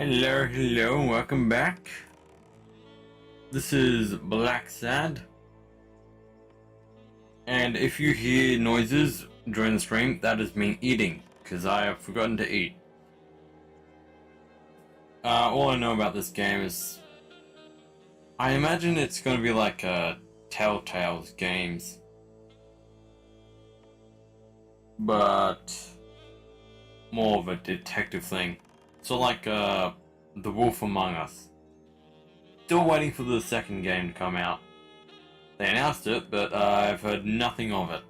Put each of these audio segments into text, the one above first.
Hello, welcome back. This is Blacksad. And if you hear noises during the stream, that is me eating, because I have forgotten to eat. All I know about this game is I imagine it's going to be like Telltale's games. But more of a detective thing. So like The Wolf Among Us. Still waiting for the second game to come out. They announced it, but I've heard nothing of it.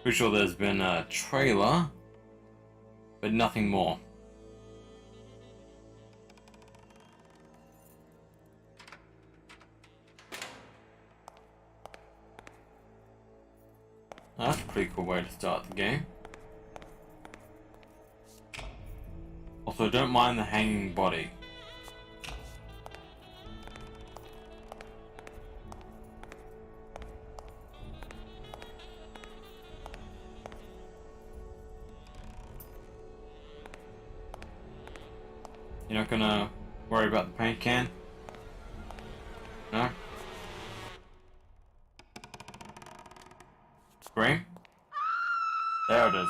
Pretty sure there's been a trailer, but nothing more. That's a pretty cool way to start the game. Also, don't mind the hanging body. You're not gonna worry about the paint can? No? Scream? There it is.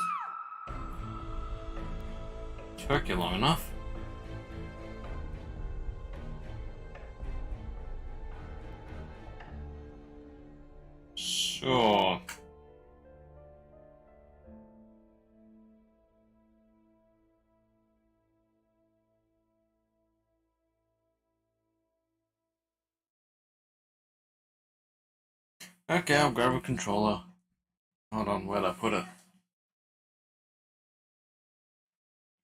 Took you long enough. Sure. Okay, I'll grab a controller. Hold on, where'd I put it?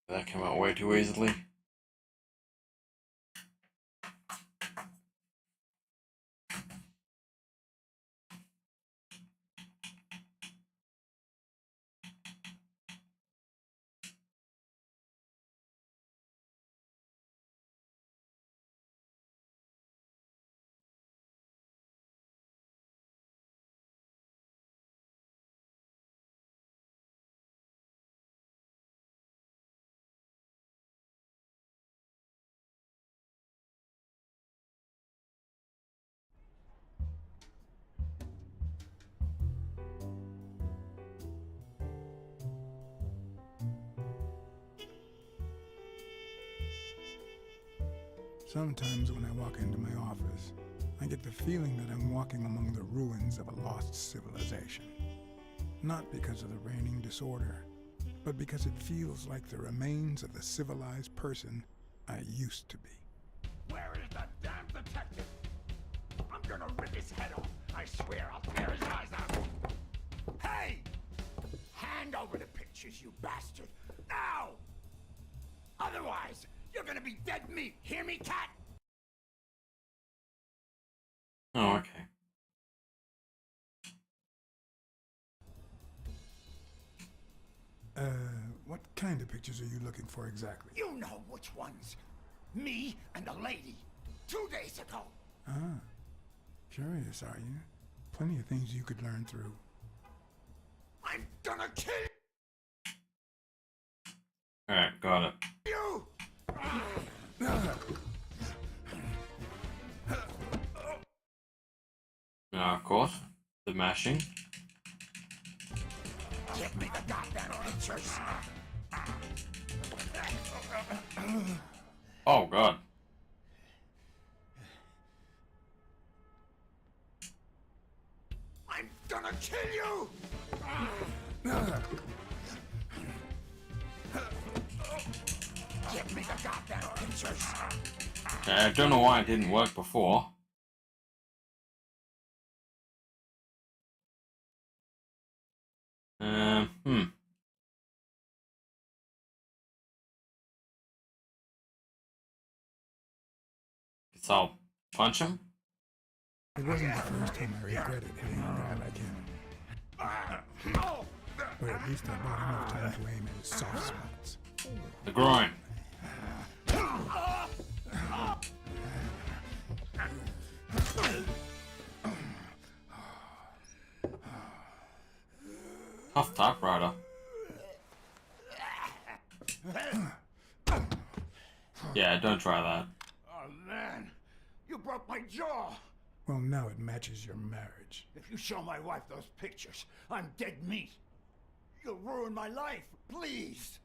That came out way too easily. Sometimes when I walk into my office, I get the feeling that I'm walking among the ruins of a lost civilization. Not because of the reigning disorder, but because it feels like the remains of the civilized person I used to be. Where is that damn detective? I'm gonna rip his head off. I swear I'll tear his eyes out. Hey! Hand over the pictures, you bastard. Now! Otherwise, you're gonna be dead meat. Hear me, cat? Oh, okay. What kind of pictures are you looking for exactly? You know which ones. Me and the lady. 2 days ago. Ah, curious, are you? Plenty of things you could learn through. I'm gonna kill Alright, got it. you! Now, of course, the mashing. Give me the goddamn pictures. Oh, God. I'm gonna kill you! Give me the goddamn pictures. Okay, I don't know why it didn't work before. Hmm. Guess I'll punch him? It wasn't the first time I regretted hitting a guy like him. But at least I bought enough time to aim at his soft spots. The groin. Tough typewriter. Yeah, Yeah, don't try that. Oh, man. You broke my jaw. Well, now it matches your marriage. If you show my wife those pictures, I'm dead meat. You'll ruin my life. Please.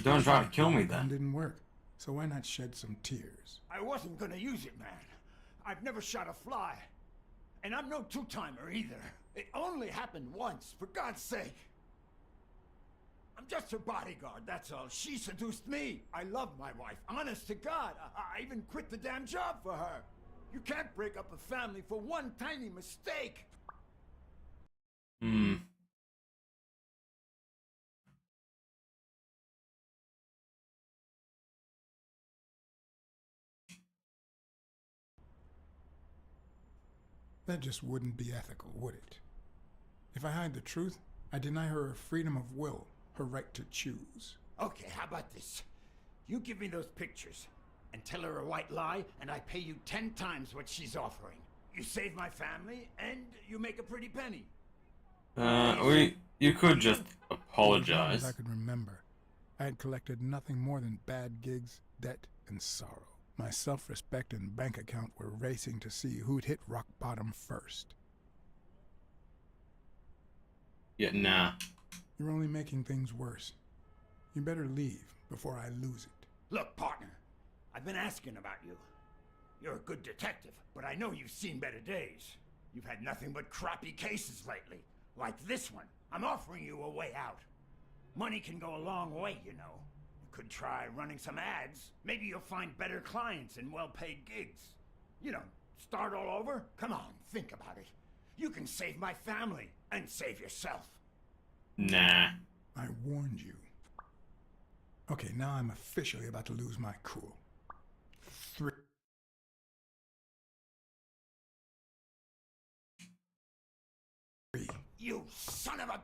Don't try to kill me That then. didn't work. So why not shed some tears? I wasn't gonna use it, man. I've never shot a fly. And I'm no two-timer either. It only happened once, for God's sake. I'm just her bodyguard, that's all. She seduced me. I love my wife, honest to God. I even quit the damn job for her. You can't break up a family for one tiny mistake. Hmm. That just wouldn't be ethical, would it? If I hide the truth, I deny her her freedom of will, her right to choose. Okay, how about this? You give me those pictures and tell her a white lie, and I pay you 10 times what she's offering. You save my family, and you make a pretty penny. You could just As apologize. I could remember, I had collected nothing more than bad gigs, debt, and sorrow. My self-respect and bank account were racing to see who'd hit rock bottom first. Yeah, nah. You're only making things worse. You better leave before I lose it. Look, partner, I've been asking about you. You're a good detective, but I know you've seen better days. You've had nothing but crappy cases lately, like this one. I'm offering you a way out. Money can go a long way, you know. You could try running some ads. Maybe you'll find better clients and well-paid gigs. You know, start all over? Come on, think about it. You can save my family and save yourself. Nah. I warned you. Okay, now I'm officially about to lose my cool. 3. You son of a...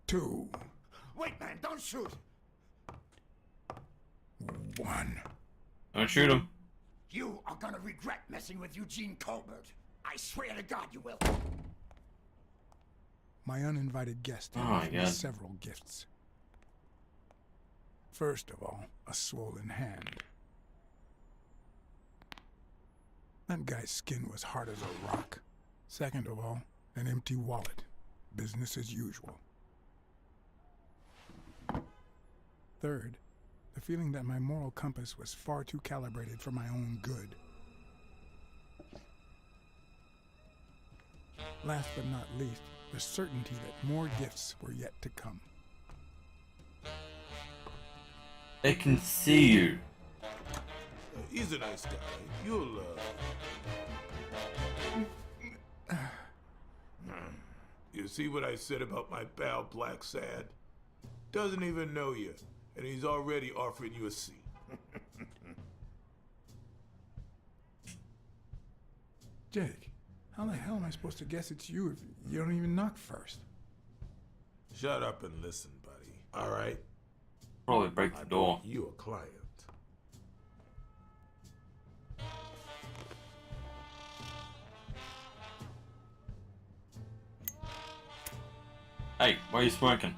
2. Wait, man, don't shoot! 1. Don't shoot him. You are gonna regret messing with Eugene Colbert. I swear to God you will. My uninvited guest Oh had my left me God. several gifts. First of all, a swollen hand. That guy's skin was hard as a rock. Second of all, an empty wallet. Business as usual. Third, the feeling that my moral compass was far too calibrated for my own good. Last but not least, the certainty that more gifts were yet to come. They can see you. He's a nice guy. You'll, You see what I said about my pal Blacksad? Doesn't even know you, and he's already offering you a seat. Jake, how the hell am I supposed to guess it's you if you don't even knock first? Shut up and listen, buddy. All right? Probably break the door. You a client. Hey, why are you smoking?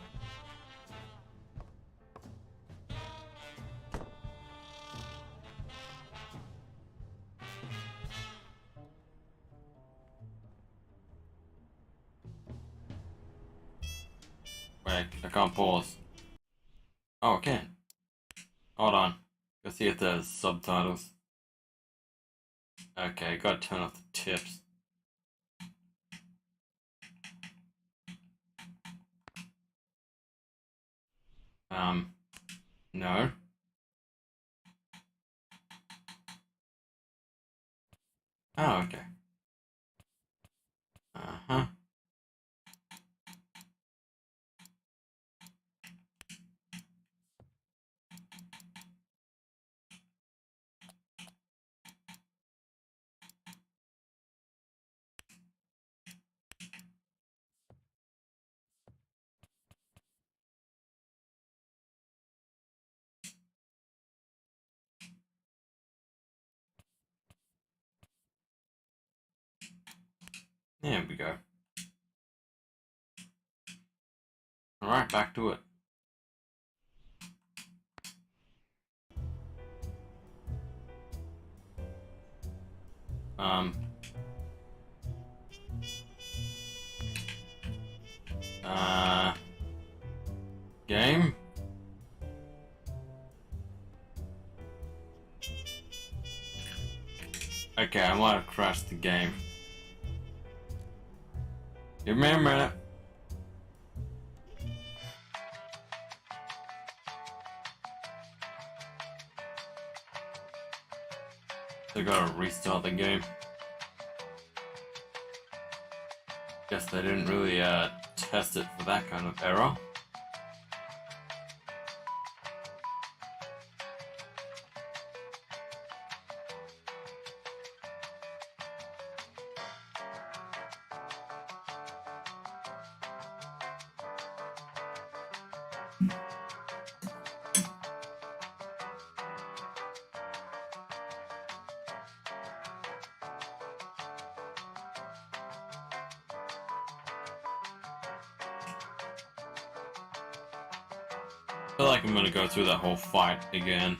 Wait, I can't pause. Oh, I can. Hold on. Let's see if there's subtitles. Okay, gotta turn off the tips. No. Oh, okay. Uh-huh. There we go. Alright, back to it. Um. Game? Okay, I might have crashed the game. Give me a minute. I gotta restart the game. Guess they didn't really test it for that kind of error. I feel like I'm gonna go through that whole fight again.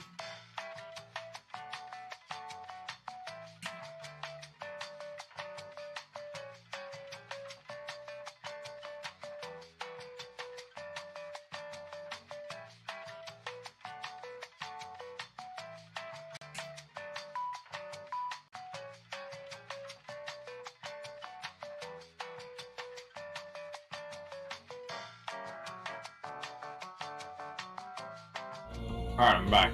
Alright, I'm back.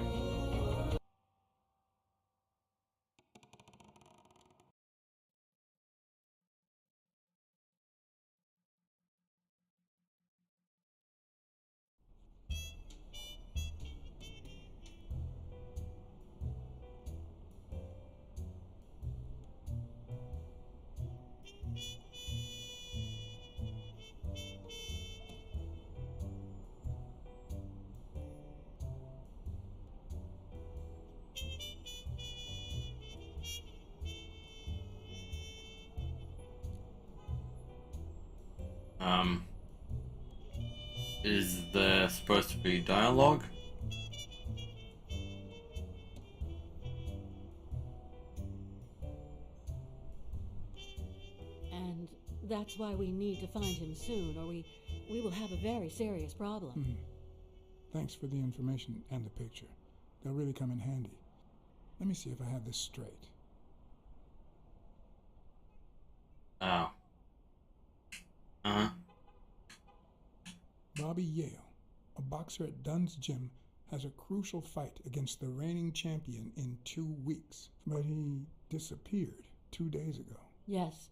Um, is there supposed to be dialogue? And that's why we need to find him soon, or we will have a very serious problem. Thanks for the information and the picture. They'll really come in handy. Let me see if I have this straight. Oh. Uh-huh. Bobby Yale, a boxer at Dunn's gym, has a crucial fight against the reigning champion in 2 weeks. But he disappeared 2 days ago. Yes.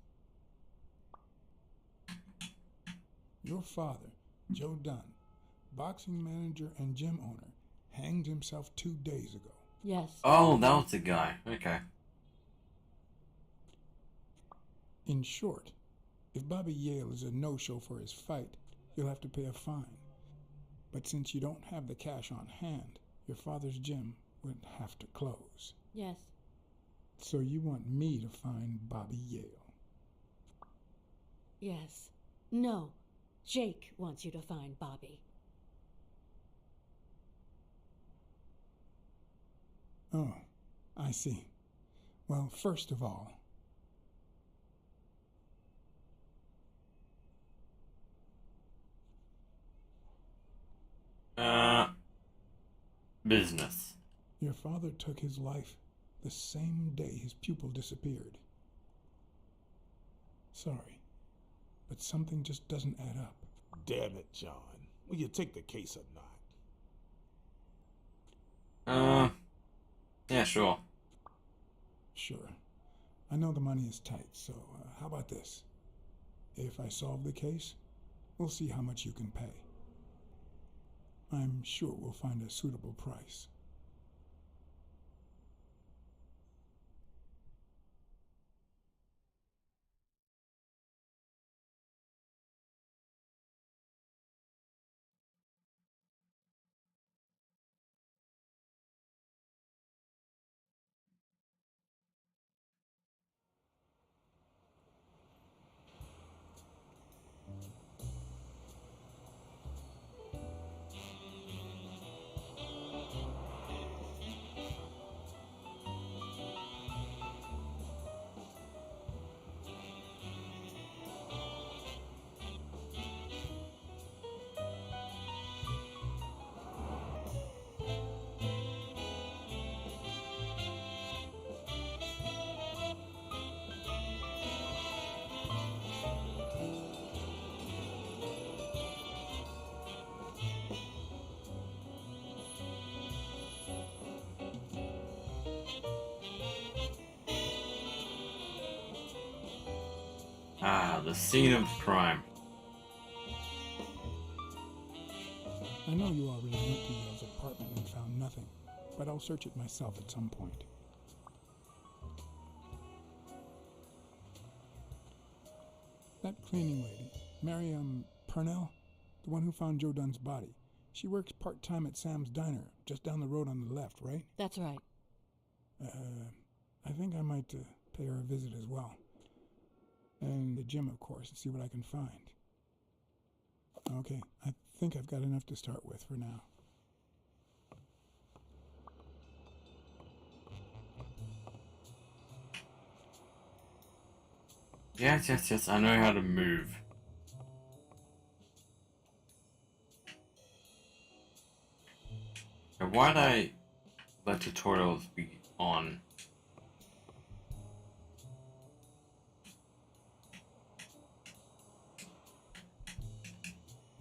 Your father, Joe Dunn, boxing manager and gym owner, hanged himself 2 days ago. Yes. Oh, that was the guy. Okay. In short, if Bobby Yale is a no-show for his fight, you'll have to pay a fine. But since you don't have the cash on hand, your father's gym would have to close. Yes. So you want me to find Bobby Yale? Yes. No. Jake wants you to find Bobby. Oh, I see. Well, first of all, Business. your father took his life the same day his pupil disappeared. Sorry, but something just doesn't add up. Damn it, John. Will you take the case or not? Yeah, sure. Sure. I know the money is tight, so how about this? If I solve the case, we'll see how much you can pay. I'm sure we'll find a suitable price. Ah, the scene of the crime. I know you already went to Yale's apartment and found nothing, but I'll search it myself at some point. That cleaning lady, Mary, Purnell, the one who found Joe Dunn's body, she works part-time at Sam's Diner, just down the road on the left, right? That's right. I think I might pay her a visit as well. And the gym, of course, and see what I can find. Okay, I think I've got enough to start with for now. Yes, I know how to move. Now, why'd I let tutorials be on?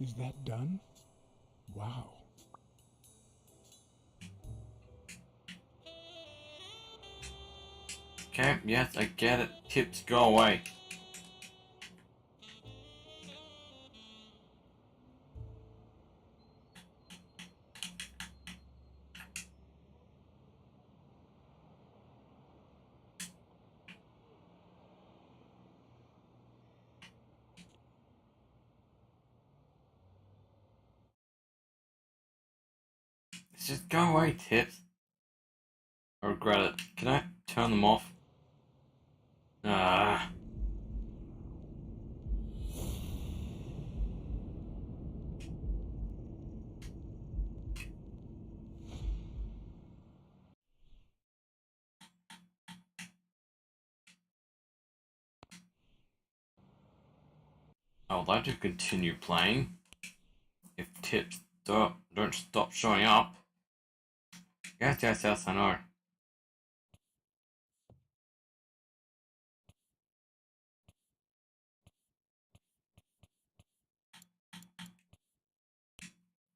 Is that done? Wow. Okay, yes, I get it. Tips, go away. Just go away, Tips. I regret it. Can I turn them off? Ah. I would like to continue playing. If Tips don't stop showing up. Yes, I know.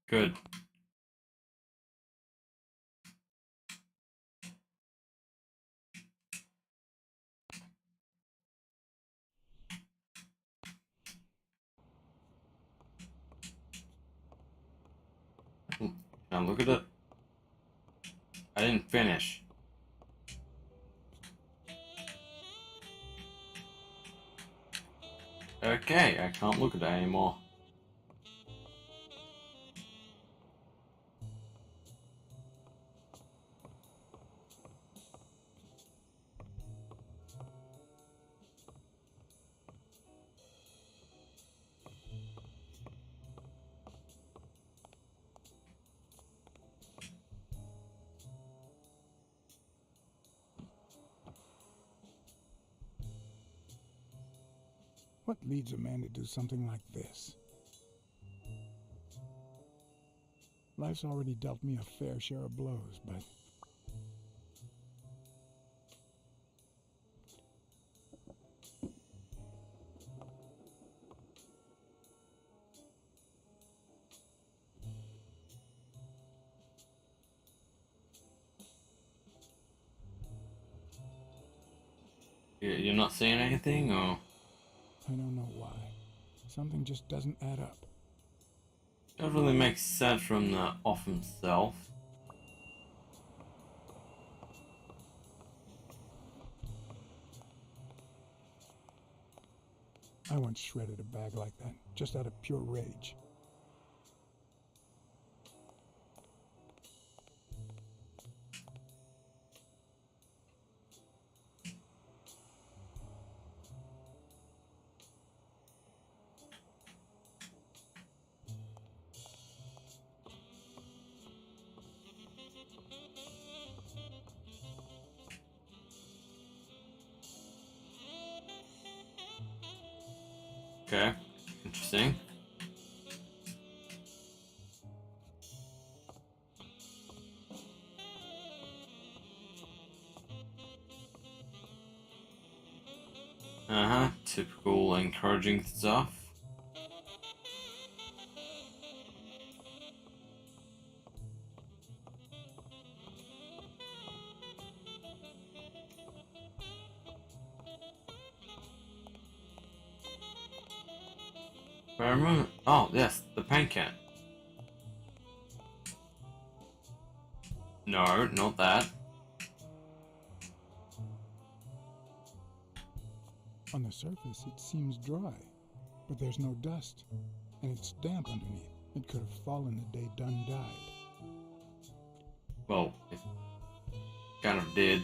Good. Now look at it. I didn't finish. Okay, I can't look at it anymore. What leads a man to do something like this? Life's already dealt me a fair share of blows, but... You're not seeing anything, or? I don't know why. Something just doesn't add up. That really makes sense from the off himself. I once shredded a bag like that, just out of pure rage. Okay, interesting. Typical encouraging stuff. I remember. Oh, yes, the paint can. No, not that. On the surface, it seems dry, but there's no dust, and it's damp underneath. It could have fallen the day Dunn died. Well, it kind of did.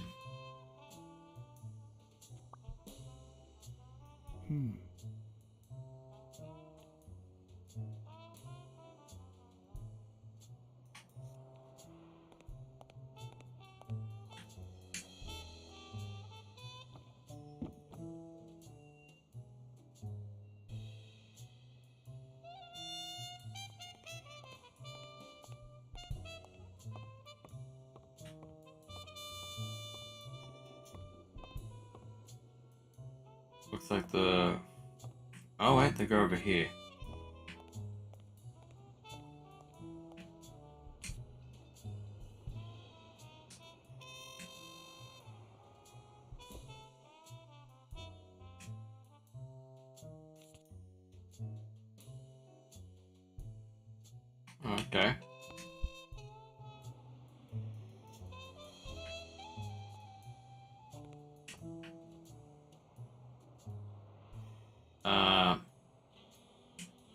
Looks like the... Oh wait, they go over here. Okay.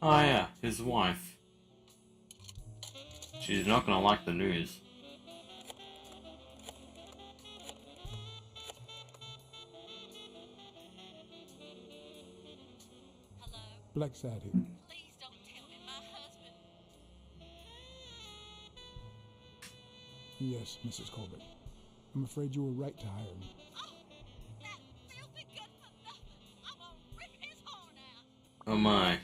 Oh yeah, his wife. She's not gonna like the news. Hello? Blacksad here. Please don't tell me my husband. Yes, Mrs. Colbert. I'm afraid you were right to hire me. Oh, that filthy good for nothing. I'm gonna rip his horn out. Oh my.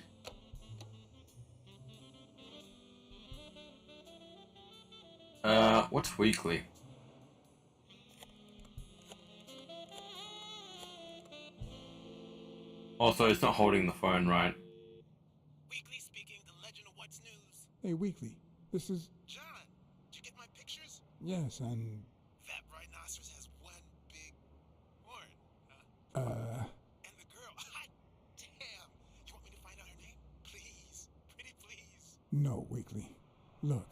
What's weekly? Also, it's not holding the phone right. Weekly speaking, the legend of what's news. Hey, Weekly, this is... John, did you get my pictures? Yes, and... That rhinoceros has one big horn, huh? And the girl, hot damn. You want me to find out her name? Please, pretty please. No, Weekly. Look,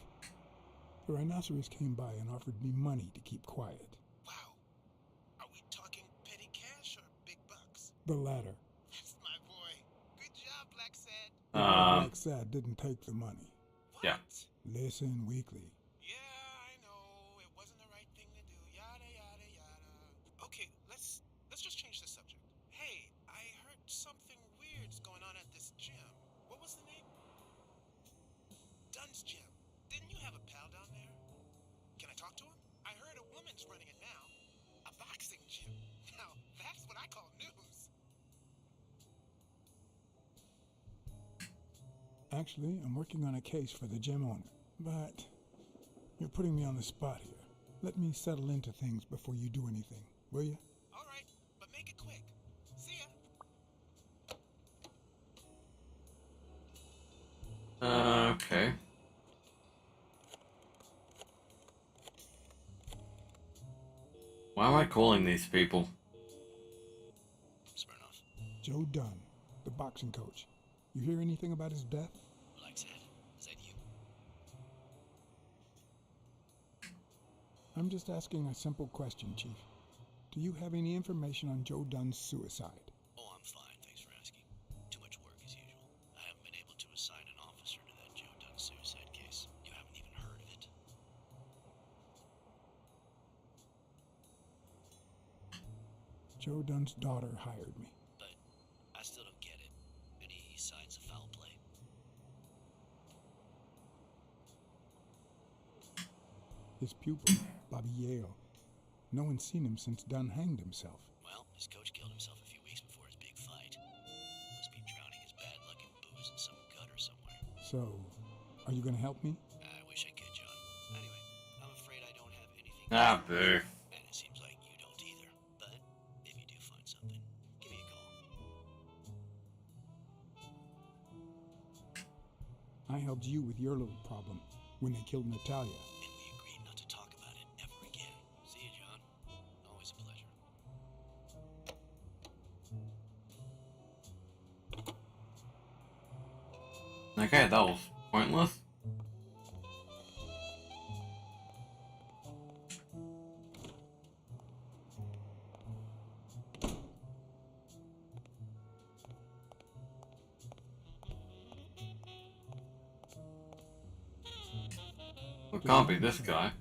the rhinoceros came by and offered me money to keep quiet. Wow. Are we talking petty cash or big bucks? The latter. That's my boy. Good job, Blacksad. Blacksad didn't take the money. What? Yeah. Listen, Weekly. Yeah, I know. It wasn't the right thing to do. Yada, yada, yada. Okay, let's just change the subject. Hey, I heard something weird's going on at this gym. What was the name? Dunn's gym. Didn't you have a pal down there? Can I talk to him? I heard a woman's running it now. A boxing gym. Now, that's what I call news. Actually, I'm working on a case for the gym owner. But you're putting me on the spot here. Let me settle into things before you do anything, will you? All right, but make it quick. See ya. Okay. Why am I calling these people? Smirnoff. Joe Dunn, the boxing coach. You hear anything about his death? Blacksad, is that you? I'm just asking a simple question, Chief. Do you have any information on Joe Dunn's suicide? Oh, I'm fine, thanks for asking. Too much work as usual. I haven't been able to assign an officer to that Joe Dunn suicide case. You haven't even heard of it. Joe Dunn's daughter hired me. But I still don't get it. Any signs of foul play? His pupil, B.I.L.L. No one's seen him since Dunn hanged himself. Well, his coach killed himself a few weeks before his big fight. Must be drowning his bad luck in booze in some gutter somewhere. So, are you gonna help me? I wish I could, John. Anyway, I'm afraid I don't have anything. Ah, boo. And it seems like you don't either. But if you do find something, give me a call. I helped you with your little problem when they killed Natalia. And we agreed not to talk about it ever again. See you, John. Always a pleasure. Okay, that was pointless. It can't be this guy.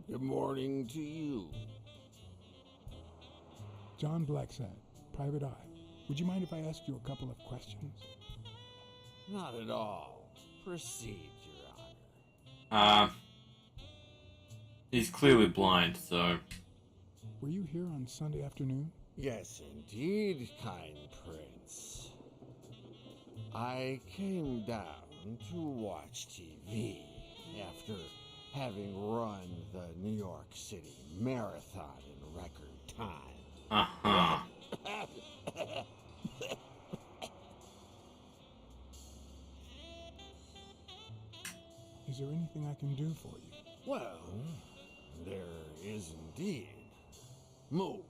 Good morning to you. John Blacksad, Private Eye. Would you mind if I asked you a couple of questions? Not at all. Proceed, Your Honor. He's clearly blind, so... Were you here on Sunday afternoon? Yes, indeed, kind prince. I came down to watch TV after having run the New York City Marathon in record time. Uh-huh. Is there anything I can do for you? Well, there is indeed. Move.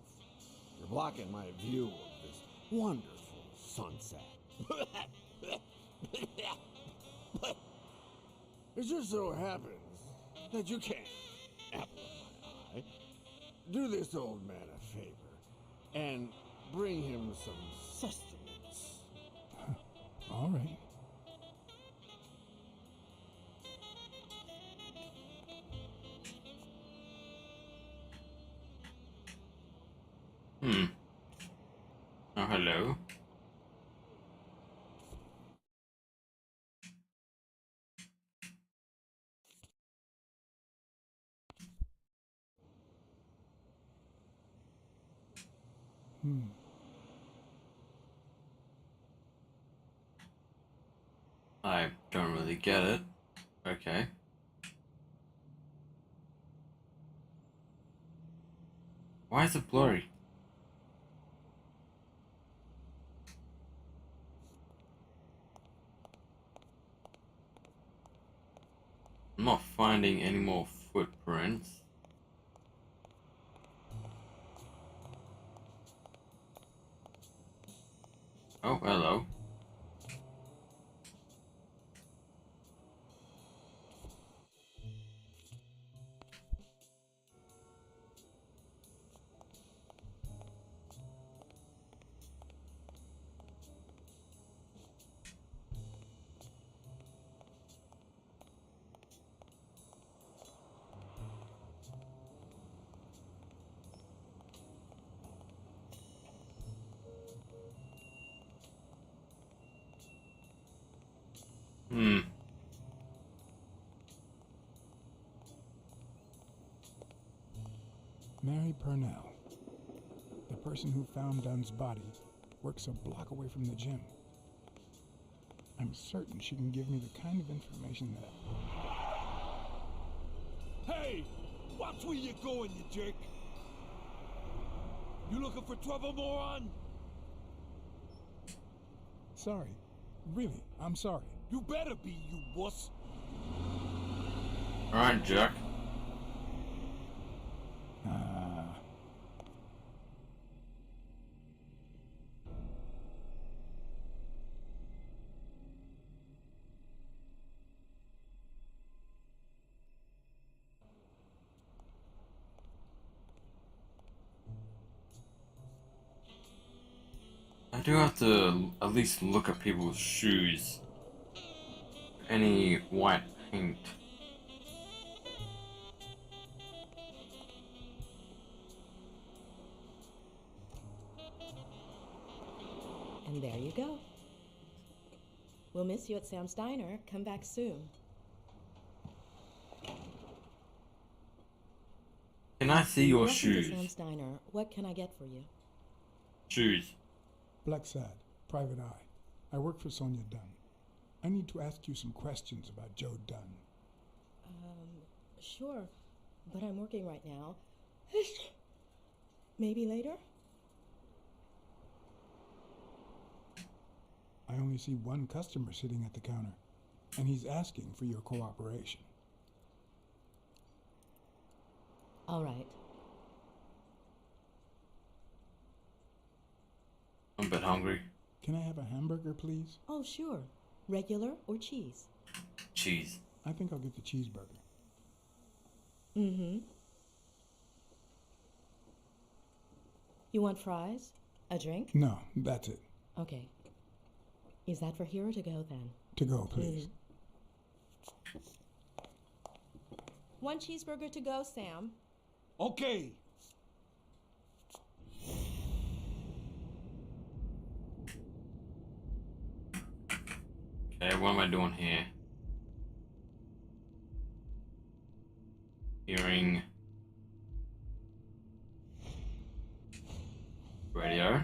You're blocking my view of this wonderful sunset. It just so happens that you can't, apple of my eye, do this old man a favor and bring him some sustenance. All right. Oh, hello. I don't really get it. Okay. Why is it blurry? I'm not finding any more footprints. Oh, hello. Mary Purnell, the person who found Dunn's body, works a block away from the gym. I'm certain she can give me the kind of information that... Hey! Watch where you're going, you jerk! You looking for trouble, moron? Sorry. Really, I'm sorry. You better be, you wuss! Alright, Jack. I do have to at least look at people's shoes. Any white paint. And there you go. We'll miss you at Sam's Diner. Come back soon. Can I see your Welcome shoes? to Sam's Diner. What can I get for you? Shoes. Blacksad, Private Eye. I work for Sonia Dunn. I need to ask you some questions about Joe Dunn. Sure, but I'm working right now. Maybe later? I only see one customer sitting at the counter, and he's asking for your cooperation. All right. I'm a bit hungry. Can I have a hamburger, please? Oh, sure. Regular or cheese? Cheese. I think I'll get the cheeseburger. Mm-hmm. You want fries? A drink? No, that's it. Okay. Is that for here or to go then? To go, please. One cheeseburger to go, Sam. Okay. Okay, what am I doing here? Hearing radio.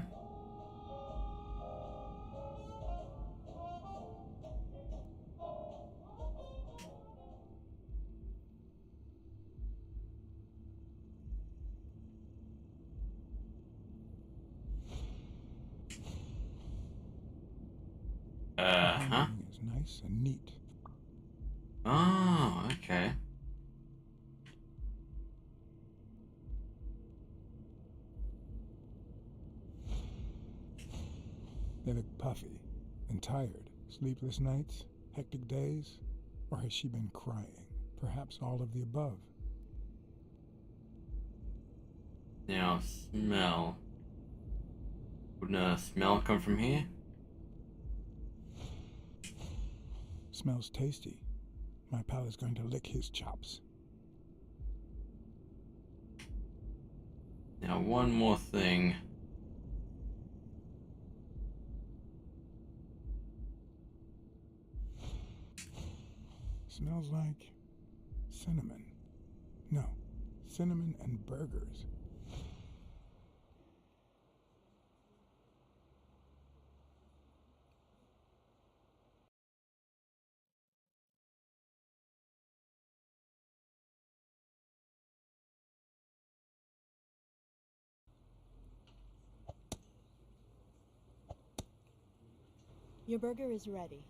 The handwriting is nice and neat. Oh, okay. They look puffy and tired. Sleepless nights, hectic days, or has she been crying? Perhaps all of the above. Now, smell. Wouldn't a smell come from here? Smells tasty. My pal is going to lick his chops. Now, one more thing. Smells like cinnamon. No, cinnamon and burgers. Your burger is ready.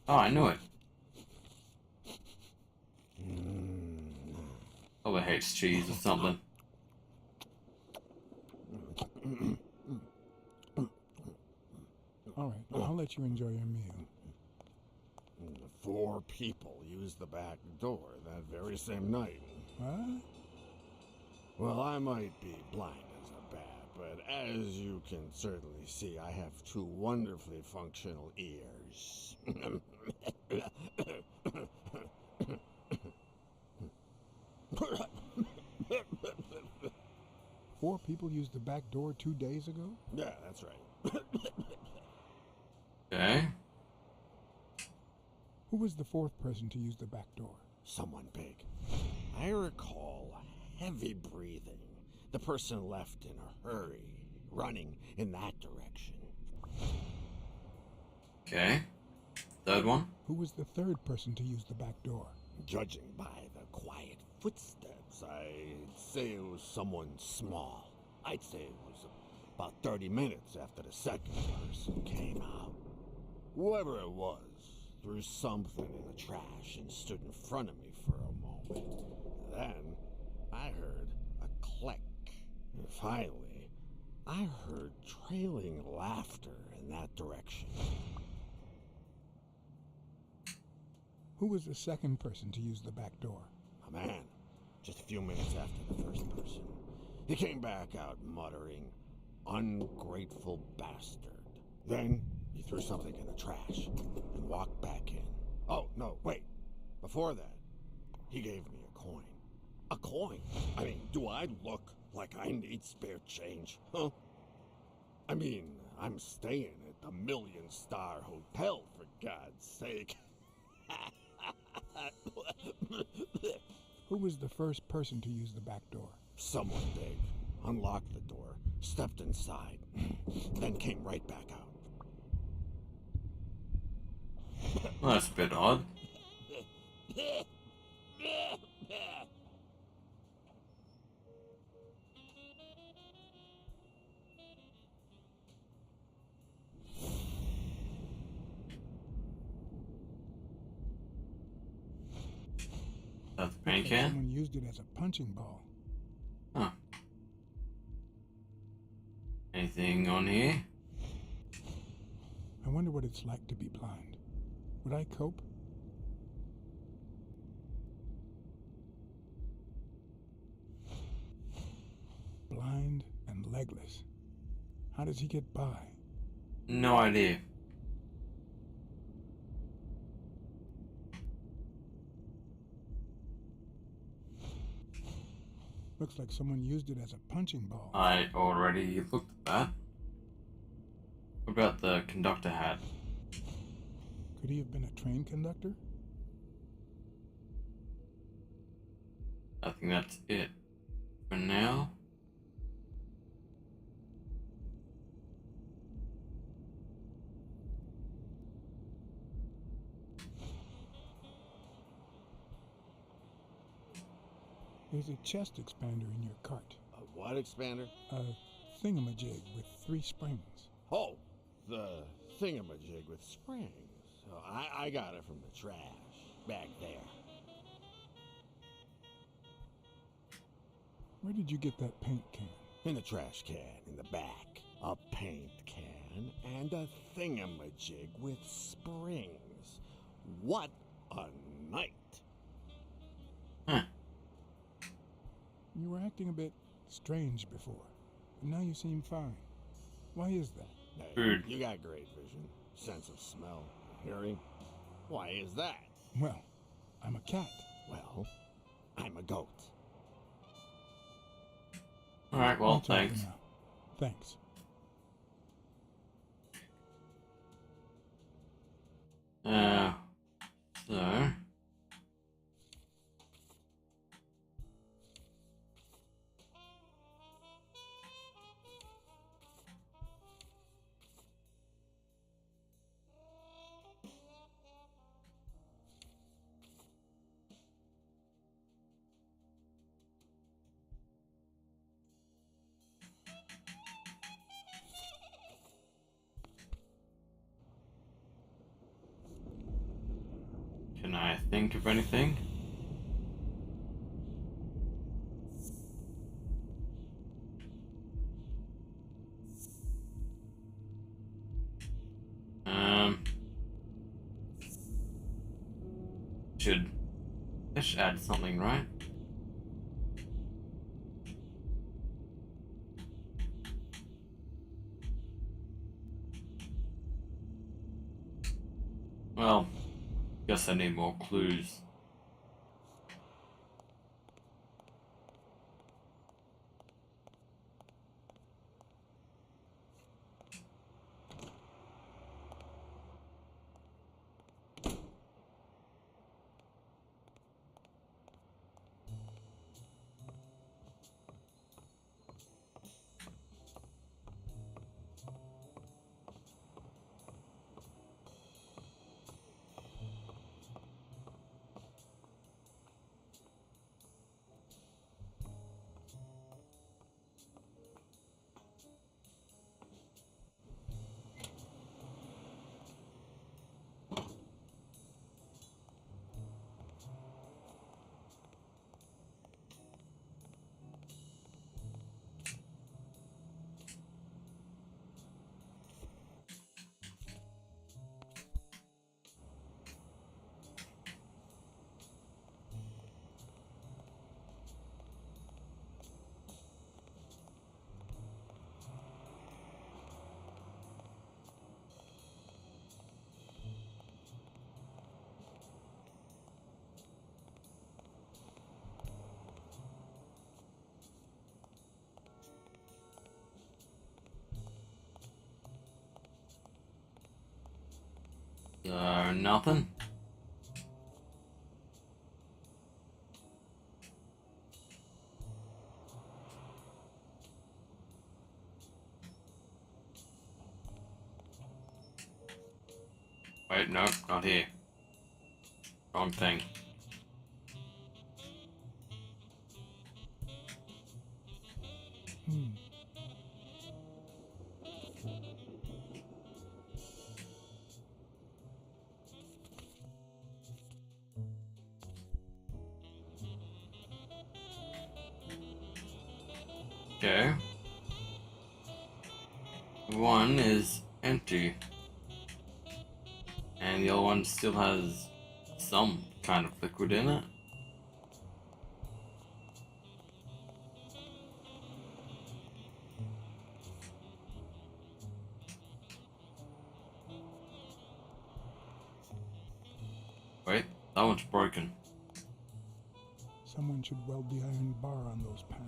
Oh, I knew it. Probably hates cheese or something. All right, I'll let you enjoy your meal. 4 people used the back door that very same night. What? Well, I might be blind as a bat, but as you can certainly see, I have 2 wonderfully functional ears. 4 people used the back door 2 days ago? Yeah, that's right. Okay. Who was the 4th person to use the back door? Someone big. I recall heavy breathing. The person left in a hurry, running in that direction. Okay. Third one. Who was the 3rd person to use the back door? Judging by the quiet footsteps, I'd say it was someone small. I'd say it was about 30 minutes after the 2nd person came out. Whoever it was threw something in the trash and stood in front of me for a moment. Then I heard a click. And finally, I heard trailing laughter in that direction. Who was the 2nd person to use the back door? A man, just a few minutes after the first person. He came back out muttering, "Ungrateful bastard." Then he threw something in the trash and walked back in. Oh, no, wait. Before that, he gave me a coin. A coin? I mean, do I look like I need spare change, huh? I mean, I'm staying at the million-star hotel, for God's sake. Who was the 1st person to use the back door? Someone big unlocked the door, stepped inside, then came right back out. Well, that's a bit odd. That's a Looks paint like can? someone used it as a punching ball. Huh. Anything on here? I wonder what it's like to be blind. Would I cope? Blind and legless. How does he get by? No idea. Looks like someone used it as a punching ball. I already looked at that. What about the conductor hat? Could he have been a train conductor? I think that's it for now. There's a chest expander in your cart. A what expander? A thingamajig with 3 springs. Oh, the thingamajig with springs. Oh, I got it from the trash back there. Where did you get that paint can? In the trash can in the back. A paint can and a thingamajig with springs. What a night. Huh. You were acting a bit strange before, but now you seem fine. Why is that? Hey, Food. you got great vision, sense of smell, hearing. Why is that? Well, I'm a cat. Well, I'm a goat. Alright, well, That's all for thanks. now. Thanks. So... Can I think of anything? Should add something, right? Well, guess I need more clues. Nothing? Wait, no, not here. Wrong thing. Okay. One is empty. And the other one still has some kind of liquid in it. Wait, that one's broken. Someone should weld the iron bar on those panels.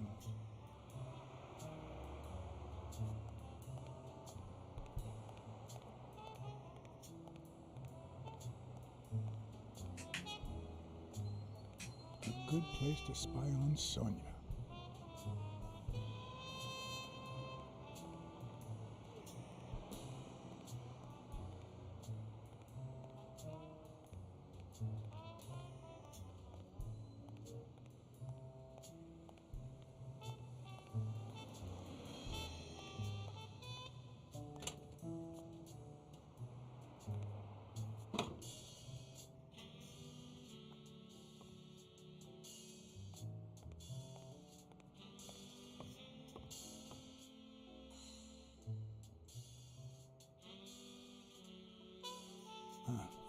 A good place to spy on Sonia.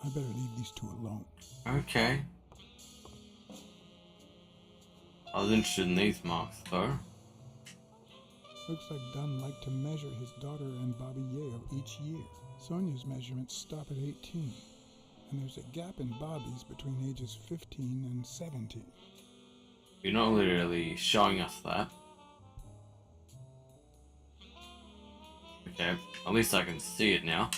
I better leave these two alone. Okay. I was interested in these marks though. Looks like Dunn liked to measure his daughter and Bobby Yale each year. Sonia's measurements stop at 18, and there's a gap in Bobby's between ages 15 and 17. You're not literally showing us that. Okay, at least I can see it now.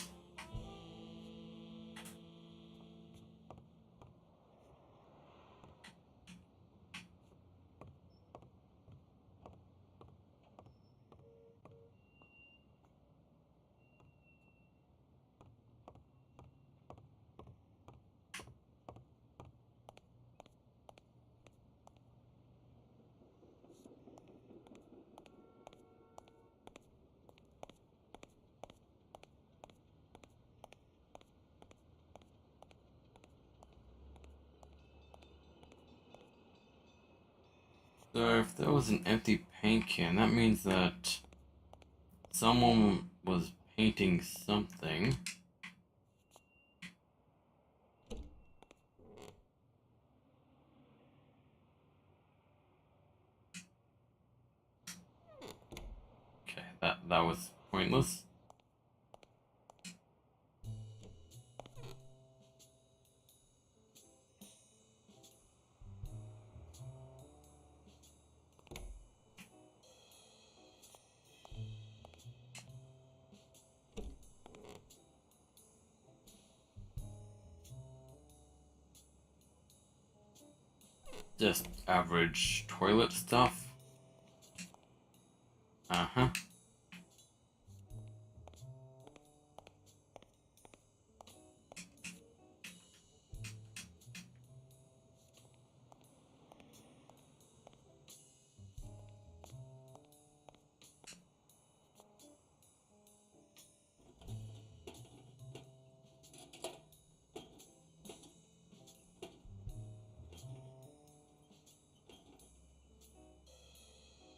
So if there was an empty paint can, that means that someone was painting something. Okay, that was pointless. Just average toilet stuff. Uh-huh.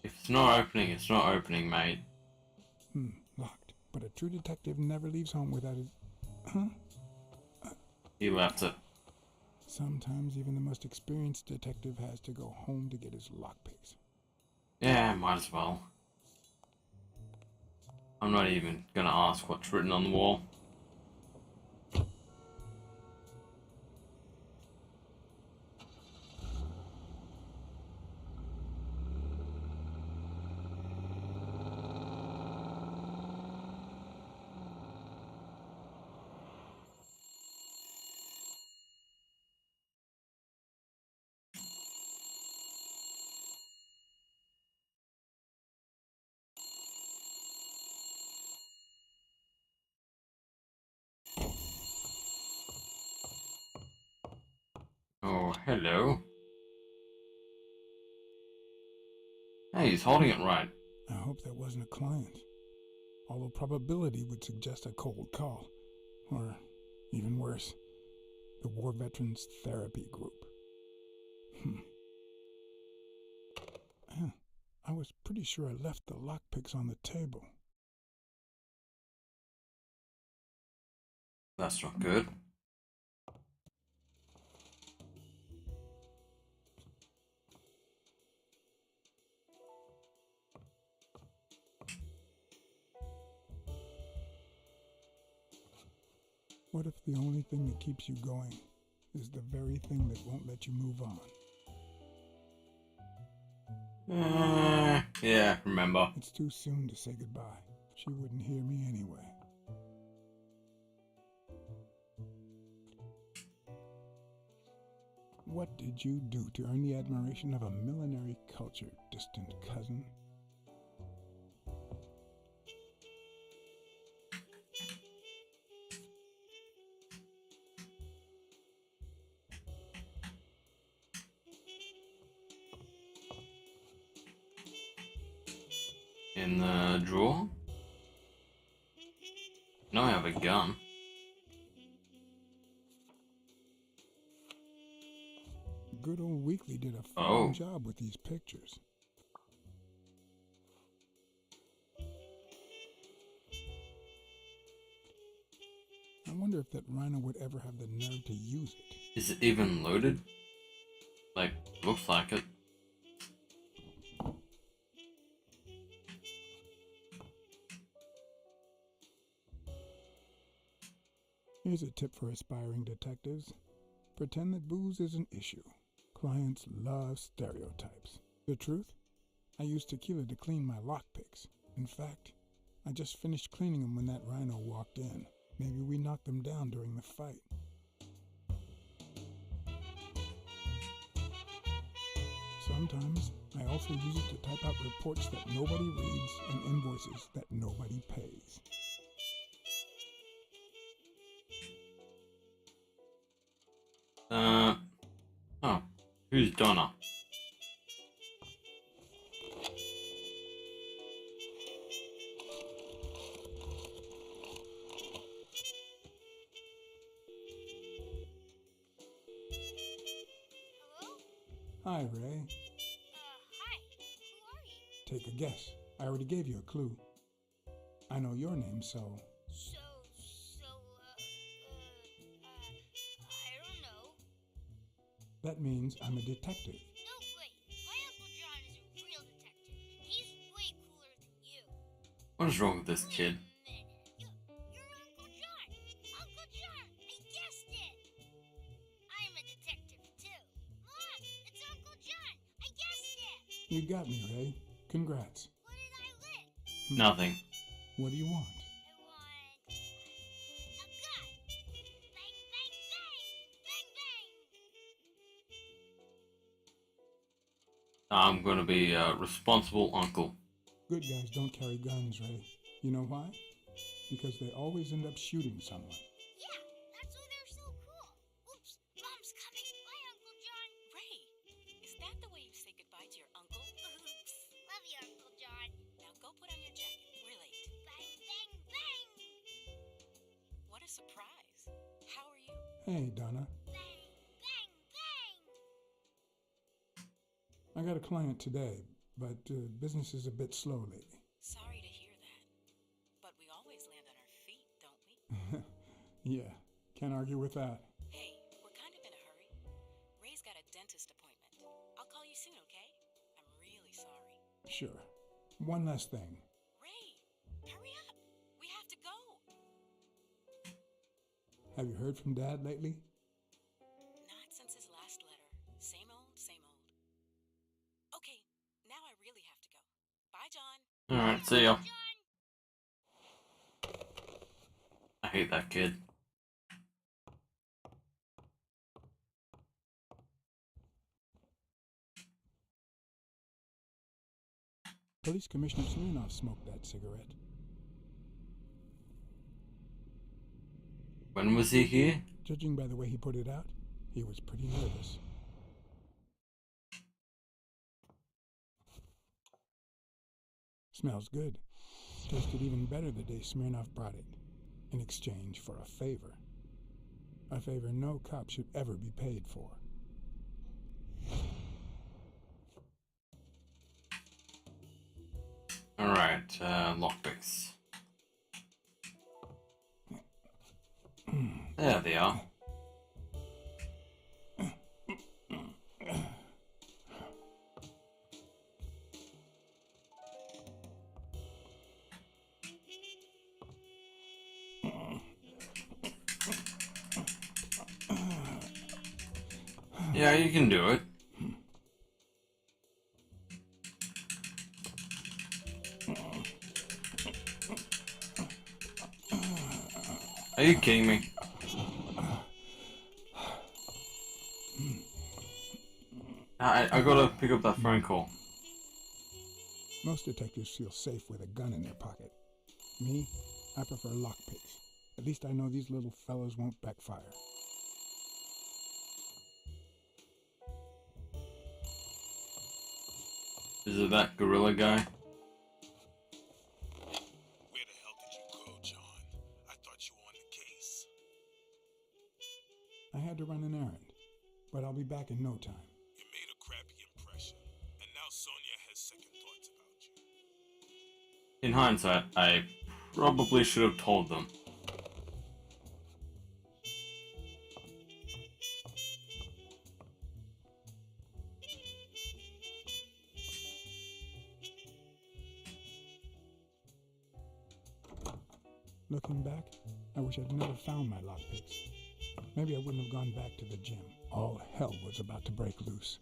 If it's not opening, it's not opening, mate. Locked. But a true detective never leaves home without his... Huh? He left it. Sometimes even the most experienced detective has to go home to get his lockpicks. Yeah, might as well. I'm not even gonna ask what's written on the wall. Oh, hello. Hey, he's holding it right. I hope that wasn't a client. Although probability would suggest a cold call. Or, even worse, the War Veterans Therapy Group. I was pretty sure I left the lockpicks on the table. That's not good. What if the only thing that keeps you going is the very thing that won't let you move on? Yeah, remember. It's too soon to say goodbye. She wouldn't hear me anyway. What did you do to earn the admiration of a millinery culture, distant cousin? In the drawer? No, I have a gun. Good old Weekly did a Oh. fine job with these pictures. I wonder if that rhino would ever have the nerve to use it. Is it even loaded? Like, looks like it. Here's a tip for aspiring detectives. Pretend that booze is an issue. Clients love stereotypes. The truth? I use tequila to clean my lockpicks. In fact, I just finished cleaning them when that rhino walked in. Maybe we knocked them down during the fight. Sometimes I also use it to type out reports that nobody reads and invoices that nobody pays. Oh, who's Donna? Hello? Hi, Ray. Hi. Who are you? Take a guess. I already gave you a clue. I know your name, so... I don't know. That means I'm a detective. No, wait. My Uncle John is a real detective. He's way cooler than you. What is wrong with this kid? You're Uncle John. Uncle John, I guessed it. I'm a detective, too. Mom, it's Uncle John. I guessed it. You got me, Ray. Congrats. What did I win? Nothing. What do you want? I want a gun. Bang, bang, bang. Bang, bang. I'm gonna be a responsible uncle. Good guys don't carry guns, Ray. You know why? Because they always end up shooting someone. Yeah, that's why they're so cool. Oops, Mom's coming. Bye, Uncle John. Ray, is that the way you say goodbye to your uncle? Oops. Love you, Uncle John. Now go put on your jacket. We're late. Bang, bang, bang. What a surprise. How are you? Hey, Donna. Bang, bang, bang. I got a client today, but business is a bit slow lately. Sorry to hear that. But we always land on our feet, don't we? Yeah, can't argue with that. Hey, we're kind of in a hurry. Ray's got a dentist appointment. I'll call you soon, okay? I'm really sorry. Sure. One last thing. Ray, hurry up. We have to go. Have you heard from Dad lately? Not since his last letter. Same old, same old. Okay, now I really have to go. Bye, John. Alright, see ya. John. I hate that kid. Police Commissioner Smirnoff smoked that cigarette. When was he here? Judging by the way he put it out, he was pretty nervous. Smells good. Tasted even better the day Smirnoff brought it, in exchange for a favor. A favor no cop should ever be paid for. lockpicks. There they are. Yeah, you can do it. Are you kidding me? I gotta pick up that phone call. Most detectives feel safe with a gun in their pocket. Me, I prefer lockpicks. At least I know these little fellows won't backfire. Is it that gorilla guy? Where the hell did you go, John? I thought you were on the case. I had to run an errand, but I'll be back in no time. You made a crappy impression, and now Sonia has second thoughts about you. In hindsight, I probably should have told them. Looking back, I wish I'd never found my lockpicks. Maybe I wouldn't have gone back to the gym. All hell was about to break loose.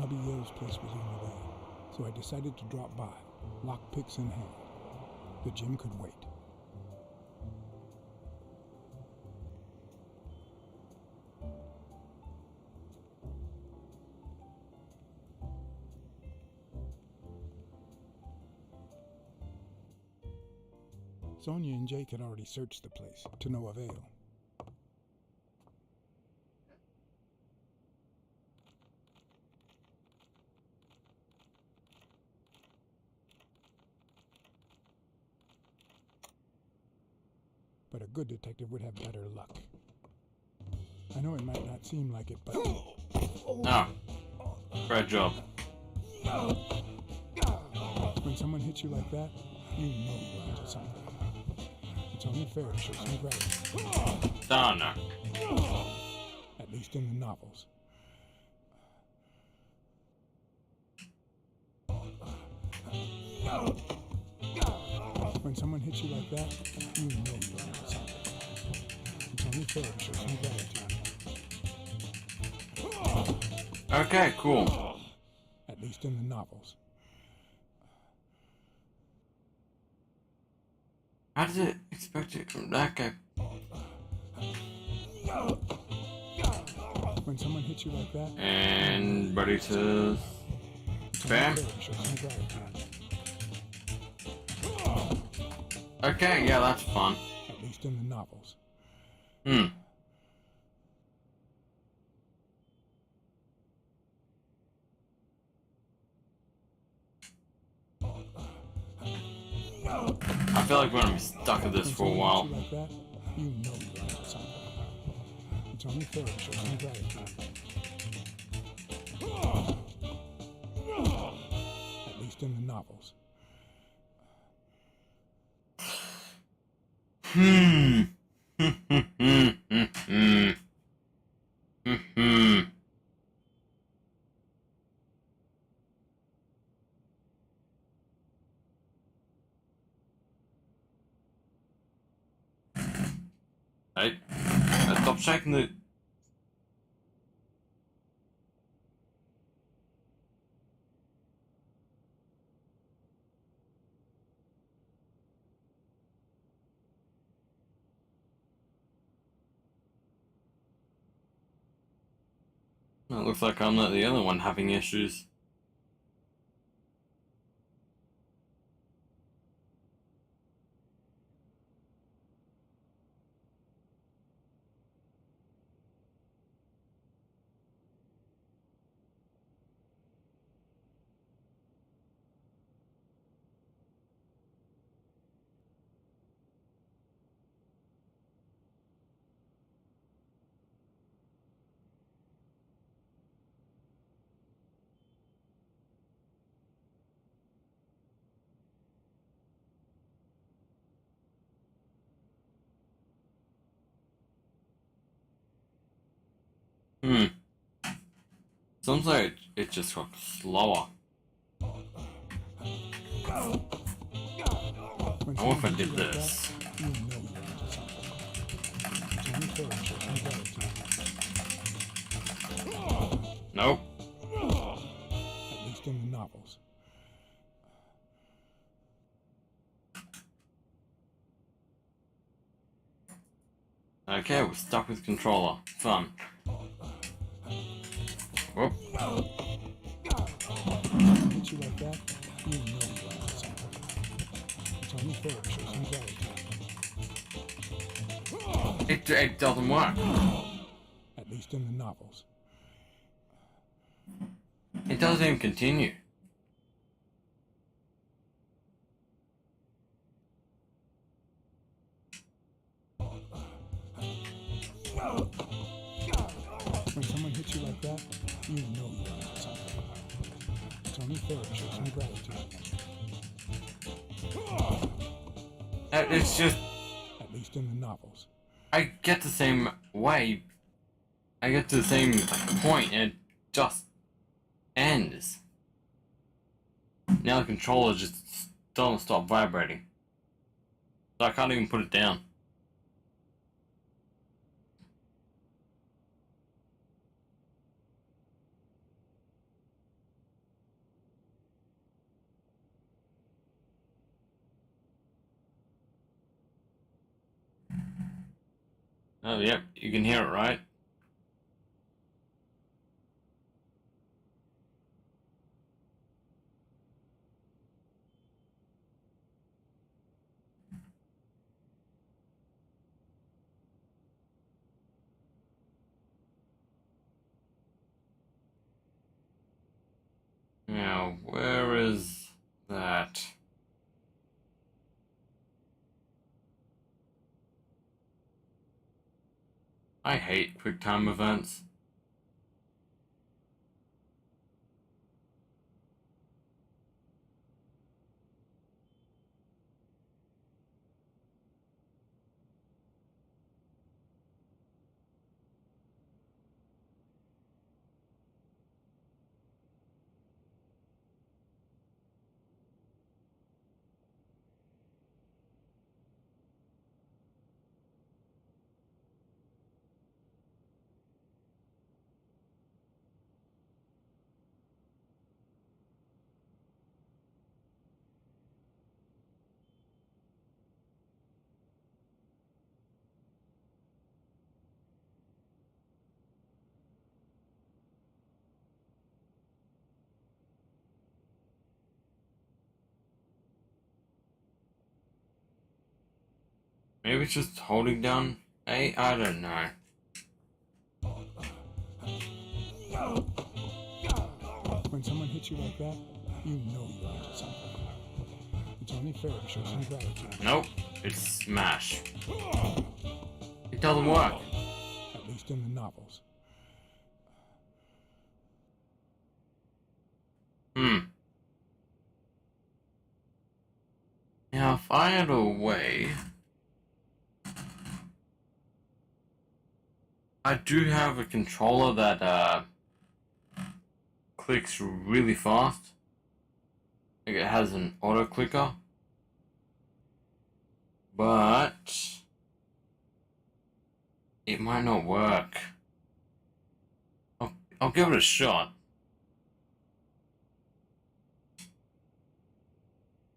B.I.L.'s place was on the way, so I decided to drop by, lockpicks in hand. The gym could wait. Sonia and Jake had already searched the place, to no avail. But a good detective would have better luck. I know it might not seem like it, but... Ah, great job. When someone hits you like that, you know you're onto something. It's only fair to show some gratitude. Oh no. At least in the novels. When someone hits you like that, you know you're onto something. It's only fair to show some gratitude. Okay, cool. At least in the novels. How did it expect it from that guy? When someone hits you like that, And ready to spam? show some gratitude. Okay, yeah, that's fun. At least in the novels. Hmm. I feel like we're gonna be stuck at this for a while. Like that, you know you're onto something. It's only fair to show some gratitude. At least in the novels. Hmm. Hey, stop shaking the... It looks like I'm not the only one having issues. Hmm. Sounds like it just got slower. When I wonder if I someone did hits you like this. that, you know you're onto something. It's only fair to show some gratitude. Nope. At least in the novels. Okay, we're stuck with controller. Fun. Whoop. Someone hits you like that, you know you're onto something. It's only fair to show some gratitude. It doesn't work. At least in the novels. It doesn't even continue. When someone hits you like that, you know you're onto something. It's only fair to show some gratitude. It's just, At least in the novels. I get the same way. I get to the same point and it just ends. Now the controller just doesn't stop vibrating. So I can't even put it down. Oh, yep, you can hear it, right? Now, where is that? I hate QuickTime events. Maybe it's just holding down A? I don't know. When someone hits you like that, you know you're onto something. It's only fair to show some gratitude. Nope, it's smash. It doesn't work. At least in the novels. Now, if I had a way... I do have a controller that, clicks really fast. Like it has an auto clicker. But... it might not work. I'll give it a shot.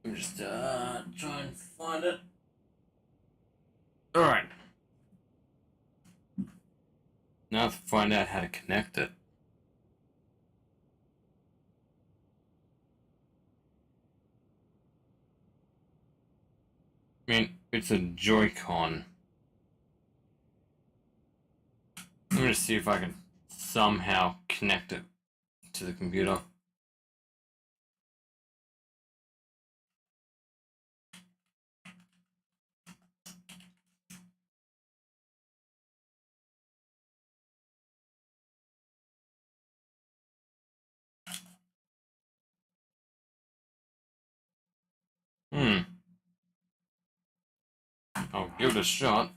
Let me just, try and find it. Alright. Now I have to find out how to connect it. I mean, it's a Joy-Con. Let me just see if I can somehow connect it to the computer. I'll give it a shot.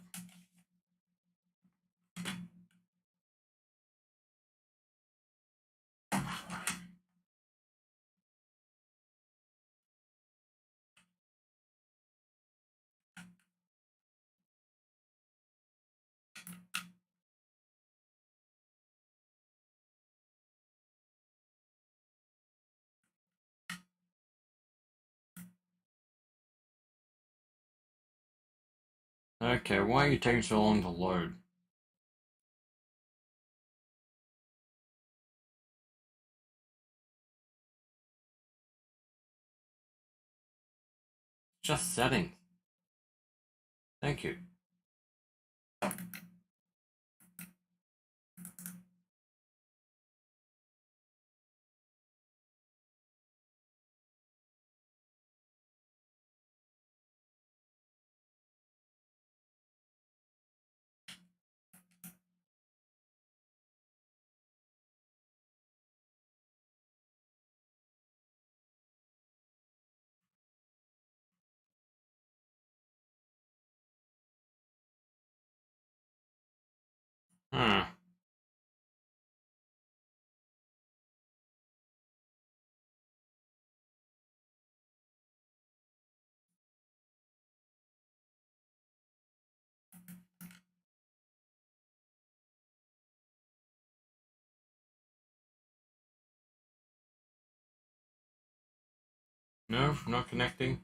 Okay, why are you taking so long to load? Just settings. Thank you. Hmm. No, not connecting.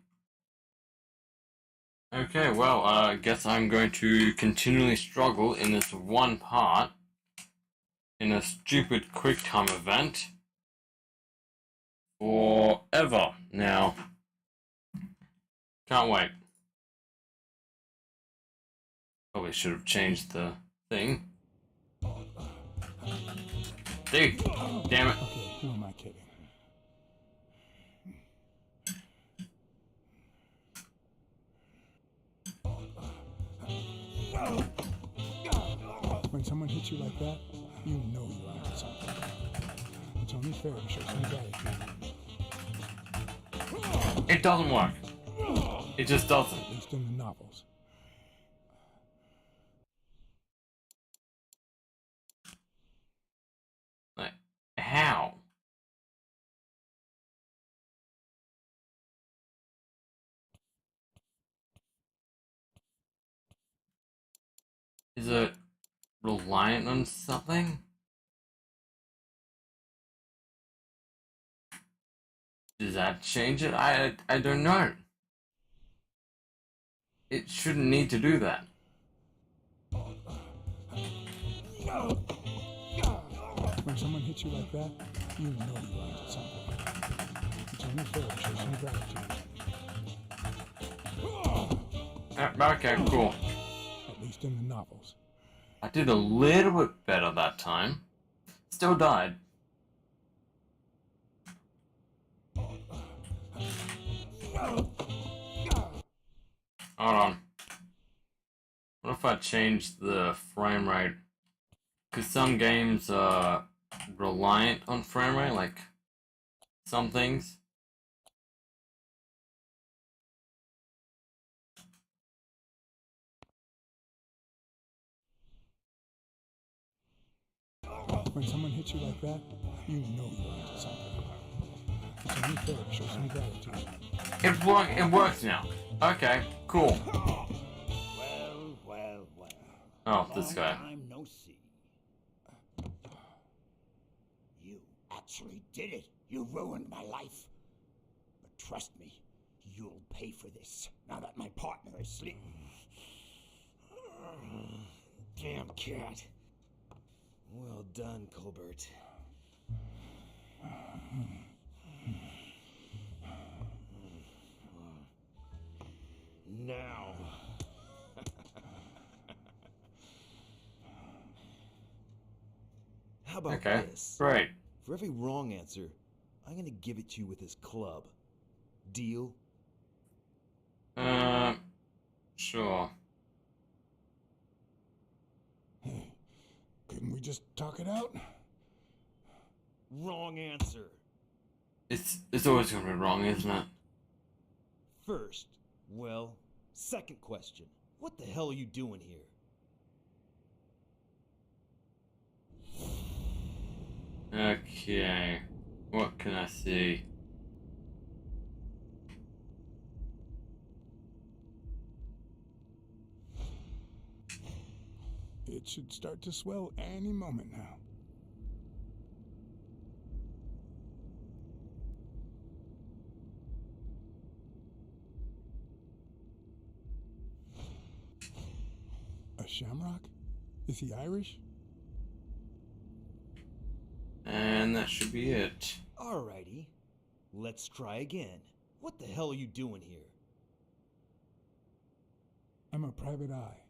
Okay, well, I guess I'm going to continually struggle in this one part in a stupid quick time event forever now. Can't wait. Probably should have changed the thing. Dude, damn it. Okay, who am I kidding? When someone hits you like that, you know you're onto something. It's only fair to show some gratitude. It doesn't work. It just doesn't. At least in the novels. Like, how? Is it reliant on something? Does that change it? I don't know. It shouldn't need to do that. When someone hits you like that, you know you're onto something. It's only fair to show some gratitude. Okay, cool. At least in the novels. I did a little bit better that time. Still died. Hold on. What if I change the frame rate? Because some games are reliant on frame rate, like some things. When someone hits you like that, you know you're onto something. It's only fair to show some gratitude. It works now. Okay, cool. Well. Oh, this guy. Long time no see. You actually did it. You ruined my life. But trust me, you'll pay for this now that my partner is sleeping. Damn cat. Well done, Colbert. Now. How about Okay, this? great. For every wrong answer, I'm gonna give it to you with this club. Deal? Sure. Hey, couldn't we just talk it out? Wrong answer. It's always gonna be wrong, isn't it? First, well, second question. What the hell are you doing here? Okay. What can I see? It should start to swell any moment now. Shamrock? Is he Irish? And that should be it. Alrighty. Let's try again. What the hell are you doing here? I'm a private eye.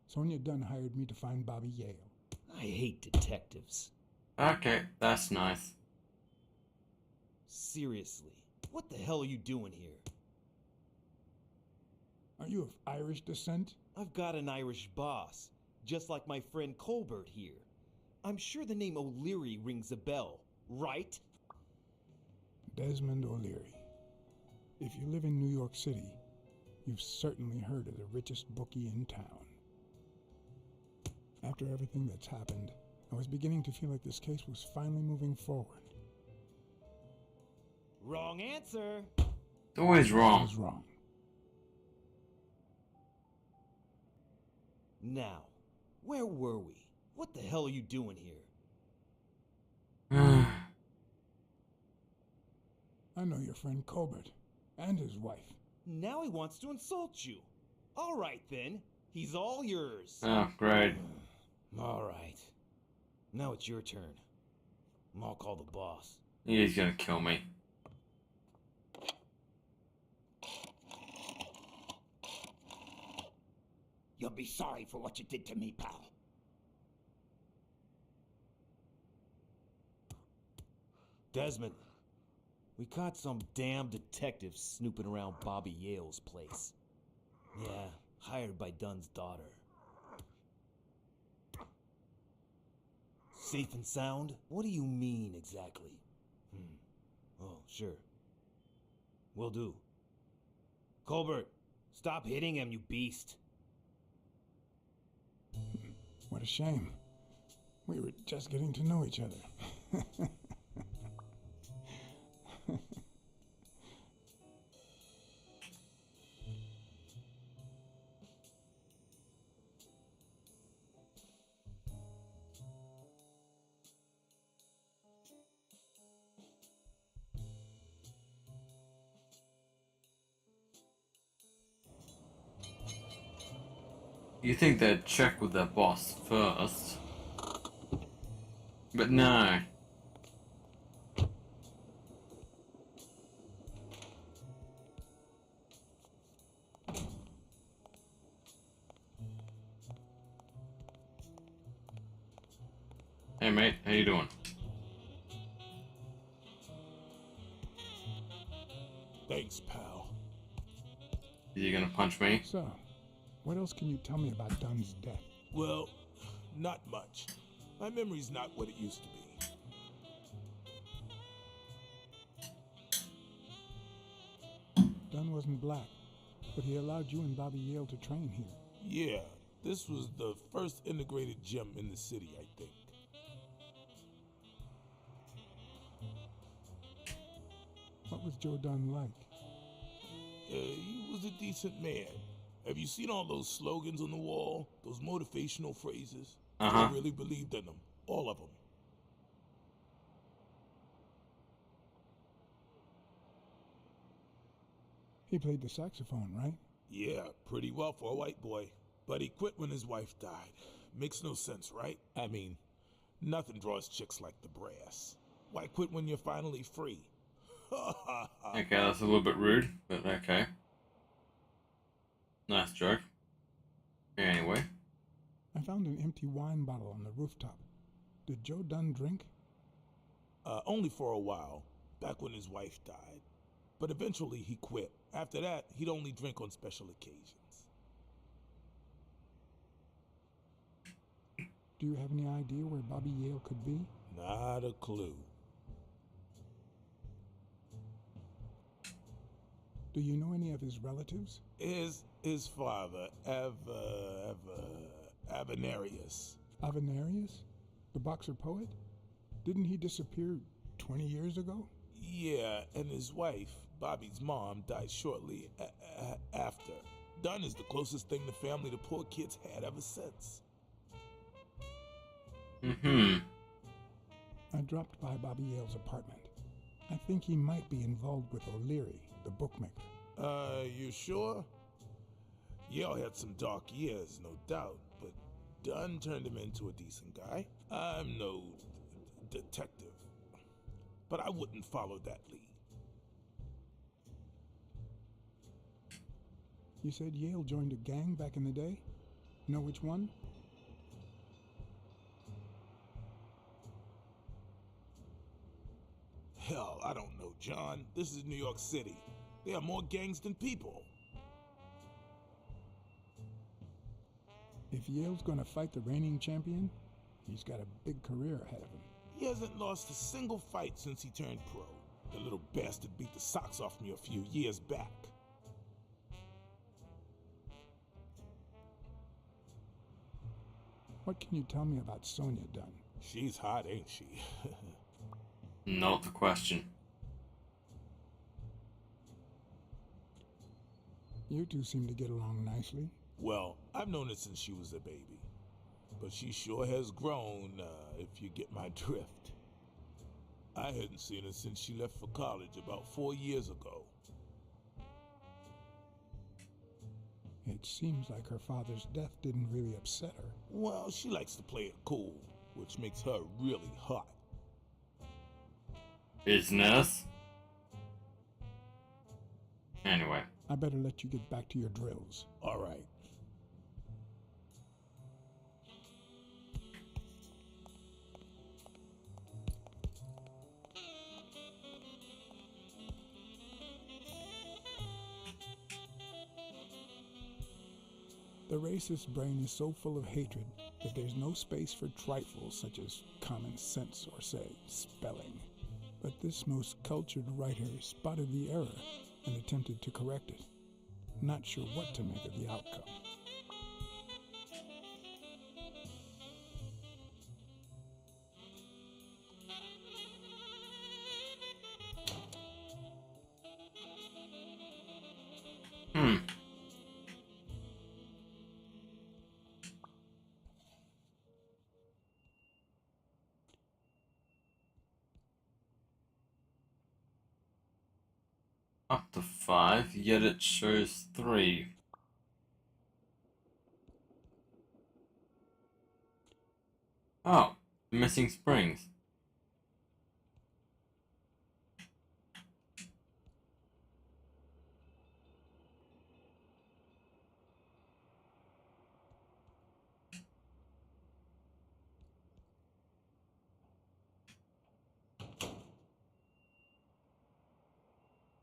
Sonia Dunn hired me to find Bobby Yale. I hate detectives. Okay, that's nice. Seriously, what the hell are you doing here? Are you of Irish descent? I've got an Irish boss, just like my friend Colbert here. I'm sure the name O'Leary rings a bell, right? Desmond O'Leary. If you live in New York City, you've certainly heard of the richest bookie in town. After everything that's happened, I was beginning to feel like this case was finally moving forward. Wrong answer. It's always I wrong. was wrong. Now, where were we? What the hell are you doing here? I know your friend Colbert and his wife. Now he wants to insult you. All right then, he's all yours. Oh, great. All right. Now it's your turn. I'll call the boss. He's gonna kill me. You'll be sorry for what you did to me, pal. Desmond, we caught some damn detective snooping around Bobby Yale's place. Yeah, hired by Dunn's daughter. Safe and sound? What do you mean exactly? Oh, sure. Will do. Colbert, stop hitting him, you beast. What a shame. We were just getting to know each other. You think they'd check with their boss first. But no. Hey mate, how you doing? Thanks, pal. Are you gonna punch me? So, what else can you tell me about Dunn's death? Well, not much. My memory's not what it used to be. Dunn wasn't black, but he allowed you and Bobby Yale to train here. Yeah, this was the first integrated gym in the city, I think. What was Joe Dunn like? He was a decent man. Have you seen all those slogans on the wall? Those motivational phrases? Uh-huh. I really believed in them. All of them. He played the saxophone, right? Yeah, pretty well for a white boy. But he quit when his wife died. Makes no sense, right? I mean, nothing draws chicks like the brass. Why quit when you're finally free? Okay, that's a little bit rude, but okay. Nice joke. Anyway. I found an empty wine bottle on the rooftop. Did Joe Dunn drink? Only for a while, back when his wife died. But eventually he quit. After that, he'd only drink on special occasions. Do you have any idea where Bobby Yale could be? Not a clue. Do you know any of his relatives? His father, Avenarius. Avenarius? The boxer poet? Didn't he disappear 20 years ago? Yeah, and his wife, Bobby's mom, died shortly after. Dunn is the closest thing the family to poor kids had ever since. Mm-hmm. I dropped by Bobby Yale's apartment. I think he might be involved with O'Leary, the bookmaker. You sure? Yale had some dark years, no doubt, but done turned him into a decent guy. I'm no detective, but I wouldn't follow that lead. You said Yale joined a gang back in the day? Know which one? Hell, I don't know, John. This is New York City. There are more gangs than people. If Yale's gonna fight the reigning champion, he's got a big career ahead of him. He hasn't lost a single fight since he turned pro. The little bastard beat the socks off me a few years back. What can you tell me about Sonya Dunn? She's hot, ain't she? Not the question. You two seem to get along nicely. Well, I've known her since she was a baby. But she sure has grown, if you get my drift. I hadn't seen her since she left for college about 4 years ago. It seems like her father's death didn't really upset her. Well, she likes to play it cool, which makes her really hot. Business? Anyway. I better let you get back to your drills. All right. The racist brain is so full of hatred that there's no space for trifles such as common sense or, say, spelling. But this most cultured writer spotted the error and attempted to correct it. Not sure what to make of the outcome. Up to 5, yet it shows 3. Oh, missing springs.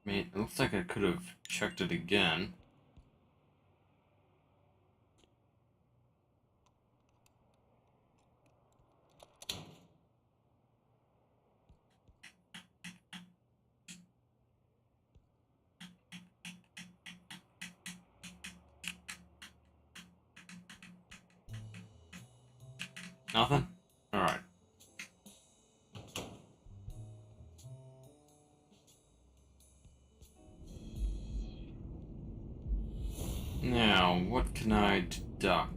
I mean, it looks like I could have checked it again. Nothing? Alright. Now, what can I deduct?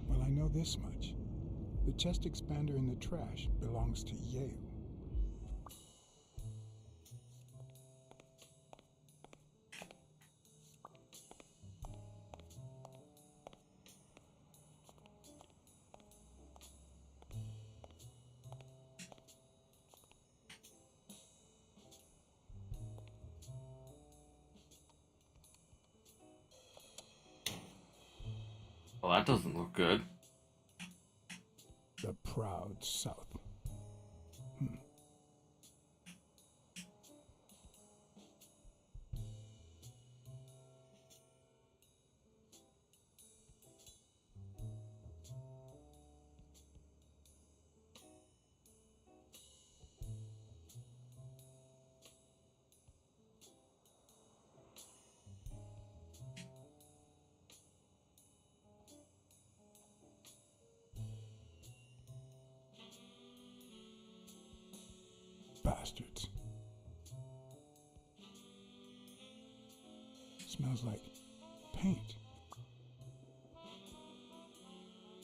Well, I know this much. The chest expander in the trash belongs to Yale. Well, that doesn't look good. The proud South. Bastards. Smells like paint.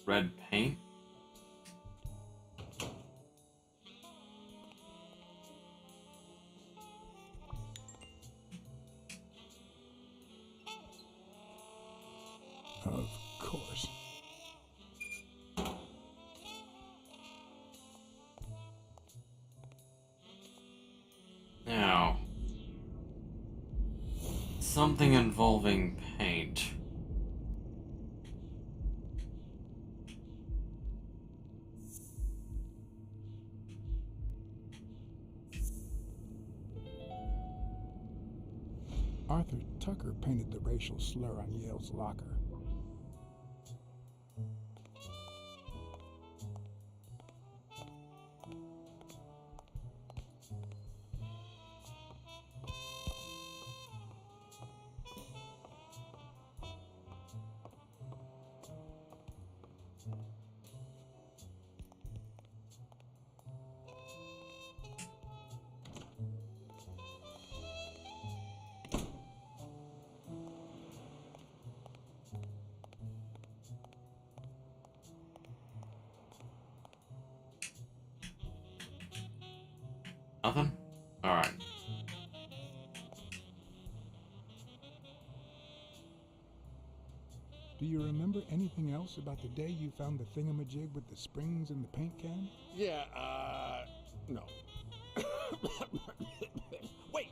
Red paint? something involving paint. Arthur Tucker painted the racial slur on Yale's locker. Nothing? Alright. Do you remember anything else about the day you found the thingamajig with the springs in the paint can? Yeah, no. wait,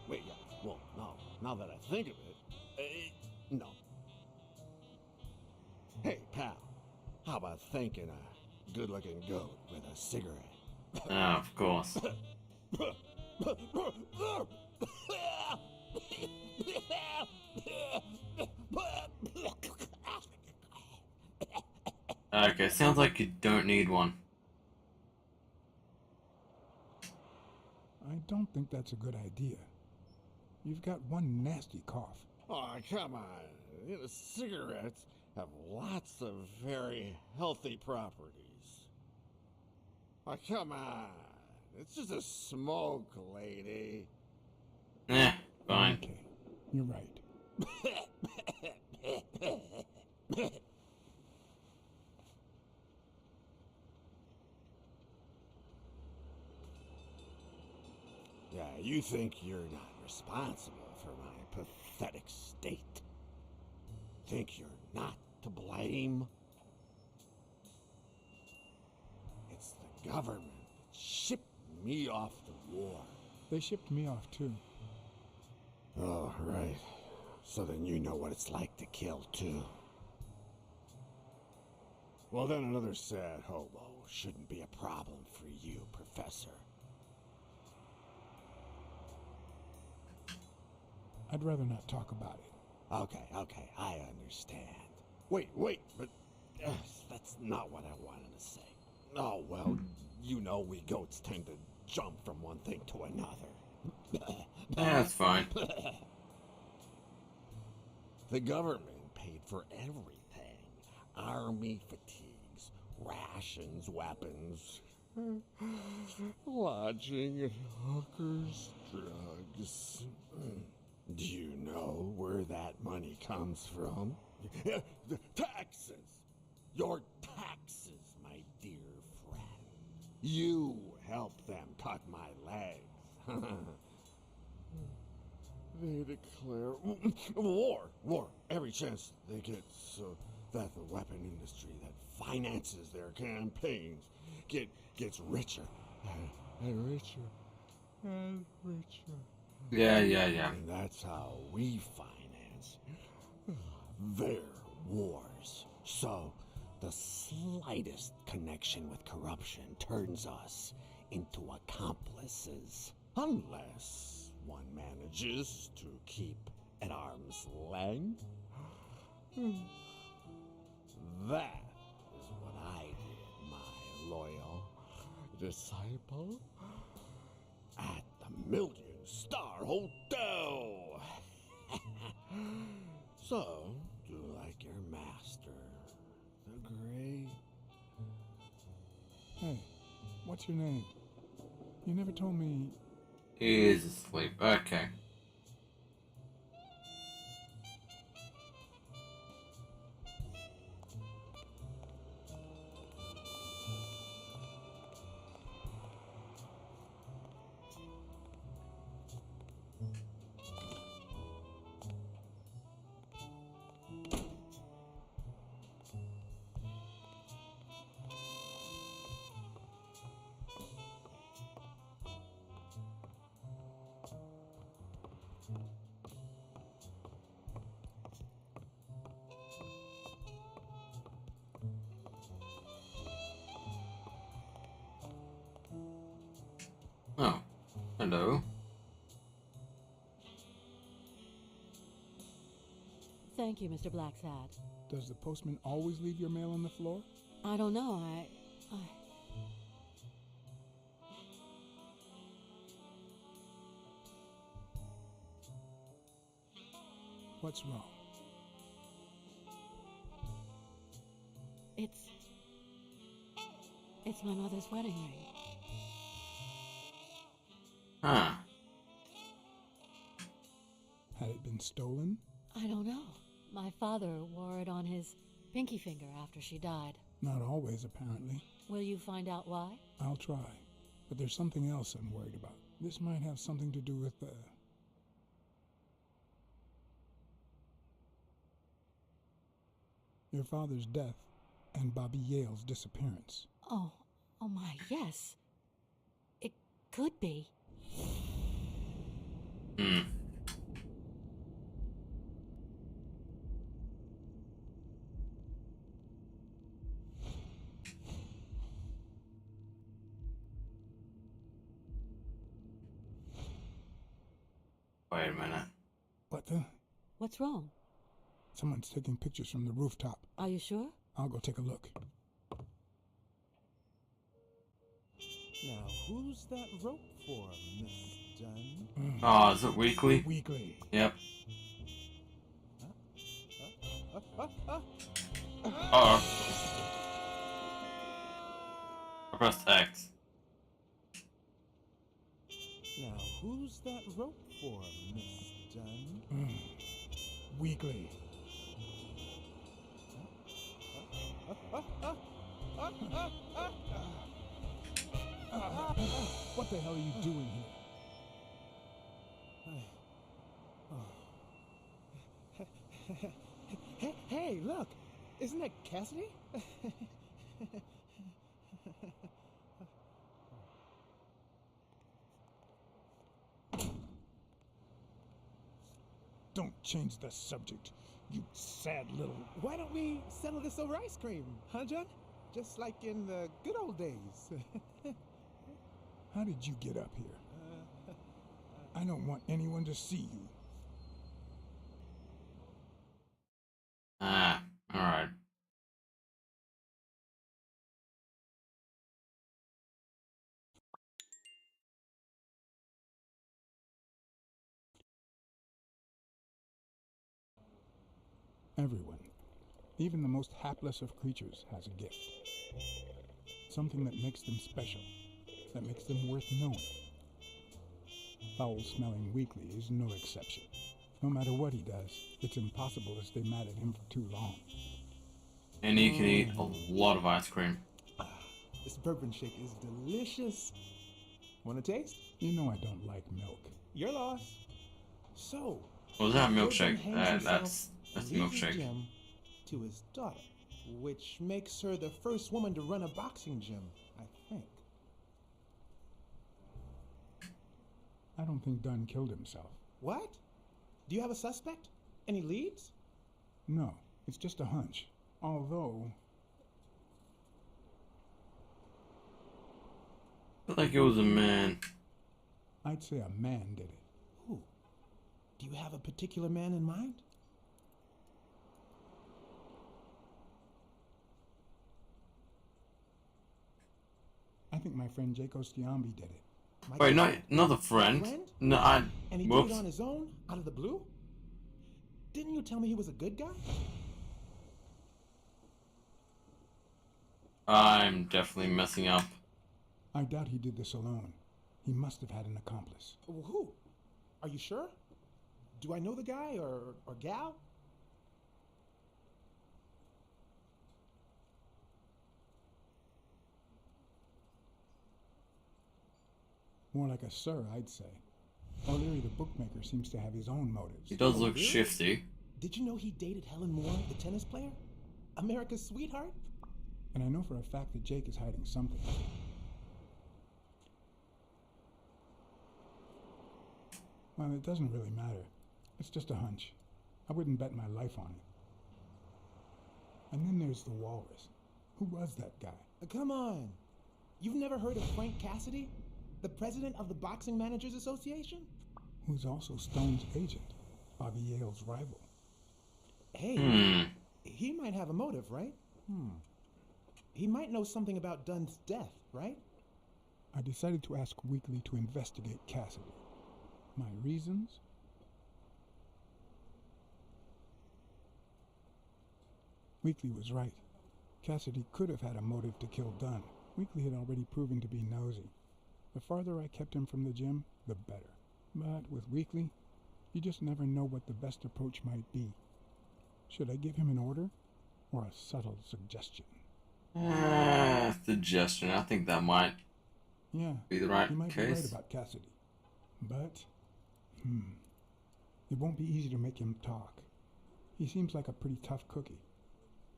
yeah. Well, no, now that I think of it, no. Hey, pal, how about thanking a good-looking goat with a cigarette? Ah, of course. Okay, sounds like you don't need one. I don't think that's a good idea. You've got one nasty cough. Oh, come on. You know, cigarettes have lots of very healthy properties. Oh, come on. It's just a smoke, lady. Fine. Okay, you're right. Yeah, you think you're not responsible for my pathetic state. Think you're not to blame? It's the government that shipped me off to war. They shipped me off too. Oh, right. So then you know what it's like to kill too. Well, then another sad hobo shouldn't be a problem for you, Professor. I'd rather not talk about it. Okay, I understand. Wait, but that's not what I wanted to say. Oh, well, you know we goats tend to jump from one thing to another. That's fine. The government paid for everything. Army fatigues, rations, weapons, lodging at hookers, drugs. Do you know where that money comes from? The taxes! Your taxes, my dear friend. You helped them cut my legs. They declare war every chance they get, so that the weapon industry that finances their campaigns gets richer and richer and richer. Yeah. And that's how we finance their wars. So the slightest connection with corruption turns us into accomplices. Unless one manages to keep at arm's length. That is what I did, my loyal disciple, at the Million-Star Hotel. So, do you like your master, the Great? Hey, what's your name? You never told me. He is asleep. Okay. Oh, hello. Thank you, Mr. Blacksad. Does the postman always leave your mail on the floor? I don't know, What's wrong? It's my mother's wedding ring. Huh. Had it been stolen? I don't know. My father wore it on his pinky finger after she died. Not always, apparently. Will you find out why? I'll try. But there's something else I'm worried about. This might have something to do with your father's death and Bobby Yale's disappearance. Oh my, yes. It could be. Hmm. Wait a minute. What the? What's wrong? Someone's taking pictures from the rooftop. Are you sure? I'll go take a look. Now, who's that rope for, Miss Dunn? Oh, is it weekly? Weekly. Yep. Uh-oh. I pressed X. Now, who's that rope for, Miss Dunn? Weekly. What the hell are you doing here? Hey, look! Isn't that Cassidy? Don't change the subject, you sad little... Why don't we settle this over ice cream, huh, John? Just like in the good old days. How did you get up here? I don't want anyone to see you. Ah, alright. Everyone, even the most hapless of creatures, has a gift. Something that makes them special, that makes them worth knowing. Foul-smelling Weekly is no exception. No matter what he does, it's impossible to stay mad at him for too long. And he can eat a lot of ice cream. This bourbon shake is delicious. Want a taste? You know I don't like milk. Your loss. So, Well, is that a Gordon milkshake? hands That's a himself leaves the milkshake. gym to his daughter, which makes her the first woman to run a boxing gym, I think. I don't think Dunn killed himself. What? Do you have a suspect? Any leads? No, it's just a hunch. Although... I feel like it was a man. I'd say a man did it. Who? Do you have a particular man in mind? I think my friend Jaco Stiambi did it. Wait, not a friend. No, And he did it on his own, out of the blue? Didn't you tell me he was a good guy? I'm definitely messing up. I doubt he did this alone. He must have had an accomplice. Who? Are you sure? Do I know the guy or gal? More like a sir, I'd say. O'Leary the bookmaker seems to have his own motives. He does look Really? shifty. Did you know he dated Helen Moore, the tennis player? America's sweetheart? And I know for a fact that Jake is hiding something. Well, it doesn't really matter. It's just a hunch. I wouldn't bet my life on it. And then there's the walrus. Who was that guy? Come on. You've never heard of Frank Cassidy? The president of the Boxing Managers Association? Who's also Stone's agent, Bobby Yale's rival. Hey, he might have a motive, right? He might know something about Dunn's death, right? I decided to ask Weekly to investigate Cassidy. My reasons? Weekly was right. Cassidy could have had a motive to kill Dunn. Weekly had already proven to be nosy. The farther I kept him from the gym, the better. But with Weekly, you just never know what the best approach might be. Should I give him an order or a subtle suggestion? Suggestion. I think that might be the right he might case. be right about Cassidy. But, it won't be easy to make him talk. He seems like a pretty tough cookie.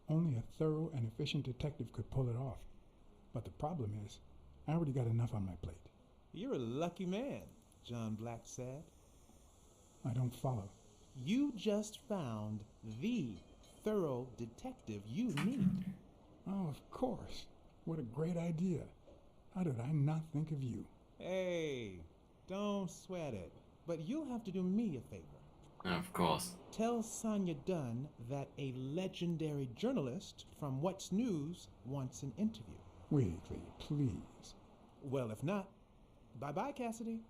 Only a thorough and efficient detective could pull it off. But the problem is, I already got enough on my plate. You're a lucky man, John Blacksad. I don't follow. You just found the thorough detective you need. Oh, of course. What a great idea. How did I not think of you? Hey, don't sweat it. But you'll have to do me a favor. Of course. Tell Sonia Dunn that a legendary journalist from What's News wants an interview. Weekly, please. Well, if not, bye-bye, Cassidy.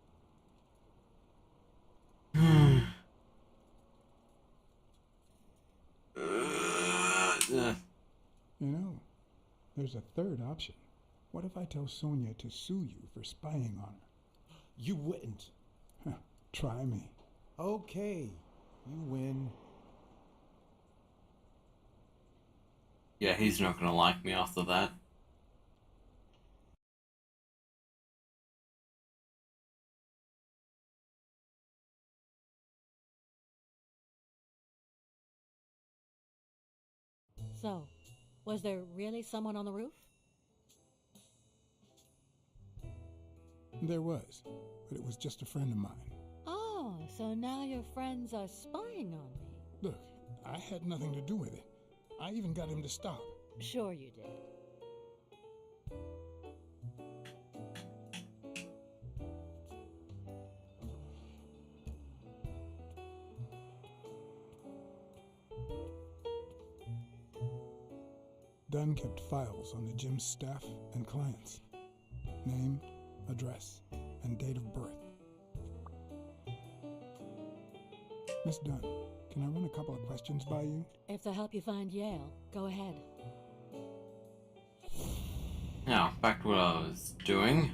You know, there's a third option. What if I tell Sonia to sue you for spying on her? You wouldn't. Try me. Okay, you win. Yeah, he's not gonna like me after that. So, was there really someone on the roof? There was, but it was just a friend of mine. Oh, so now your friends are spying on me. Look, I had nothing to do with it. I even got him to stop. Sure you did. Dunn kept files on the gym's staff and clients. Name, address, and date of birth. Miss Dunn, can I run a couple of questions by you? If they'll help you find Yale, go ahead. Now, back to what I was doing.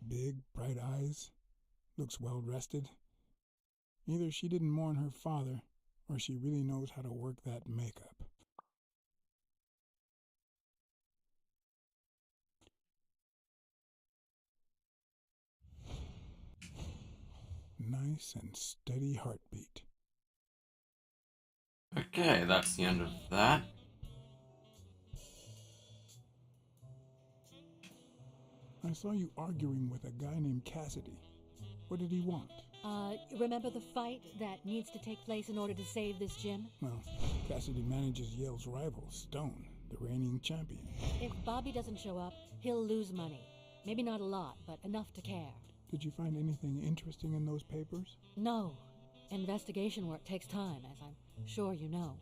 Big, bright eyes. Looks well rested. Either she didn't mourn her father, or she really knows how to work that makeup. Nice and steady heartbeat. Okay, that's the end of that. I saw you arguing with a guy named Cassidy. What did he want? Remember the fight that needs to take place in order to save this gym? Well, Cassidy manages Yale's rival, Stone, the reigning champion. If Bobby doesn't show up, he'll lose money. Maybe not a lot, but enough to care. Did you find anything interesting in those papers? No. Investigation work takes time, as I'm sure you know.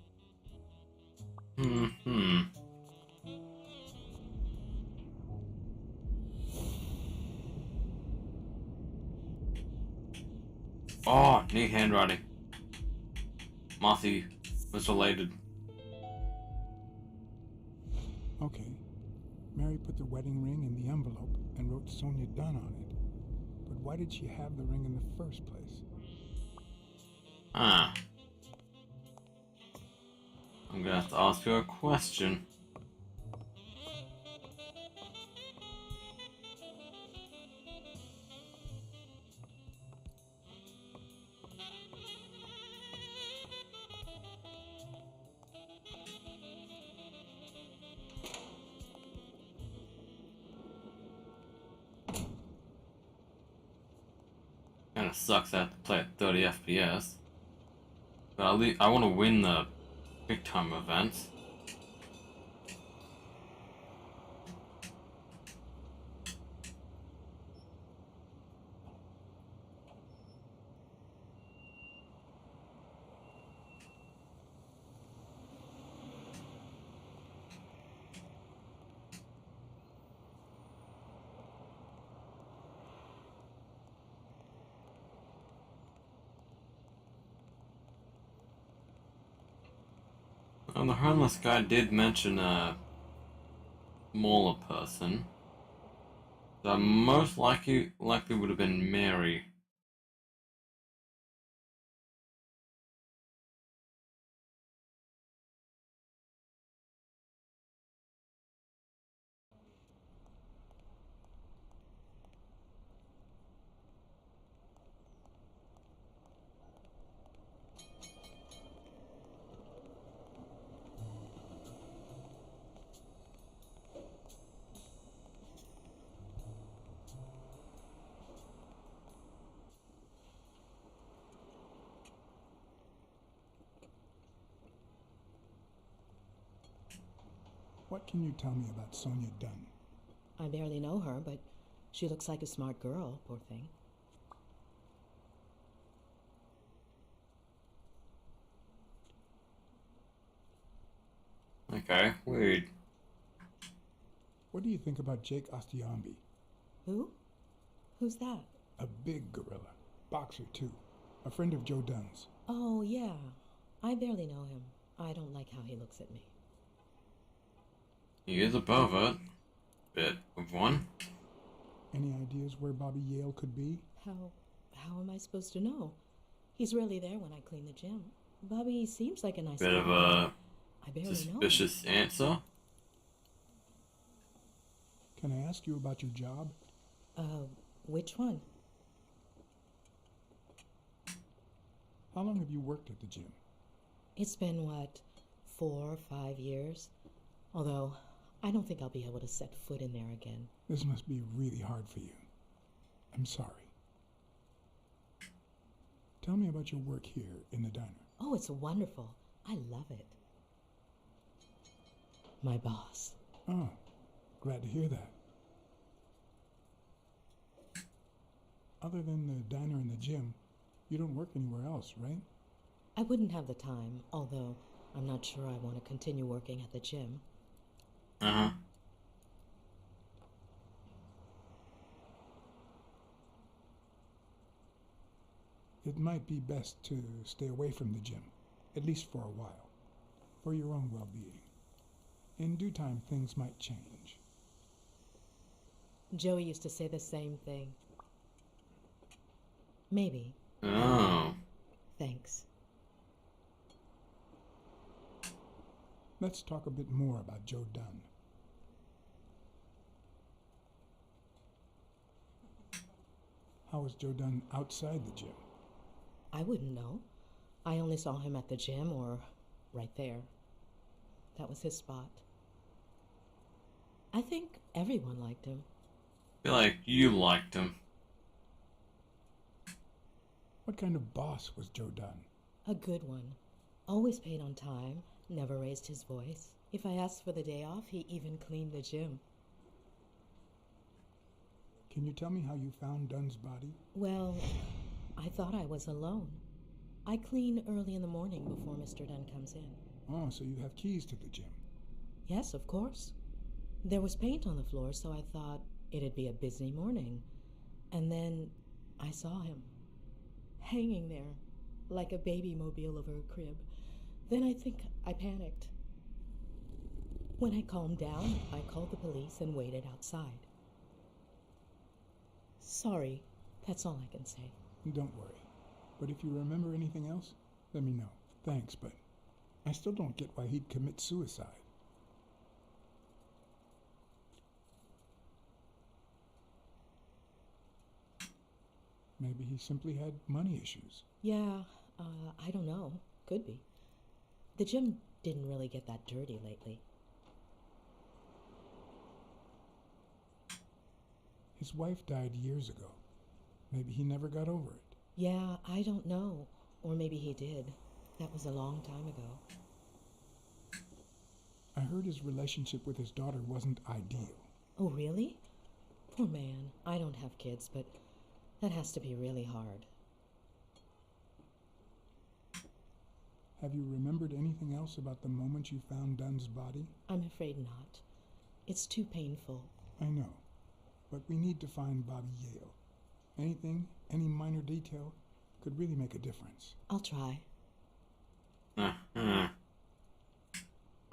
Oh, neat handwriting. Marcy was related. Okay. Mary put the wedding ring in the envelope and wrote Sonia Dunn on it. But why did she have the ring in the first place? I'm gonna have to ask you a question. Kinda sucks I have to play at 30 FPS. But at least I want to win the big time events. the homeless guy did mention a smaller person. The most likely would have been Mary. What can you tell me about Sonia Dunn? I barely know her, but she looks like a smart girl, poor thing. Okay, weird. What do you think about Jake Ostiambi? Who? Who's that? A big gorilla. Boxer, too. A friend of Joe Dunn's. Oh, yeah. I barely know him. I don't like how he looks at me. He is above it. Bit of one. Any ideas where Bobby Yale could be? How am I supposed to know? He's rarely there when I clean the gym. Bobby seems like a nice Bit guy. of a I barely suspicious answer. Can I ask you about your job? Which one? How long have you worked at the gym? It's been, what, 4 or 5 years? Although, I don't think I'll be able to set foot in there again. This must be really hard for you. I'm sorry. Tell me about your work here in the diner. Oh, it's wonderful. I love it. My boss. Oh, glad to hear that. Other than the diner and the gym, you don't work anywhere else, right? I wouldn't have the time, although I'm not sure I want to continue working at the gym. Uh-huh. It might be best to stay away from the gym, at least for a while, for your own well-being. In due time, things might change. Joey used to say the same thing. Maybe. Oh. Thanks. Let's talk a bit more about Joe Dunn. How was Joe Dunn outside the gym? I wouldn't know. I only saw him at the gym or right there. That was his spot. I think everyone liked him. I feel like you liked him. What kind of boss was Joe Dunn? A good one. Always paid on time, never raised his voice. If I asked for the day off, he even cleaned the gym. Can you tell me how you found Dunn's body? Well, I thought I was alone. I clean early in the morning before Mr. Dunn comes in. Oh, so you have keys to the gym. Yes, of course. There was paint on the floor, so I thought it'd be a busy morning. And then I saw him, hanging there, like a baby mobile over a crib. Then I think I panicked. When I calmed down, I called the police and waited outside. Sorry, that's all I can say. Don't worry. But if you remember anything else, let me know. Thanks, but I still don't get why he'd commit suicide. Maybe he simply had money issues. Yeah, I don't know. Could be. The gym didn't really get that dirty lately. His wife died years ago. Maybe he never got over it. Yeah, I don't know. Or maybe he did. That was a long time ago. I heard his relationship with his daughter wasn't ideal. Oh, really? Poor man. I don't have kids, but that has to be really hard. Have you remembered anything else about the moment you found Dunn's body? I'm afraid not. It's too painful. I know, but we need to find Bobby Yale. Anything, any minor detail, could really make a difference. I'll try.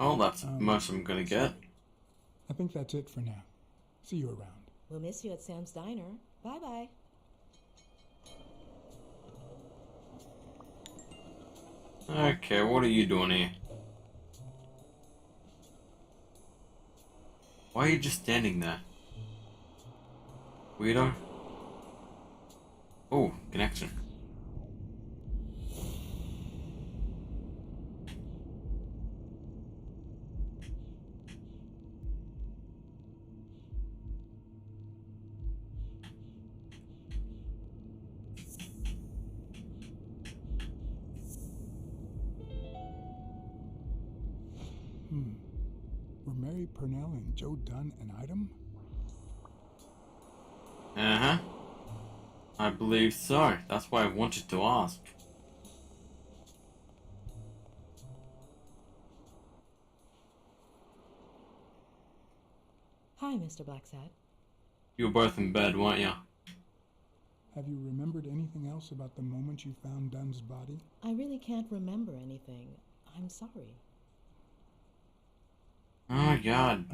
Well, that's most I'm gonna get. I think that's it for now. See you around. We'll miss you at Sam's Diner. Bye-bye. Okay, what are you doing here? Why are you just standing there? Weirdo? Oh, connection. Were Mary Purnell and Joe Dunn an item? Uh-huh. I believe so. That's why I wanted to ask. Hi, Mr. Blacksad. You were both in bed, weren't you? Have you remembered anything else about the moment you found Dunn's body? I really can't remember anything. I'm sorry. Oh my god.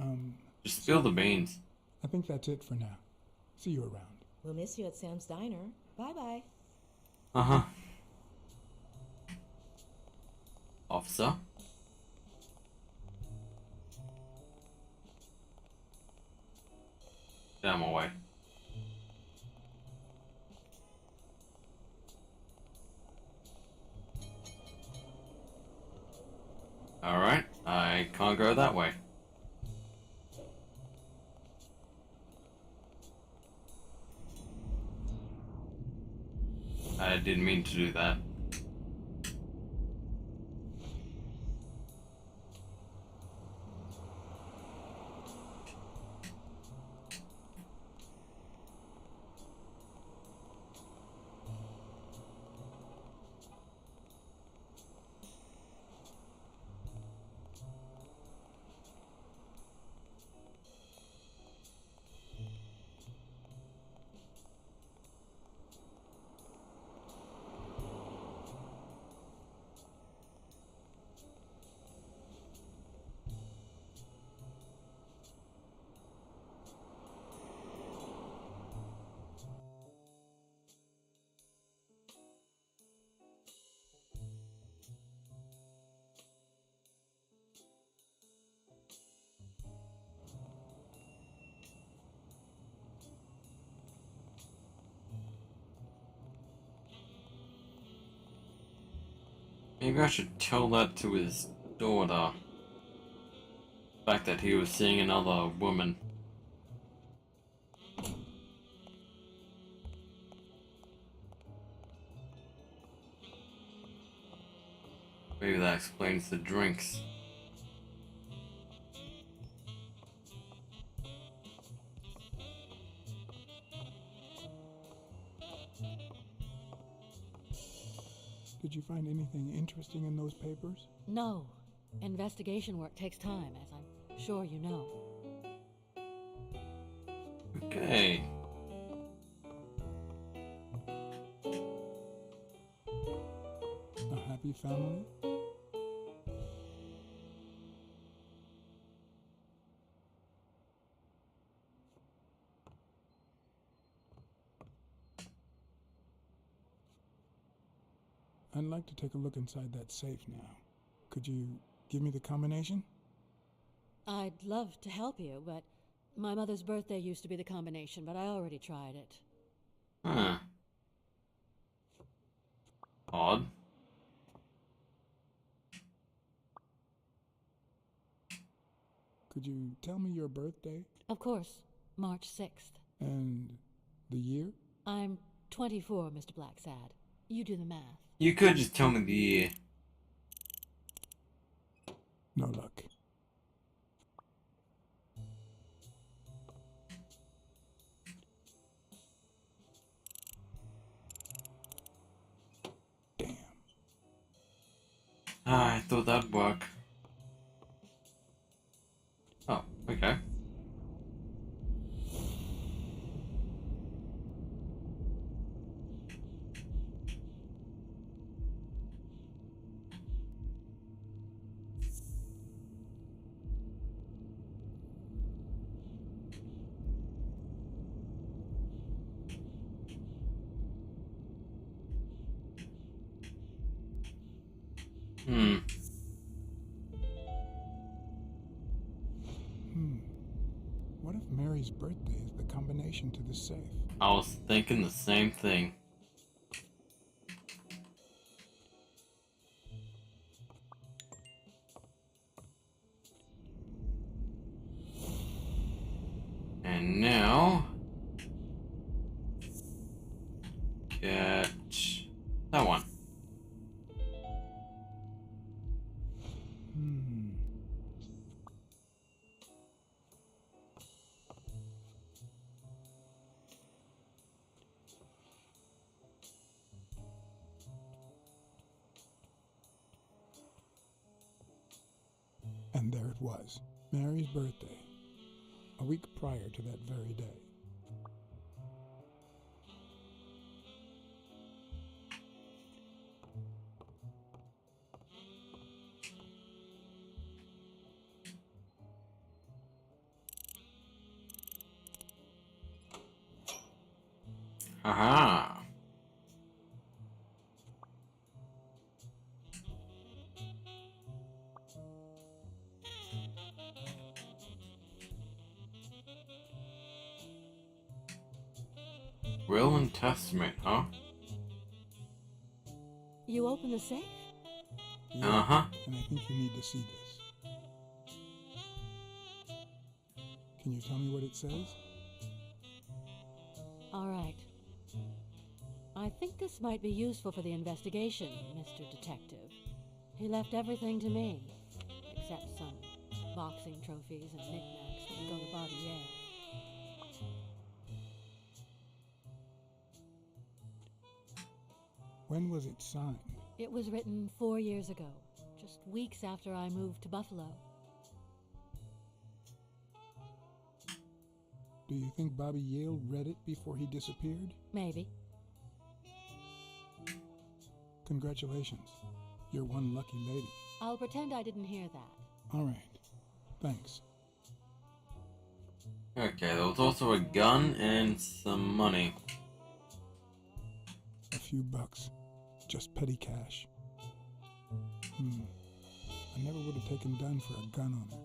Just spill the beans. I think that's it for now. See you around. We'll miss you at Sam's Diner. Bye-bye. Uh-huh. Officer? Get out of my way. Alright, I can't go that way. I didn't mean to do that. Maybe I should tell that to his daughter. The fact that he was seeing another woman. Maybe that explains the drinks. Did you find anything interesting in those papers? No. Investigation work takes time, as I'm sure you know. Okay. A happy family? I'd like to take a look inside that safe now. Could you give me the combination? I'd love to help you, but my mother's birthday used to be the combination, but I already tried it. Huh. Odd. Could you tell me your birthday? Of course, March 6th. And the year? I'm 24, Mr. Blacksad. You do the math. You could just tell me the year. No luck. Damn. I thought that'd work. Oh, okay. What if Mary's birthday is the combination to the safe? I was thinking the same thing. And now, catch that one. And there it was, Mary's birthday, a week prior to that very day. Haha. Will and Testament, huh? You open the safe? Yeah, Uh-huh. and I think you need to see this. Can you tell me what it says? All right. I think this might be useful for the investigation, Mr. Detective. He left everything to me, except some boxing trophies and knickknacks that go to B.I.L.L. When was it signed? It was written 4 years ago, just weeks after I moved to Buffalo. Do you think B.I.L.L read it before he disappeared? Maybe. Congratulations. You're one lucky lady. I'll pretend I didn't hear that. All right. Thanks. Okay, there was also a gun and some money. A few bucks. Just petty cash. I never would have taken Dunn for a gun owner.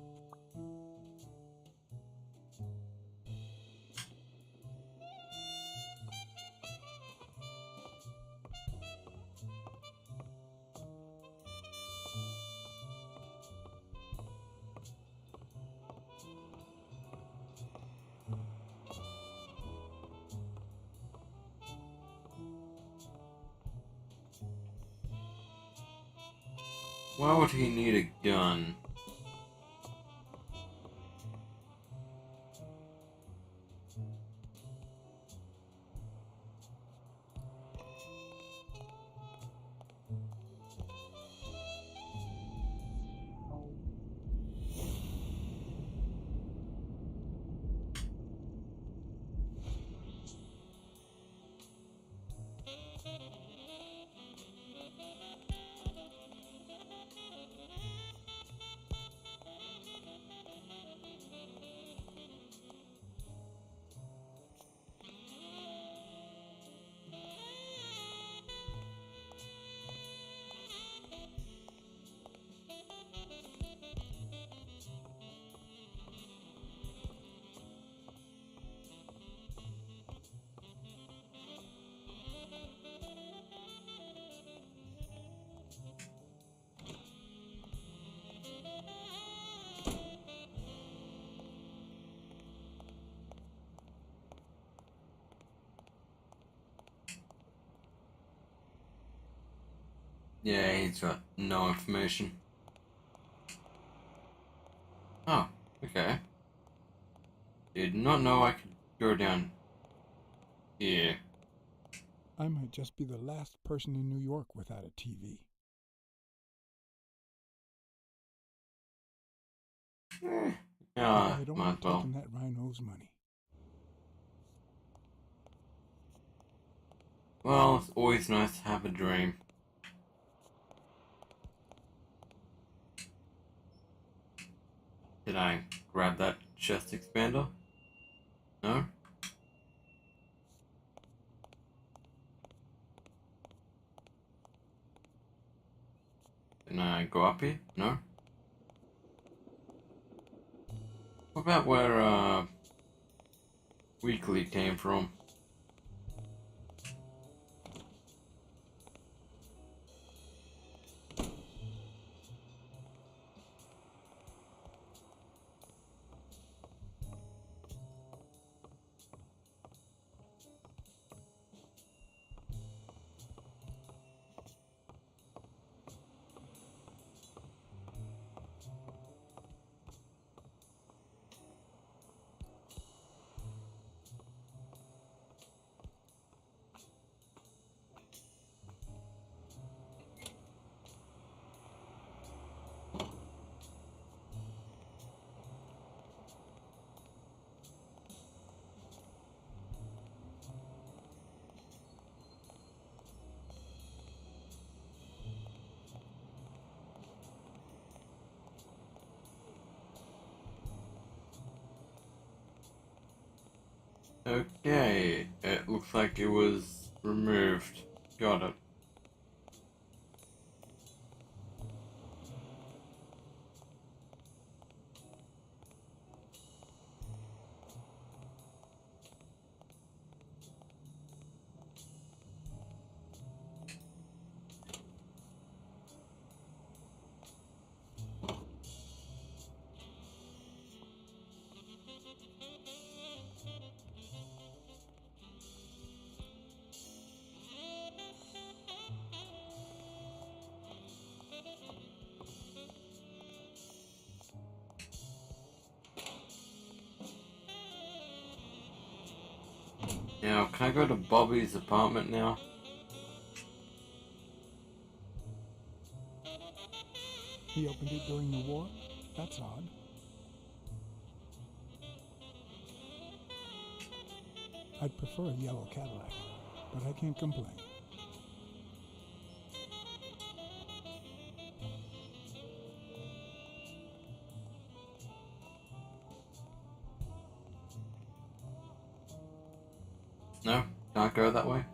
Why would he need a gun? Yeah, he's got no information. Oh, okay. Did not know I could go down here. I might just be the last person in New York without a TV. Yeah, I don't might want as well. taking that rhino's money. Well, it's always nice to have a dream. Did I grab that chest expander? No? Can I go up here? No? What about where, weekly came from. Okay, it looks like it was removed. Got it. Now, can I go to Bobby's apartment now? He opened it during the war? That's odd. I'd prefer a yellow Cadillac, but I can't complain. No? Can't go that way?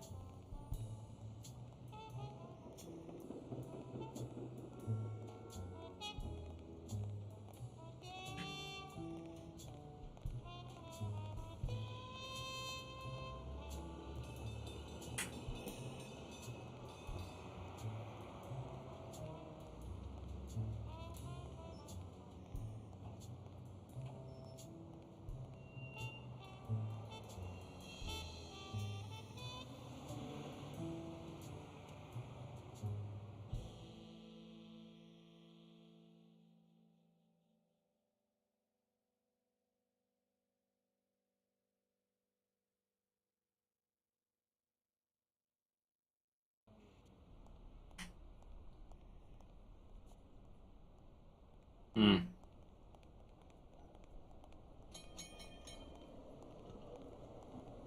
Hmm.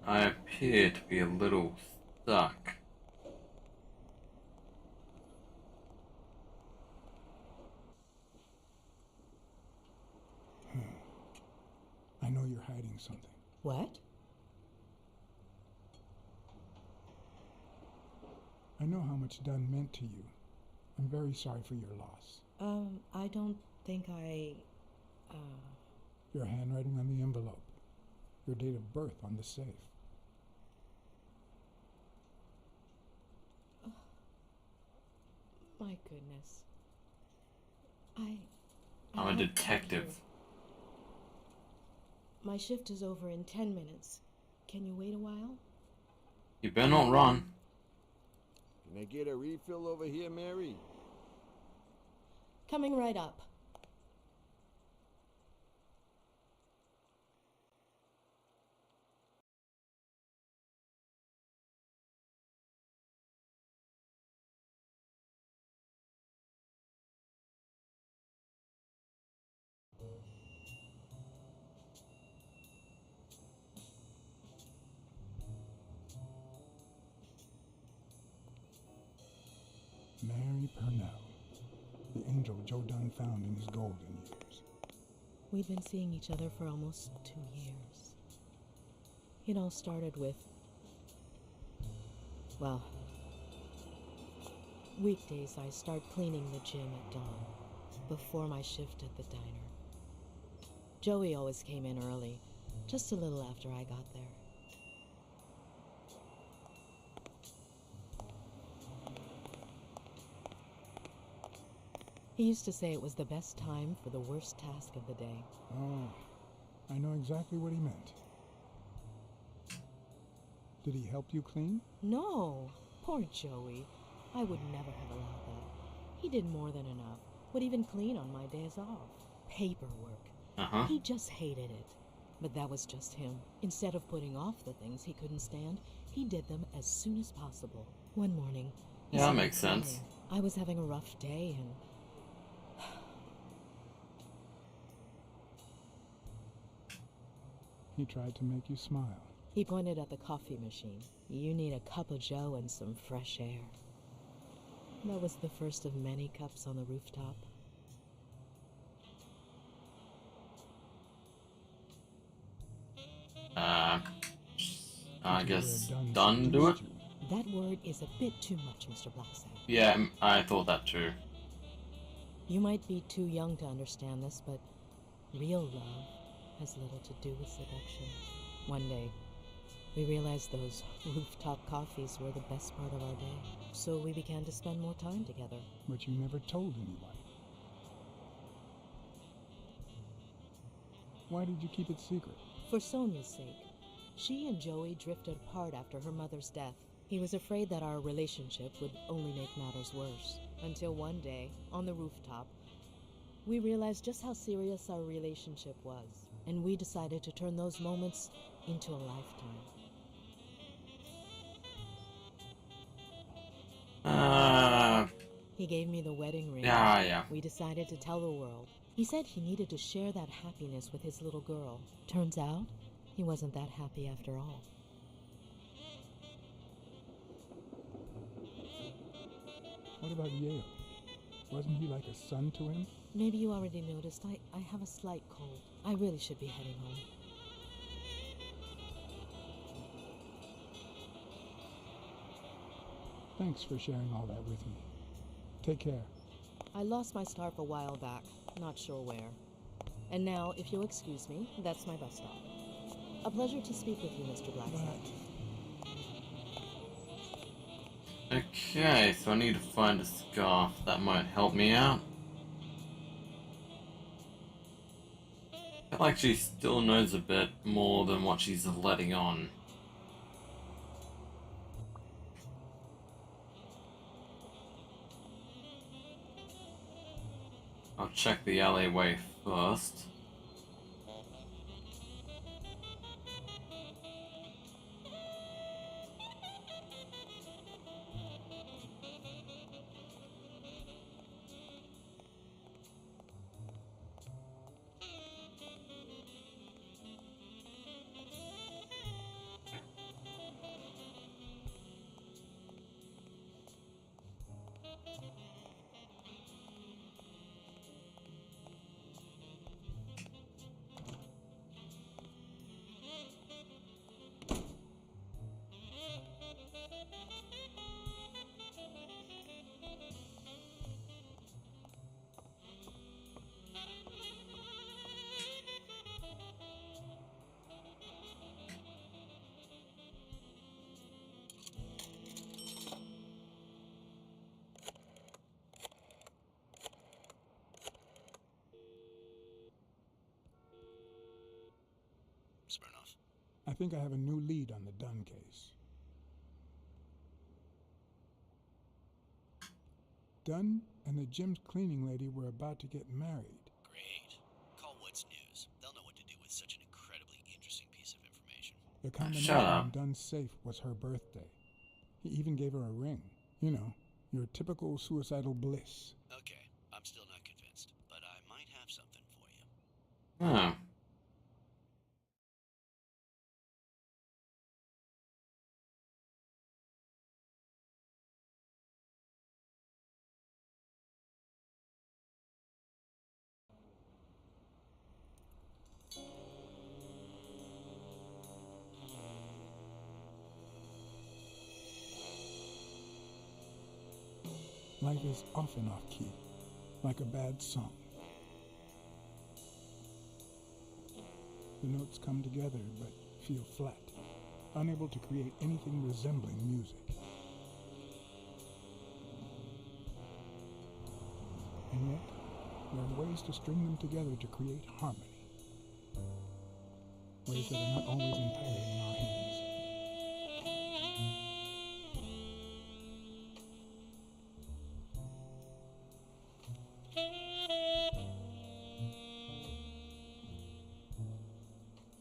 I appear to be a little stuck. I know you're hiding something. What? I know how much Dunn meant to you. I'm very sorry for your loss. I don't think Your handwriting on the envelope. Your date of birth on the safe. Oh, my goodness. I'm a have to detective. go. My shift is over in 10 minutes. Can you wait a while? You better not run. Can I get a refill over here, Mary? Coming right up. Mary Purnell, the angel Joe Dunn found in his golden years. We'd been seeing each other for almost 2 years. It all started with, well, weekdays I start cleaning the gym at dawn, before my shift at the diner. Joey always came in early, just a little after I got there. He used to say it was the best time for the worst task of the day. Oh, I know exactly what he meant. Did he help you clean? No, poor Joey. I would never have allowed that. He did more than enough. Would even clean on my days off. Paperwork. He just hated it. But that was just him. Instead of putting off the things he couldn't stand, he did them as soon as possible. One morning, he Yeah, that started makes sense. crying. I was having a rough day and... He tried to make you smile. He pointed at the coffee machine. You need a cup of joe and some fresh air. That was the first of many cups on the rooftop. I guess done do it? That word is a bit too much, Mr. Blacksad. Yeah, I thought that too. You might be too young to understand this, but real love has little to do with seduction. One day, we realized those rooftop coffees were the best part of our day, so we began to spend more time together. But you never told anyone. Why did you keep it secret? For Sonia's sake. She and Joey drifted apart after her mother's death. He was afraid that our relationship would only make matters worse. Until one day, on the rooftop, we realized just how serious our relationship was. And we decided to turn those moments into a lifetime. He gave me the wedding ring. Yeah. We decided to tell the world. He said he needed to share that happiness with his little girl. Turns out, he wasn't that happy after all. What about Yale? Wasn't he like a son to him? Maybe you already noticed I have a slight cold. I really should be heading home. Thanks for sharing all that with me. Take care. I lost my scarf a while back. Not sure where. And now, if you'll excuse me, that's my bus stop. A pleasure to speak with you, Mr. Blacksad. Okay, so I need to find a scarf that might help me out. I feel like she still knows a bit more than what she's letting on. I'll check the alleyway first. Smirnoff. I think I have a new lead on the Dunn case. Dunn and the gym's cleaning lady were about to get married. Great. Call What's News. They'll know what to do with such an incredibly interesting piece of information. The combination in Dunn's safe was her birthday. He even gave her a ring. You know, your typical suicidal bliss. Okay, I'm still not convinced, but I might have something for you. Oh. Life is off and off key, like a bad song. The notes come together but feel flat, unable to create anything resembling music. And yet, there are ways to string them together to create harmony. Ways that are not always entirely in our hands.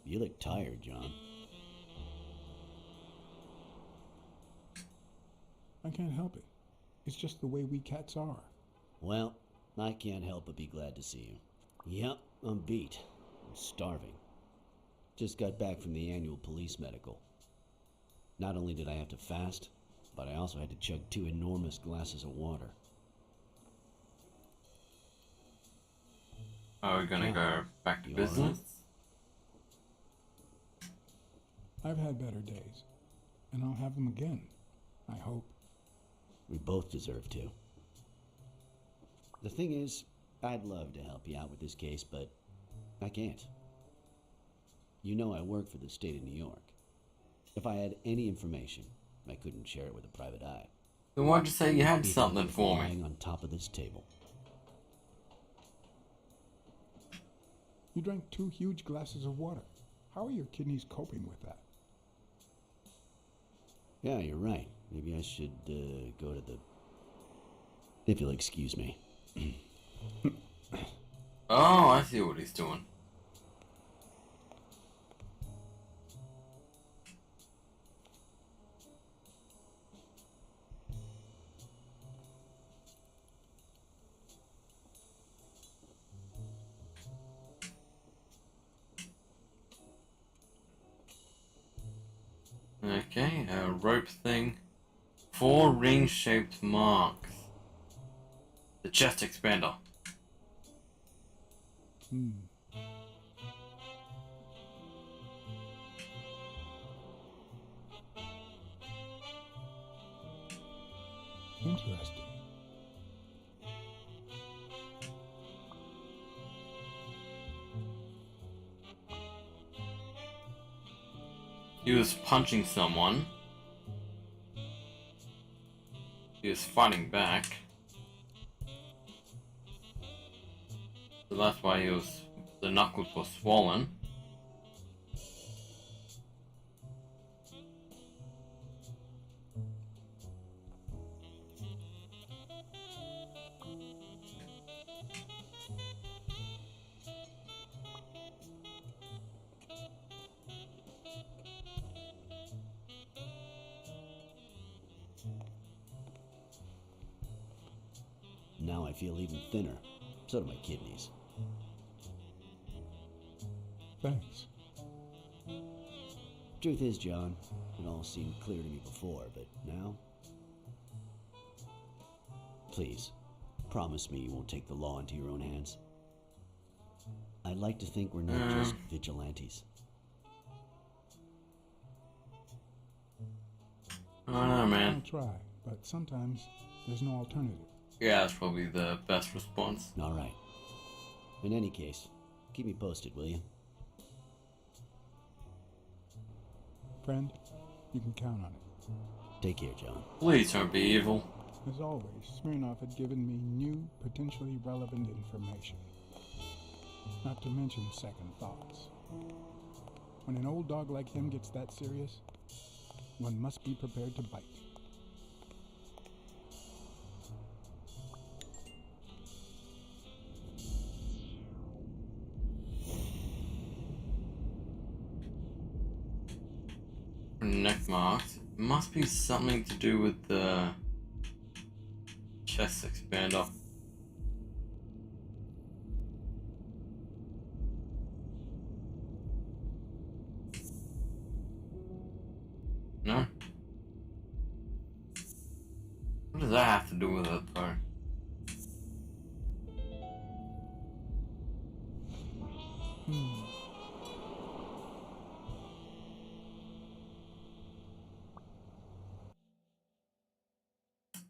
You look tired, John. I can't help it. It's just the way we cats are. Well, I can't help but be glad to see you. Yep, I'm beat. I'm starving. Just got back from the annual police medical. Not only did I have to fast, but I also had to chug 2 enormous glasses of water. Are we gonna go back to business? I've had better days, and I'll have them again, I hope. We both deserve to. The thing is, I'd love to help you out with this case, but I can't. You know I work for the state of New York. If I had any information, I couldn't share it with a private eye. Then why'd you say you had People something for me? lying on top of this table. You drank 2 huge glasses of water. How are your kidneys coping with that? Yeah, you're right. Maybe I should go to the... If you'll excuse me. Oh, I see what he's doing. Okay, a rope thing. 4 ring-shaped marks. The chest expander. Interesting. He was punching someone. He was fighting back. So that's why the knuckles were swollen. Now I feel even thinner. So do my kidneys. Thanks. Truth is, John, it all seemed clear to me before, but now... Please, promise me you won't take the law into your own hands. I'd like to think we're not just vigilantes. I don't know, man. I'll try, but sometimes there's no alternative. Yeah, that's probably the best response. All right. In any case, keep me posted, will you? Friend, you can count on it. Take care, John. Please don't be evil. As always, Smirnoff had given me new, potentially relevant information. Not to mention second thoughts. When an old dog like him gets that serious, one must be prepared to bite. Neck marks. It must be something to do with the chest expander. No? What does that have to do with it, though?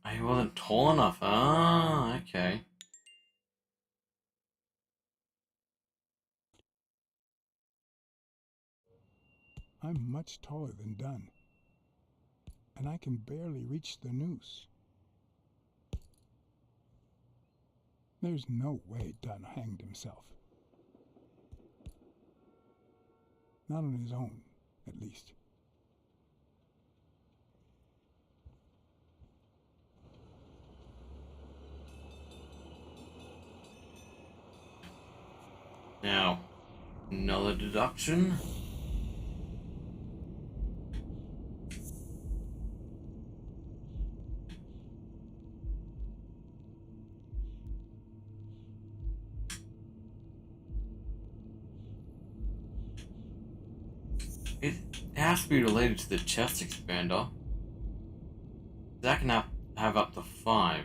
He wasn't tall enough. Ah, okay. I'm much taller than Dunn, and I can barely reach the noose. There's no way Dunn hanged himself. Not on his own, at least. Now, another deduction. It has to be related to the chest expander. That can have up to 5.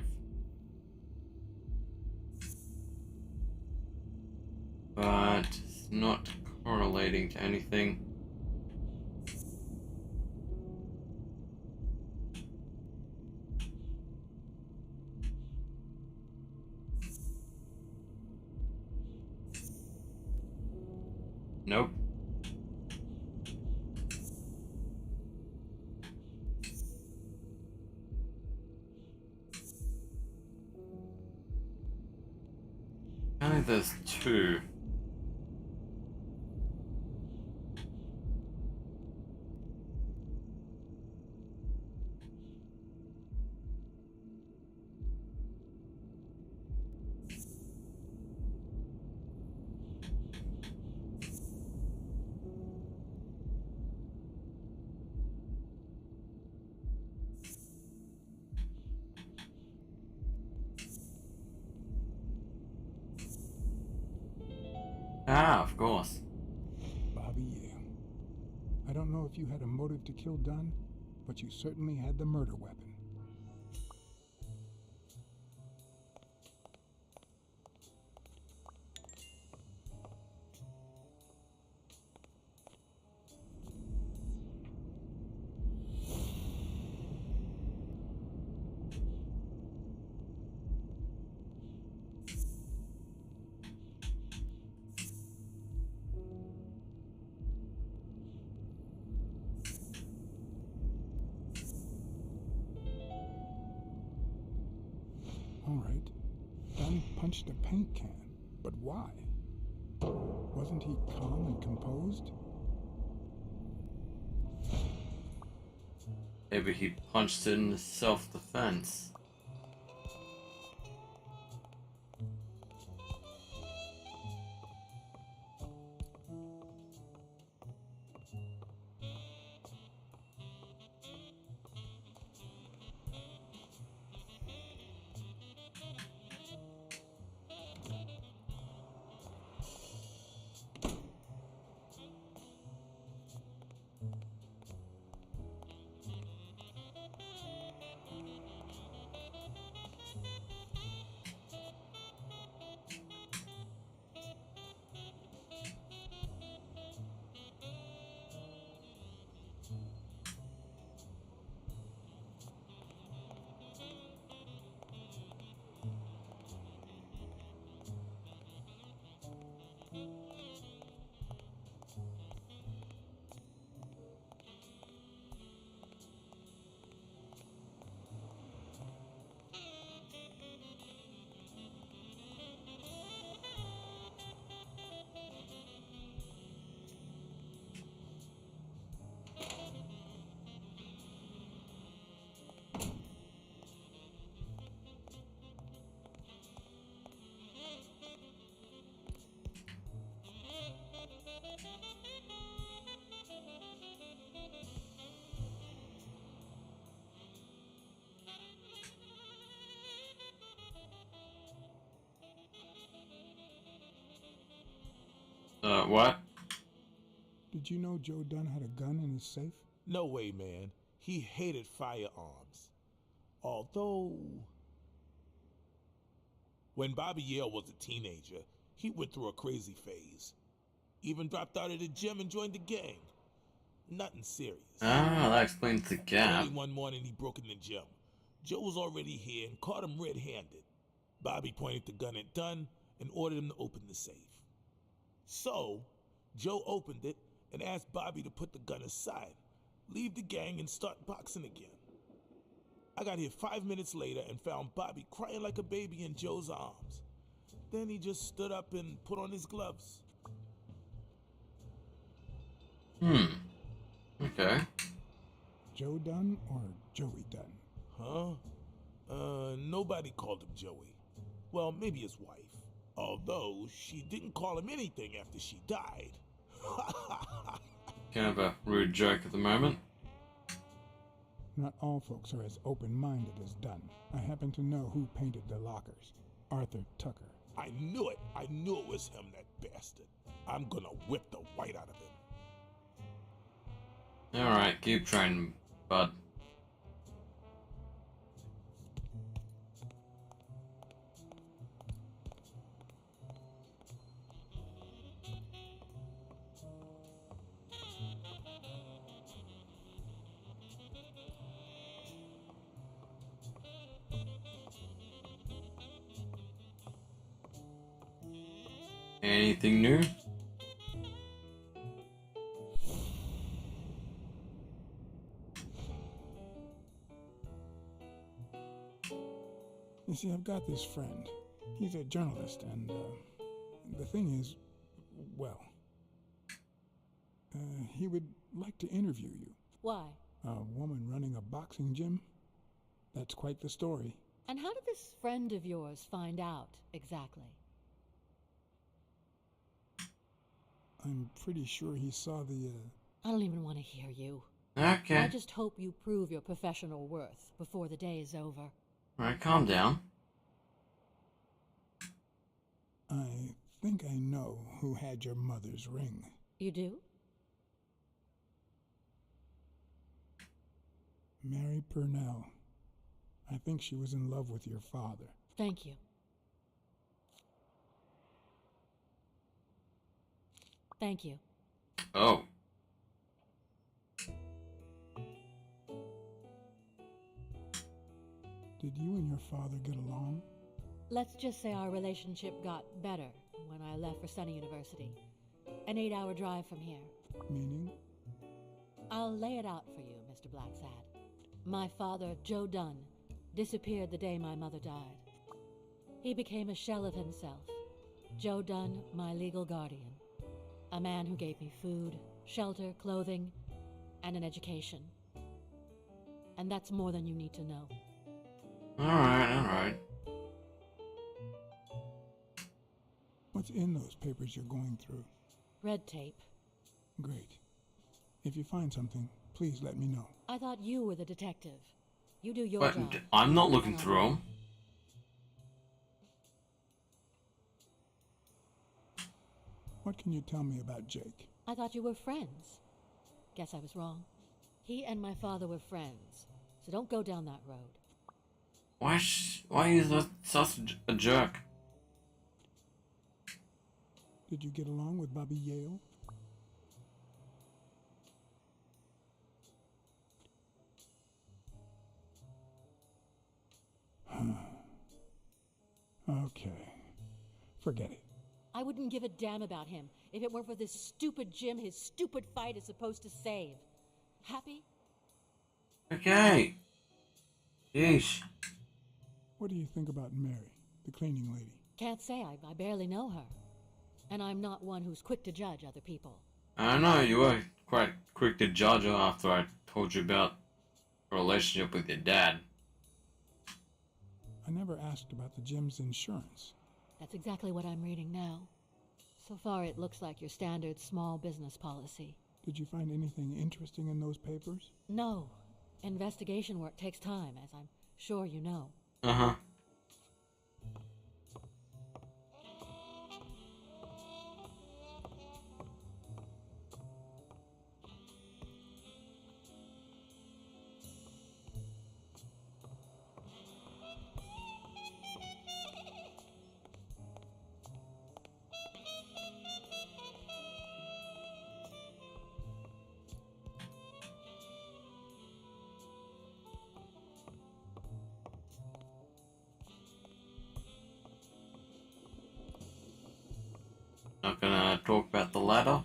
But it's not correlating to anything. Nope. Only there's 2. Ah, of course. B.I.L.L. I don't know if you had a motive to kill Dunn, but you certainly had the murder weapon. All right. Dunn punched a paint can, but why? Wasn't he calm and composed? Maybe he punched it in self-defense. What? Did you know Joe Dunn had a gun in his safe? No way, man. He hated firearms. Although, when B.I.L.L was a teenager, he went through a crazy phase. Even dropped out of the gym and joined the gang. Nothing serious. Ah, that explains the gap. Early one morning, he broke in the gym. Joe was already here and caught him red-handed. Bobby pointed the gun at Dunn and ordered him to open the safe. So, Joe opened it and asked Bobby to put the gun aside, leave the gang, and start boxing again. I got here 5 minutes later and found Bobby crying like a baby in Joe's arms. Then he just stood up and put on his gloves. Okay. Joe Dunn or Joey Dunn? Huh? Nobody called him Joey. Well, maybe his wife. Although, she didn't call him anything after she died. Kind of a rude joke at the moment. Not all folks are as open-minded as Dunn. I happen to know who painted the lockers. Arthur Tucker. I knew it. I knew it was him, that bastard. I'm gonna whip the white out of him. Alright, keep training, bud. Anything new? You see, I've got this friend. He's a journalist, and the thing is, well, he would like to interview you. Why? A woman running a boxing gym? That's quite the story. And how did this friend of yours find out, exactly? I'm pretty sure he saw the, I don't even want to hear you. Okay. I just hope you prove your professional worth before the day is over. Alright, calm down. I think I know who had your mother's ring. You do? Mary Purnell. I think she was in love with your father. Thank you. Thank you. Oh. Did you and your father get along? Let's just say our relationship got better when I left for Sunny University. An 8-hour drive from here. Meaning? I'll lay it out for you, Mr. Blacksad. My father, Joe Dunn, disappeared the day my mother died. He became a shell of himself. Joe Dunn, my legal guardian. A man who gave me food, shelter, clothing, and an education. And that's more than you need to know. Alright. What's in those papers you're going through? Red tape. Great. If you find something, please let me know. I thought you were the detective. You do your job. I'm not looking through them. What can you tell me about Jake? I thought you were friends. Guess I was wrong. He and my father were friends, so don't go down that road. Why is that such a jerk? Did you get along with Bobby Yale? Okay. Forget it. I wouldn't give a damn about him if it weren't for this stupid gym his stupid fight is supposed to save. Happy? Okay. Yeesh. What do you think about Mary, the cleaning lady? Can't say. I barely know her. And I'm not one who's quick to judge other people. I know, you were quite quick to judge her after I told you about a relationship with your dad. I never asked about the gym's insurance. That's exactly what I'm reading now. So far, it looks like your standard small business policy. Did you find anything interesting in those papers? No. Investigation work takes time, as I'm sure you know. Uh-huh. Not gonna talk about the ladder.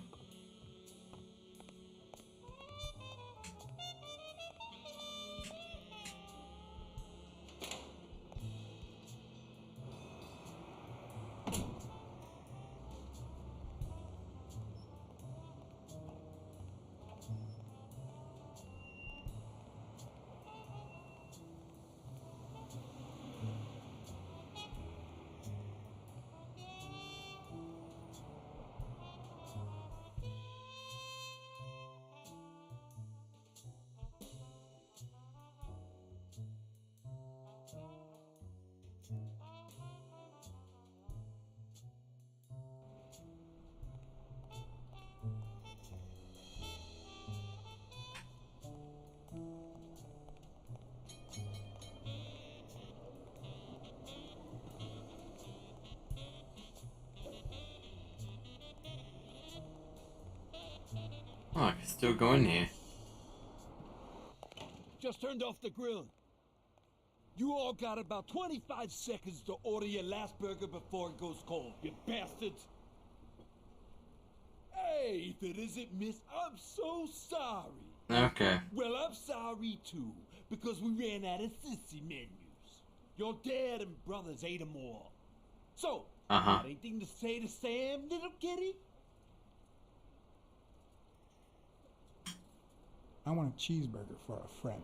still go in here? Just turned off the grill. You all got about 25 seconds to order your last burger before it goes cold, you bastards. Hey, if it isn't Miss, I'm so sorry. Okay. Well, I'm sorry too, because we ran out of sissy menus. Your dad and brothers ate them all. So, got anything to say to Sam, little kitty? I want a cheeseburger for a friend.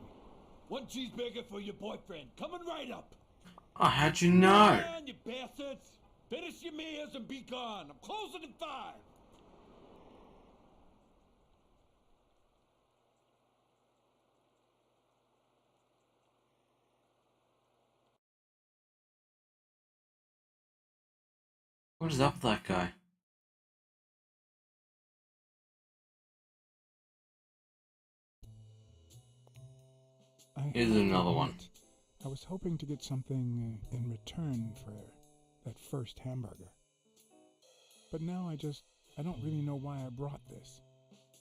One cheeseburger for your boyfriend, coming right up. Oh, how'd you know? Come on, you bastards. Finish your meals and be gone. I'm closing in 5. What is up with that guy? Here's another one. I was hoping to get something in return for that first hamburger. But now I don't really know why I brought this.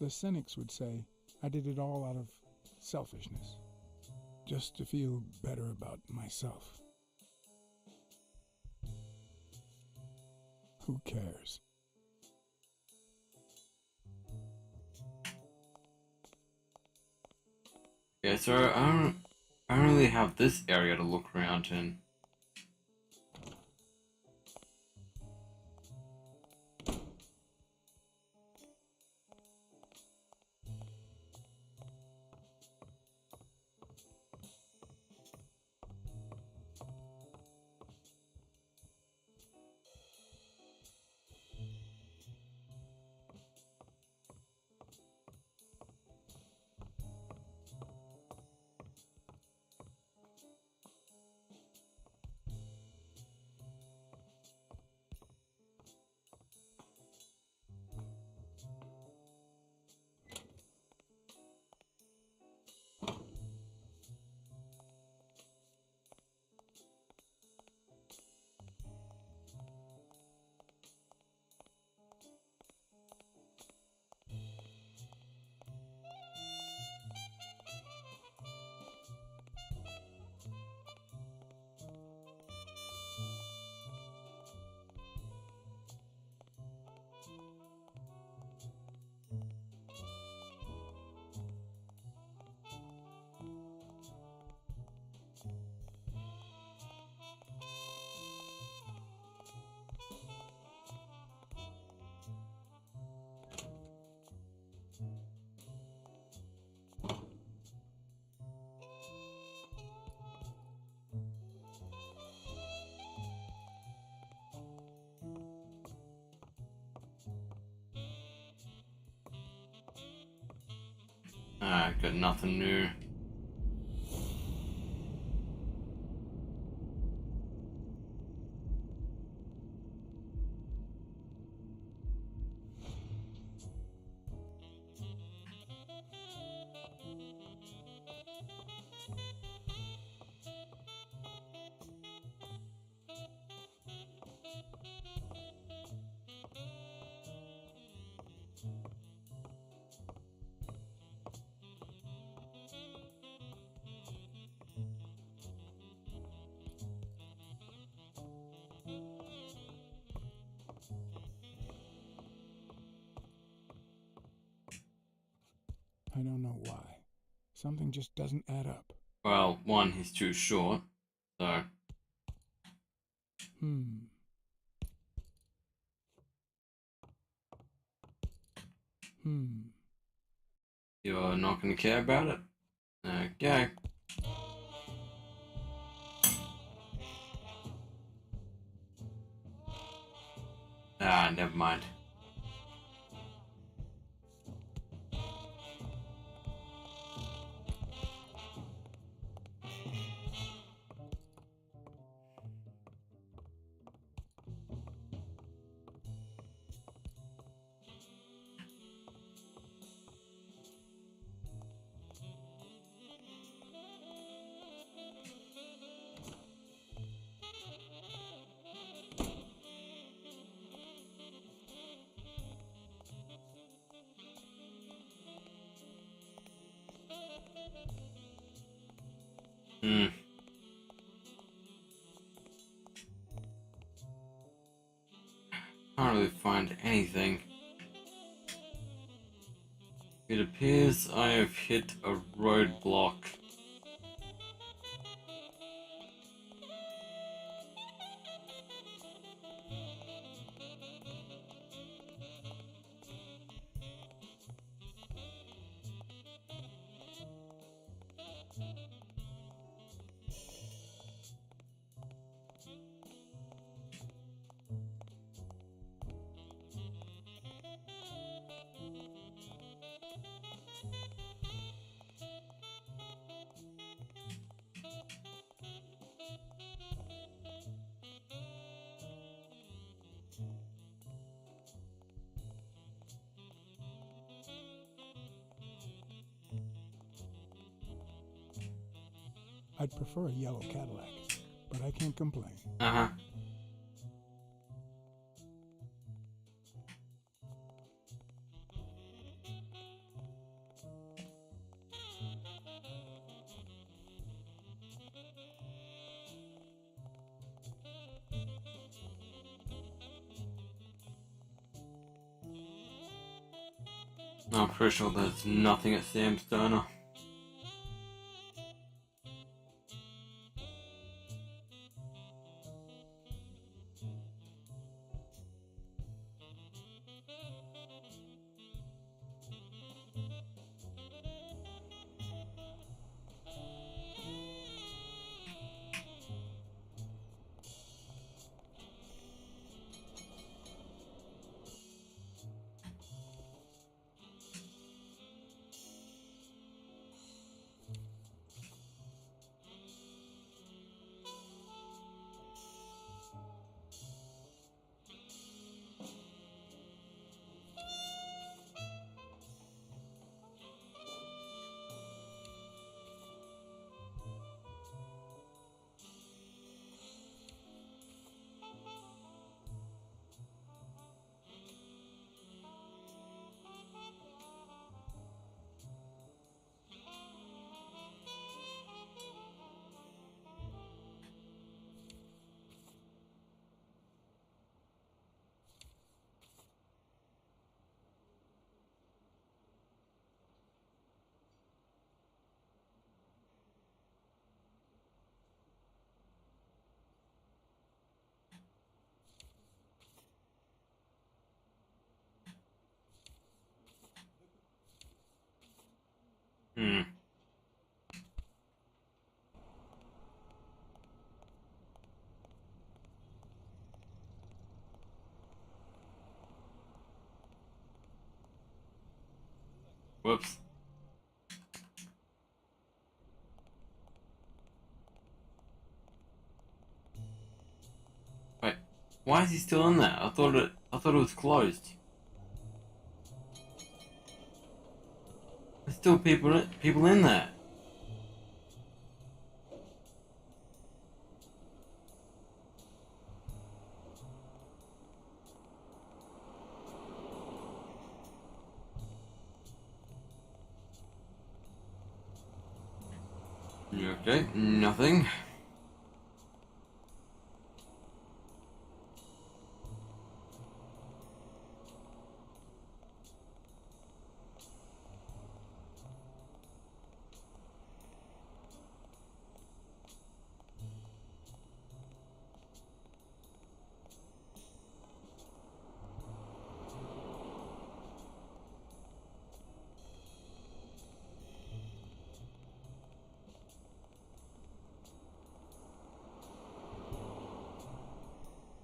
The cynics would say I did it all out of selfishness. Just to feel better about myself. Who cares? Yeah, so I don't really have this area to look around in. Got nothing new. I don't know why. Something just doesn't add up. Well, one, he's too short, so... You're not gonna care about it? Okay. Ah, never mind. find anything. It appears I have hit a roadblock. I'd prefer a yellow Cadillac, but I can't complain. Uh-huh. I'm pretty sure there's nothing at Sam's Diner. Hmm. Whoops. Wait, why is he still in there? I thought it was closed. There's still people in there. Okay, nothing.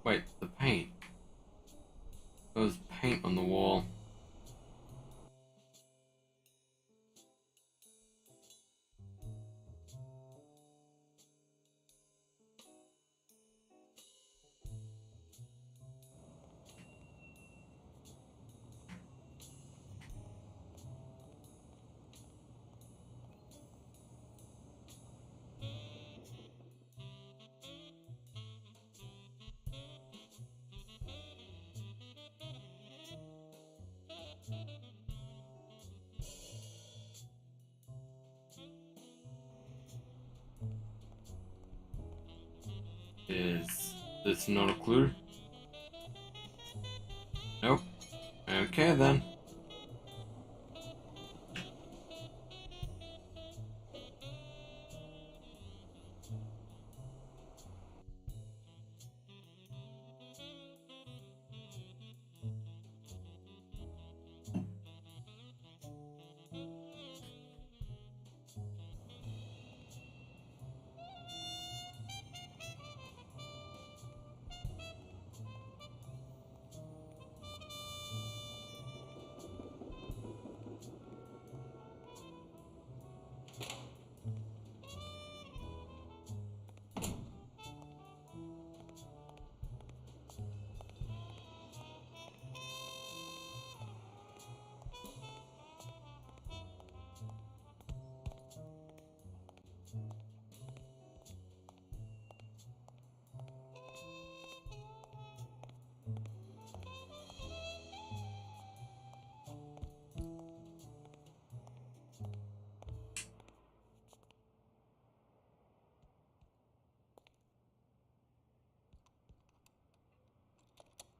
Wait, the paint. There was paint on the wall. Is this not a clue? Nope. then.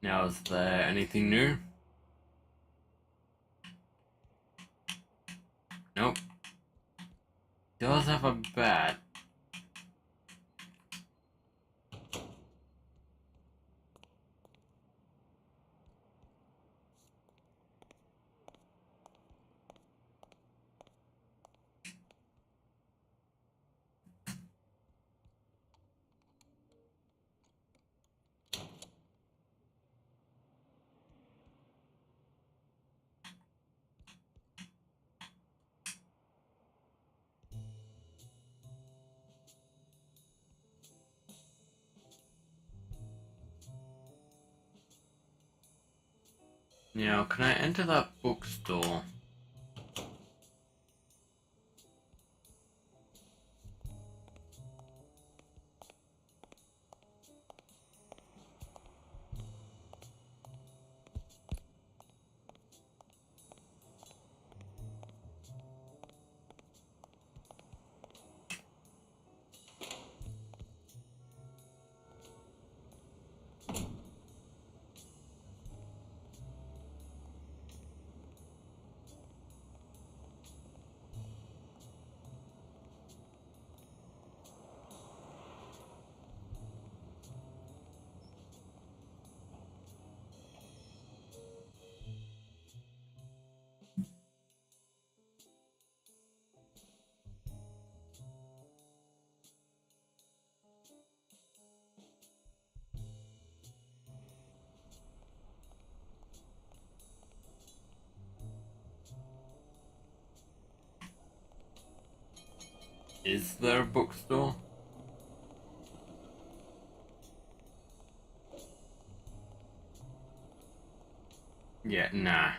Now, is there anything new? Nope. Does have a bat. Now, can I enter that bookstore? Is there a bookstore? Yeah, nah.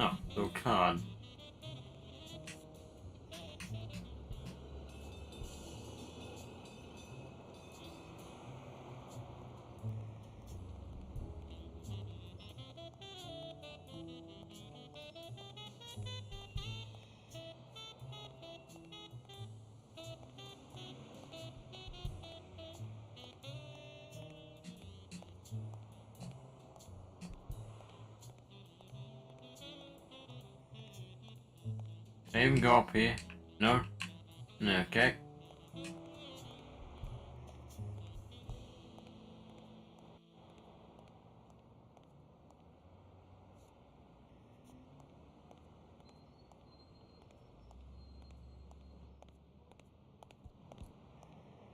Oh, no card. Can I even go up here? No? Okay.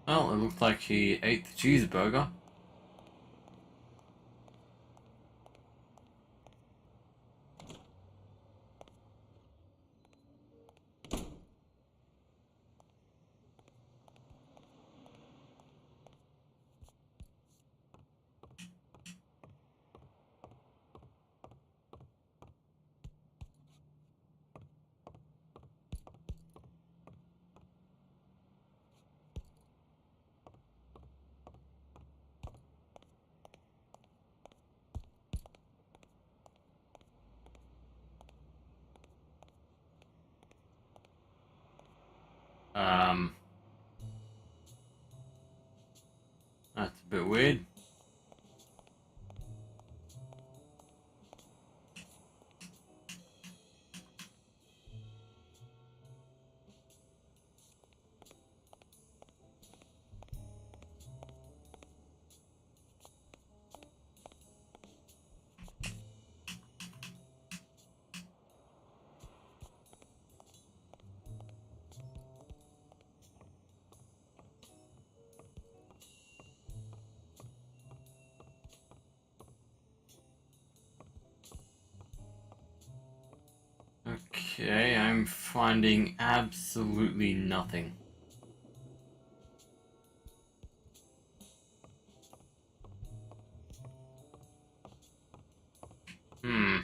Well, it looks like he ate the cheeseburger. That's a bit weird. Okay, I'm finding absolutely nothing. Hmm.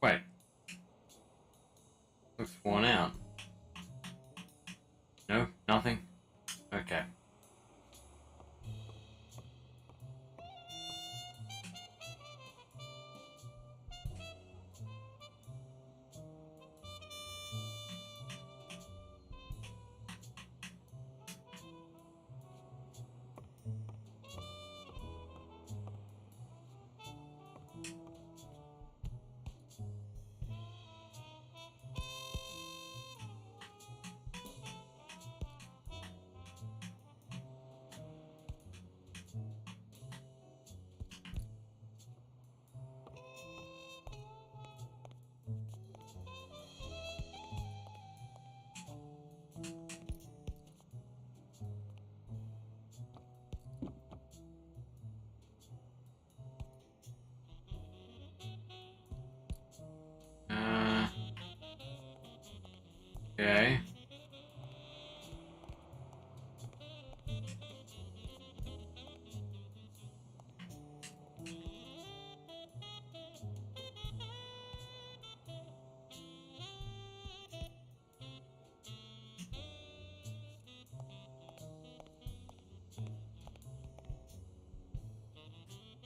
Wait. Looks worn out. No? Nothing? Okay. Okay.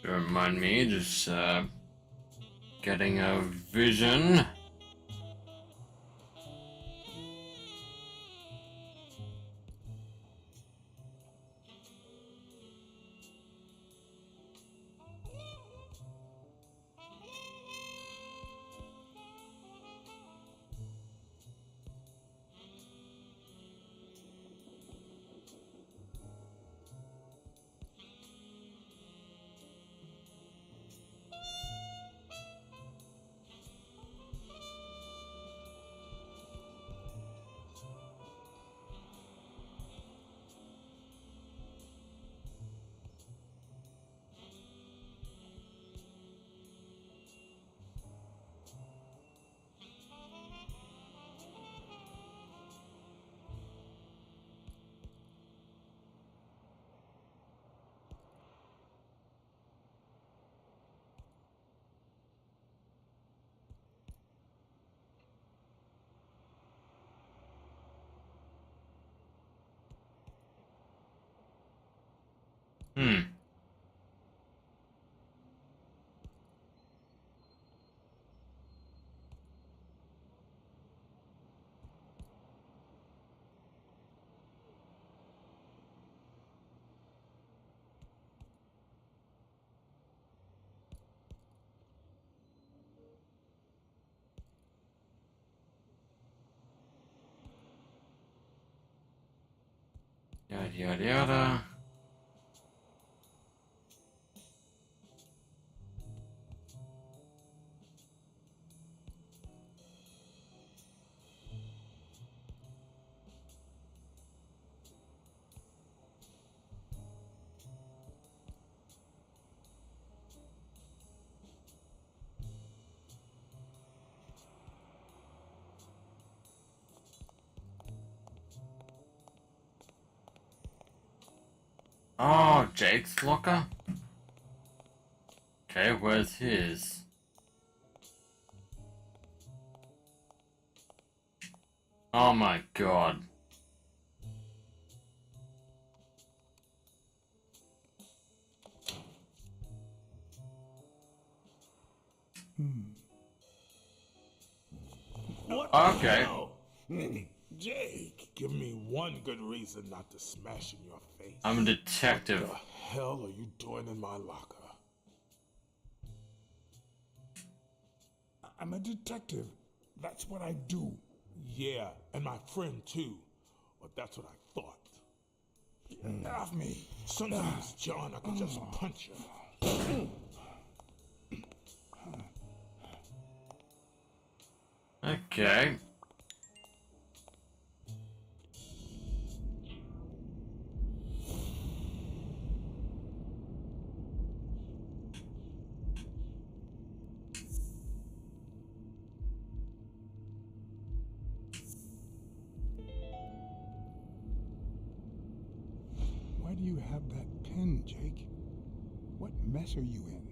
Don't mind me, just getting a vision. Hmm. Yada yada yada. Oh, Jake's locker? Okay, where's his? Oh my god. What Okay. the hell? Jake, give me one good reason not to smash in your face. I'm a detective. What the hell are you doing in my locker? I'm a detective. That's what I do. Yeah, and my friend too. But that's what I thought. Get off me. Sometimes, John, I could just punch you. Okay. Why do you have that pen, Jake? What mess are you in?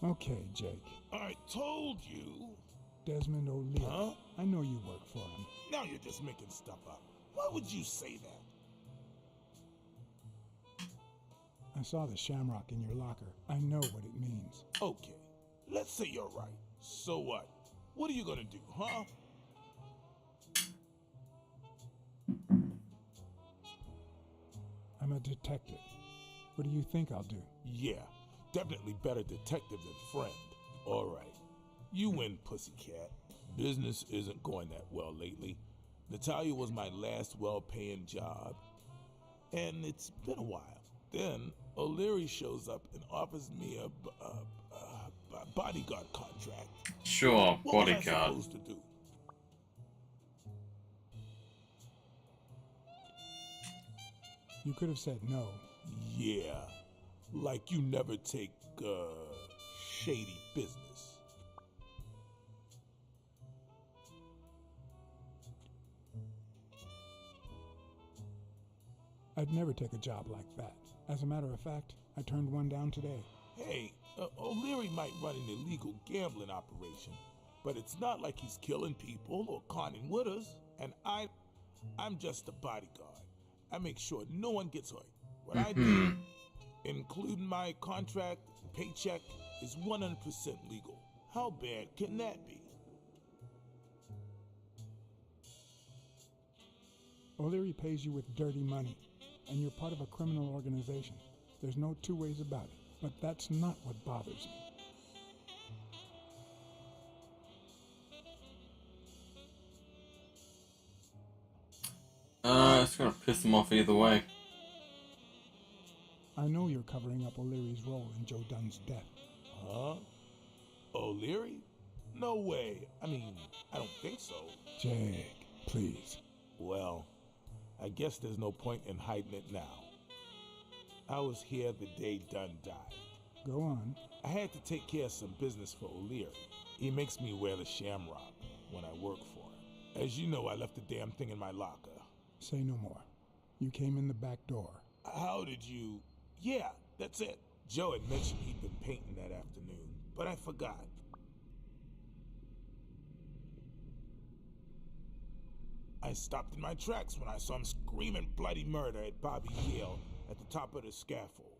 Okay, Jake. I told you. Desmond O'Leary. Huh? I know you work for him. Now you're just making stuff up. Why would you say that? I saw the shamrock in your locker. I know what it means. Okay, let's say you're right. So what? What are you gonna do, huh? I'm a detective. What do you think I'll do? Yeah, definitely better detective than friend. All right, you win, pussycat. Business isn't going that well lately. Natalia was my last well-paying job, and it's been a while. Then O'Leary shows up and offers me a bodyguard contract. Sure, What was I bodyguard. supposed to do? You could have said no. Yeah, like you never take shady business. I'd never take a job like that. As a matter of fact, I turned one down today. Hey, O'Leary might run an illegal gambling operation, but it's not like he's killing people or conning widows. And I'm just a bodyguard. I make sure no one gets hurt. What I do, including my contract, paycheck, is 100% legal. How bad can that be? O'Leary pays you with dirty money, and you're part of a criminal organization. There's no two ways about it, but that's not what bothers me. It's gonna piss him off either way. I know you're covering up O'Leary's role in Joe Dunn's death. Huh? O'Leary? No way. I mean, I don't think so. Jake, please. Well, I guess there's no point in hiding it now. I was here the day Dunn died. Go on. I had to take care of some business for O'Leary. He makes me wear the shamrock when I work for him. As you know, I left the damn thing in my locker. Say no more. You came in the back door. How did you... Yeah, that's it. Joe had mentioned he'd been painting that afternoon, but I forgot. I stopped in my tracks when I saw him screaming bloody murder at Bobby B.I.L.L. at the top of the scaffold.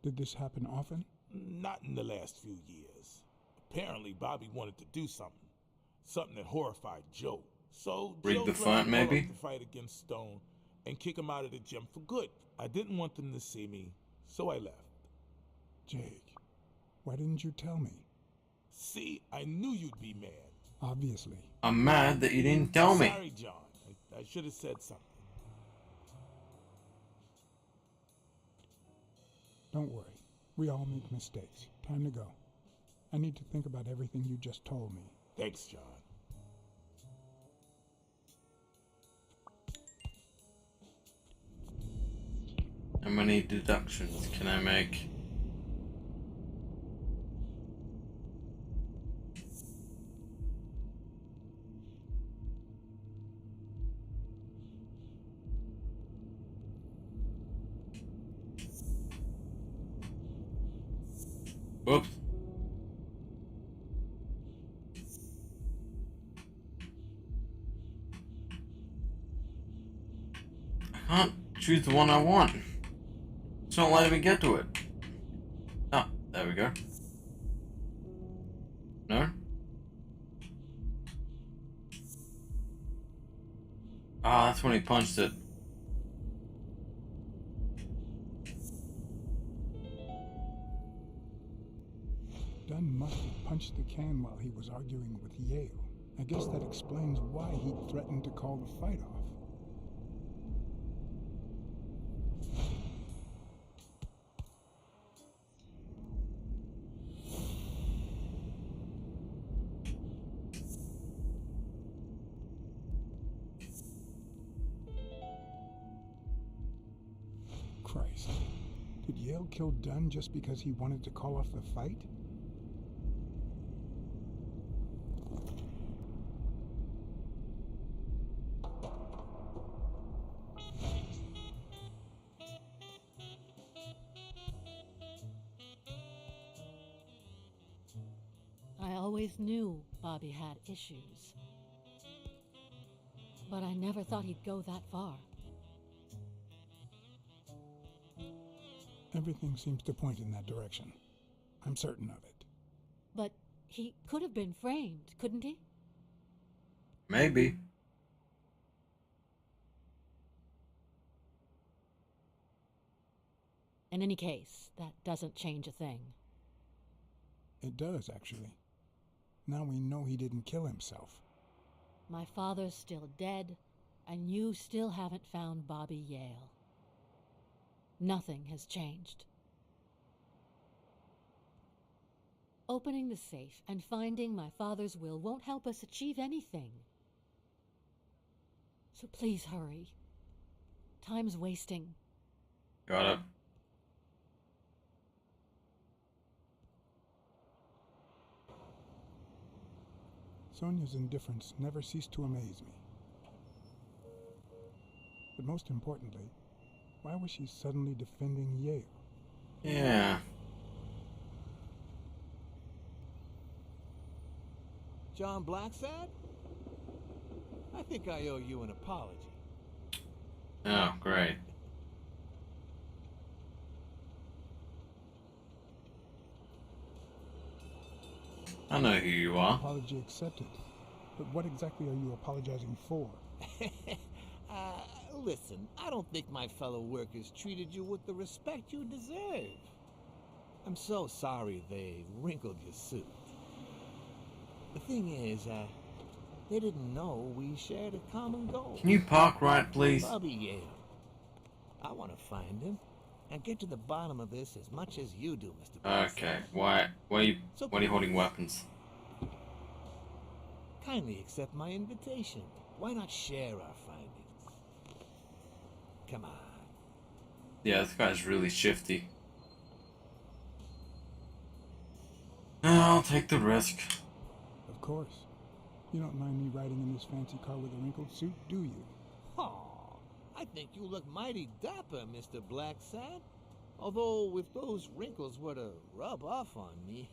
Did this happen often? Not in the last few years. Apparently, Bobby wanted to do something. Something that horrified Joe. So Rig Joe the threatened front, to call maybe? off the fight against Stone and kick him out of the gym for good. I didn't want them to see me, so I left. Jake, why didn't you tell me? See, I knew you'd be mad. Obviously. I'm mad that you didn't tell me. Sorry, John. I should have said something. Don't worry. We all make mistakes. Time to go. I need to think about everything you just told me. Thanks, John. How many deductions can I make? Whoops. I can't choose the one I want. It's not letting me get to it. Ah, there we go. No? Ah, that's when he punched it. Dunn must have punched the can while he was arguing with Yale. I guess that explains why he threatened to call the fight off. Christ. Did Yale kill Dunn just because he wanted to call off the fight? I always knew Bobby had issues. But I never thought he'd go that far. Everything seems to point in that direction. I'm certain of it. But he could have been framed, couldn't he? Maybe. In any case, that doesn't change a thing. It does, actually. Now we know he didn't kill himself. My father's still dead, and you still haven't found Bobby Yale. Nothing has changed. Opening the safe and finding my father's will won't help us achieve anything. So please hurry. Time's wasting. Got it. Sonia's indifference never ceased to amaze me. But most importantly, why was she suddenly defending Yale? Yeah. John Blacksad? I think I owe you an apology. Oh, great. I know who you are. Apology accepted. But what exactly are you apologizing for? Listen, I don't think my fellow workers treated you with the respect you deserve. I'm so sorry they wrinkled your suit. The thing is, they didn't know we shared a common goal. Can you park right, please? Bobby Yale. I want to find him and get to the bottom of this as much as you do, Mr. Blacksad. Okay, why are you holding weapons? Kindly accept my invitation. Why not share our findings? Come on. Yeah, this guy's really shifty. I'll take the risk. Of course. You don't mind me riding in this fancy car with a wrinkled suit, do you? Oh, I think you look mighty dapper, Mr. Blacksad. Although, if those wrinkles were to rub off on me...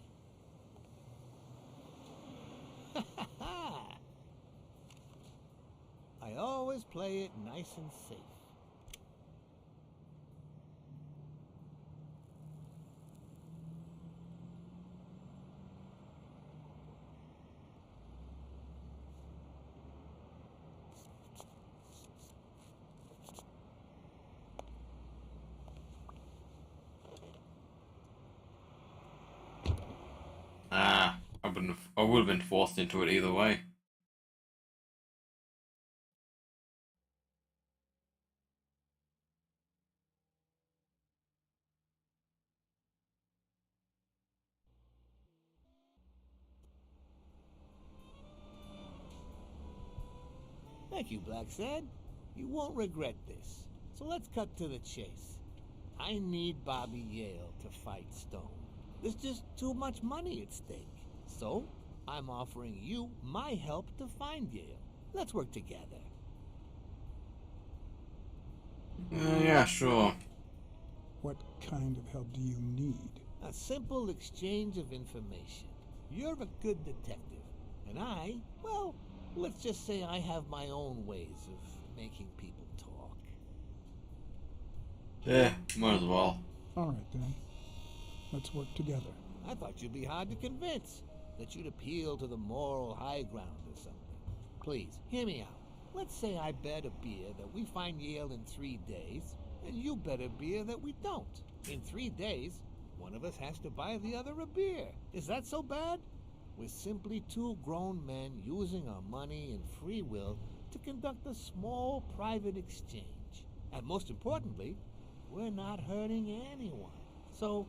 I always play it nice and safe. I would have been forced into it either way. Thank you, Blacksad. You won't regret this. So let's cut to the chase. I need Bobby Yale to fight Stone. There's just too much money at stake. So, I'm offering you my help to find Yale. Let's work together. Yeah, sure. What kind of help do you need? A simple exchange of information. You're a good detective, and I, well, let's just say I have my own ways of making people talk. Yeah, might as well. All right, then. Let's work together. I thought you'd be hard to convince, that you'd appeal to the moral high ground or something. Please, hear me out. Let's say I bet a beer that we find Yale in 3 days, and you bet a beer that we don't. In 3 days, one of us has to buy the other a beer. Is that so bad? We're simply two grown men using our money and free will to conduct a small private exchange. And most importantly, we're not hurting anyone. So,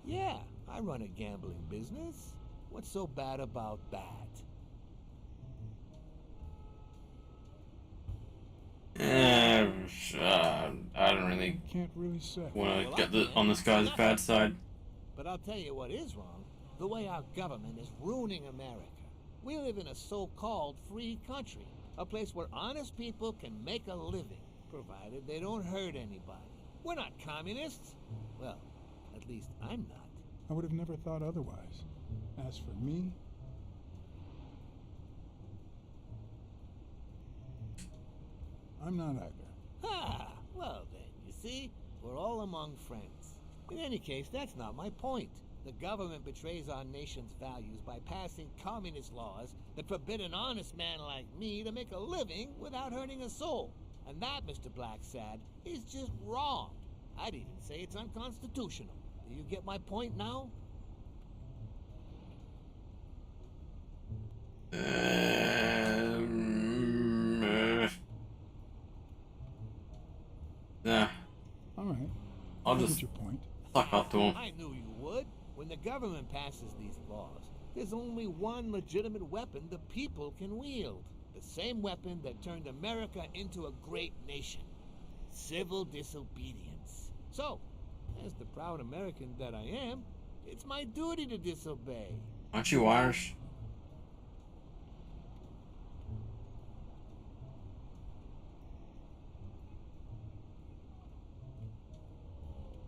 yeah, I run a gambling business. What's so bad about that? I don't really Can't really say. want to get on this guy's bad side. But I'll tell you what is wrong. The way our government is ruining America. We live in a so-called free country. A place where honest people can make a living, provided they don't hurt anybody. We're not communists. Well, at least I'm not. I would have never thought otherwise. As for me, I'm not either. Ah, well then, you see, we're all among friends. In any case, that's not my point. The government betrays our nation's values by passing communist laws that forbid an honest man like me to make a living without hurting a soul. And that, Mr. Blacksad, is just wrong. I'd even say it's unconstitutional. Do you get my point now? Yeah. All right. I'll I just get your point. suck up to him. I knew you would. When the government passes these laws, there's only one legitimate weapon the people can wield. The same weapon that turned America into a great nation. Civil disobedience. So, as the proud American that I am, it's my duty to disobey. Aren't you Irish?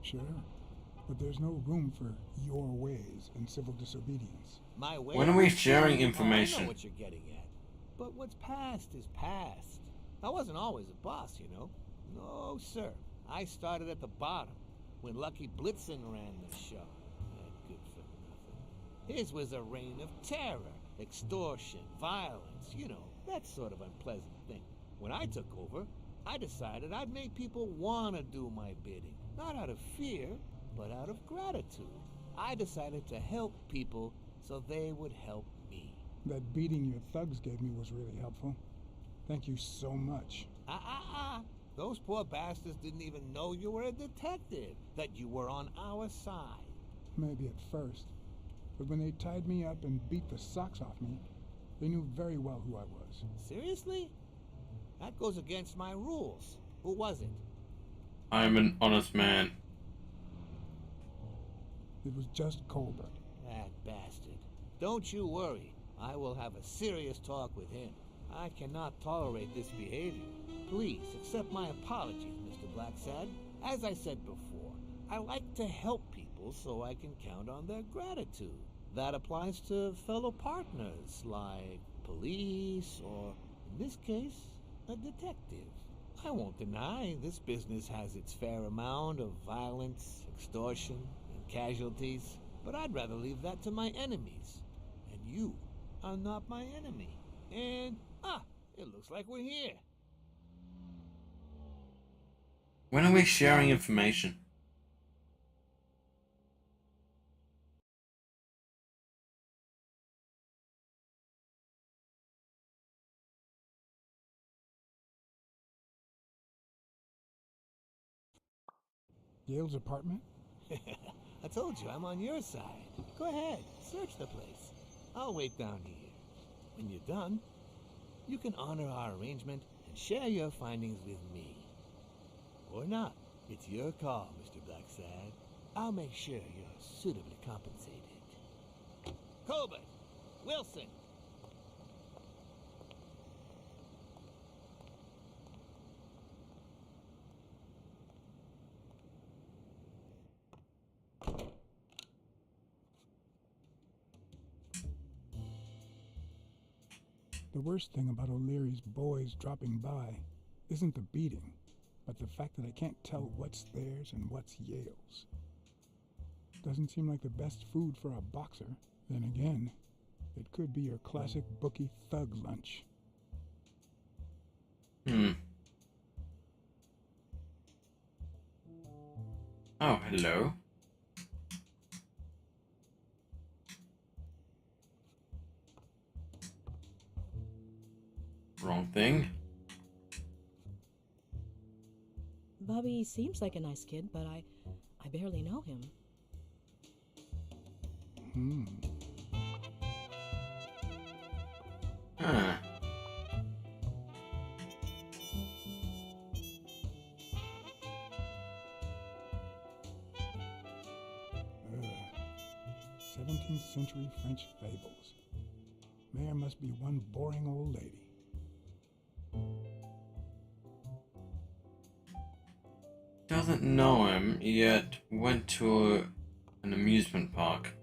Sure. But there's no room for your ways in civil disobedience. My way. When are we sharing I information? know what you're getting at. But what's past is past. I wasn't always a boss, you know. No, sir. I started at the bottom, when Lucky Blitzen ran the show. That good for nothing. His was a reign of terror, extortion, violence, you know, that sort of unpleasant thing. When I took over, I decided I'd make people want to do my bidding. Not out of fear, but out of gratitude. I decided to help people so they would help me. That beating your thugs gave me was really helpful. Thank you so much. Those poor bastards didn't even know you were a detective, that you were on our side. Maybe at first. But when they tied me up and beat the socks off me, they knew very well who I was. Seriously? That goes against my rules. Who was it? I'm an honest man. It was just Colbert. That bastard. Don't you worry. I will have a serious talk with him. I cannot tolerate this behavior. Please accept my apologies, Mr. Blacksad. As I said before, I like to help people so I can count on their gratitude. That applies to fellow partners like police or, in this case, a detective. I won't deny this business has its fair amount of violence, extortion, and casualties, but I'd rather leave that to my enemies. And you are not my enemy. And, it looks like we're here. When are we sharing information? Yale's apartment? I told you, I'm on your side. Go ahead, search the place. I'll wait down here. When you're done, you can honor our arrangement and share your findings with me. Or not. It's your call, Mr. Blacksad. I'll make sure you're suitably compensated. Colbert! Wilson! The worst thing about O'Leary's boys dropping by isn't the beating, but the fact that I can't tell what's theirs and what's Yale's. Doesn't seem like the best food for a boxer. Then again, it could be your classic bookie thug lunch. Oh, hello. Wrong thing. Bobby seems like a nice kid, but I barely know him. Huh. Ugh. 17th century French fables. Mare must be one boring old lady. Doesn't know him, yet went to an amusement park.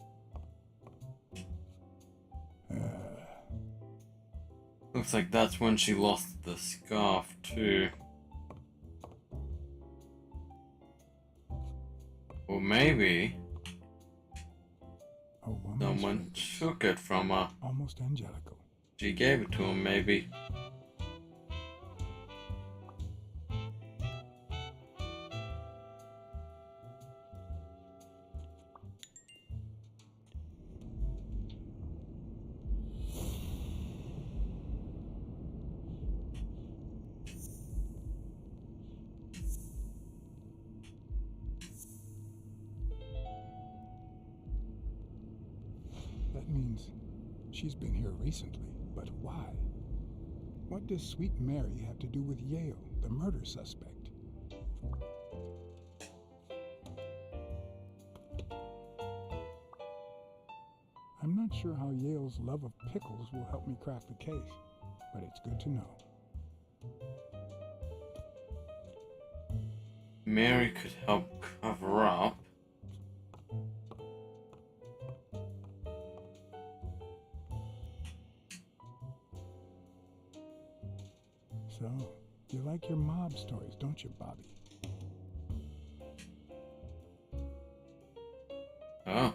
Looks like that's when she lost the scarf too. Or maybe someone took it from her. Almost angelical. She gave it to him, maybe. That means she's been here recently, but why? What does Sweet Mary have to do with Yale, the murder suspect? I'm not sure how Yale's love of pickles will help me crack the case, but it's good to know. Mary could help cover up. So, you like your mob stories, don't you, Bobby? Oh.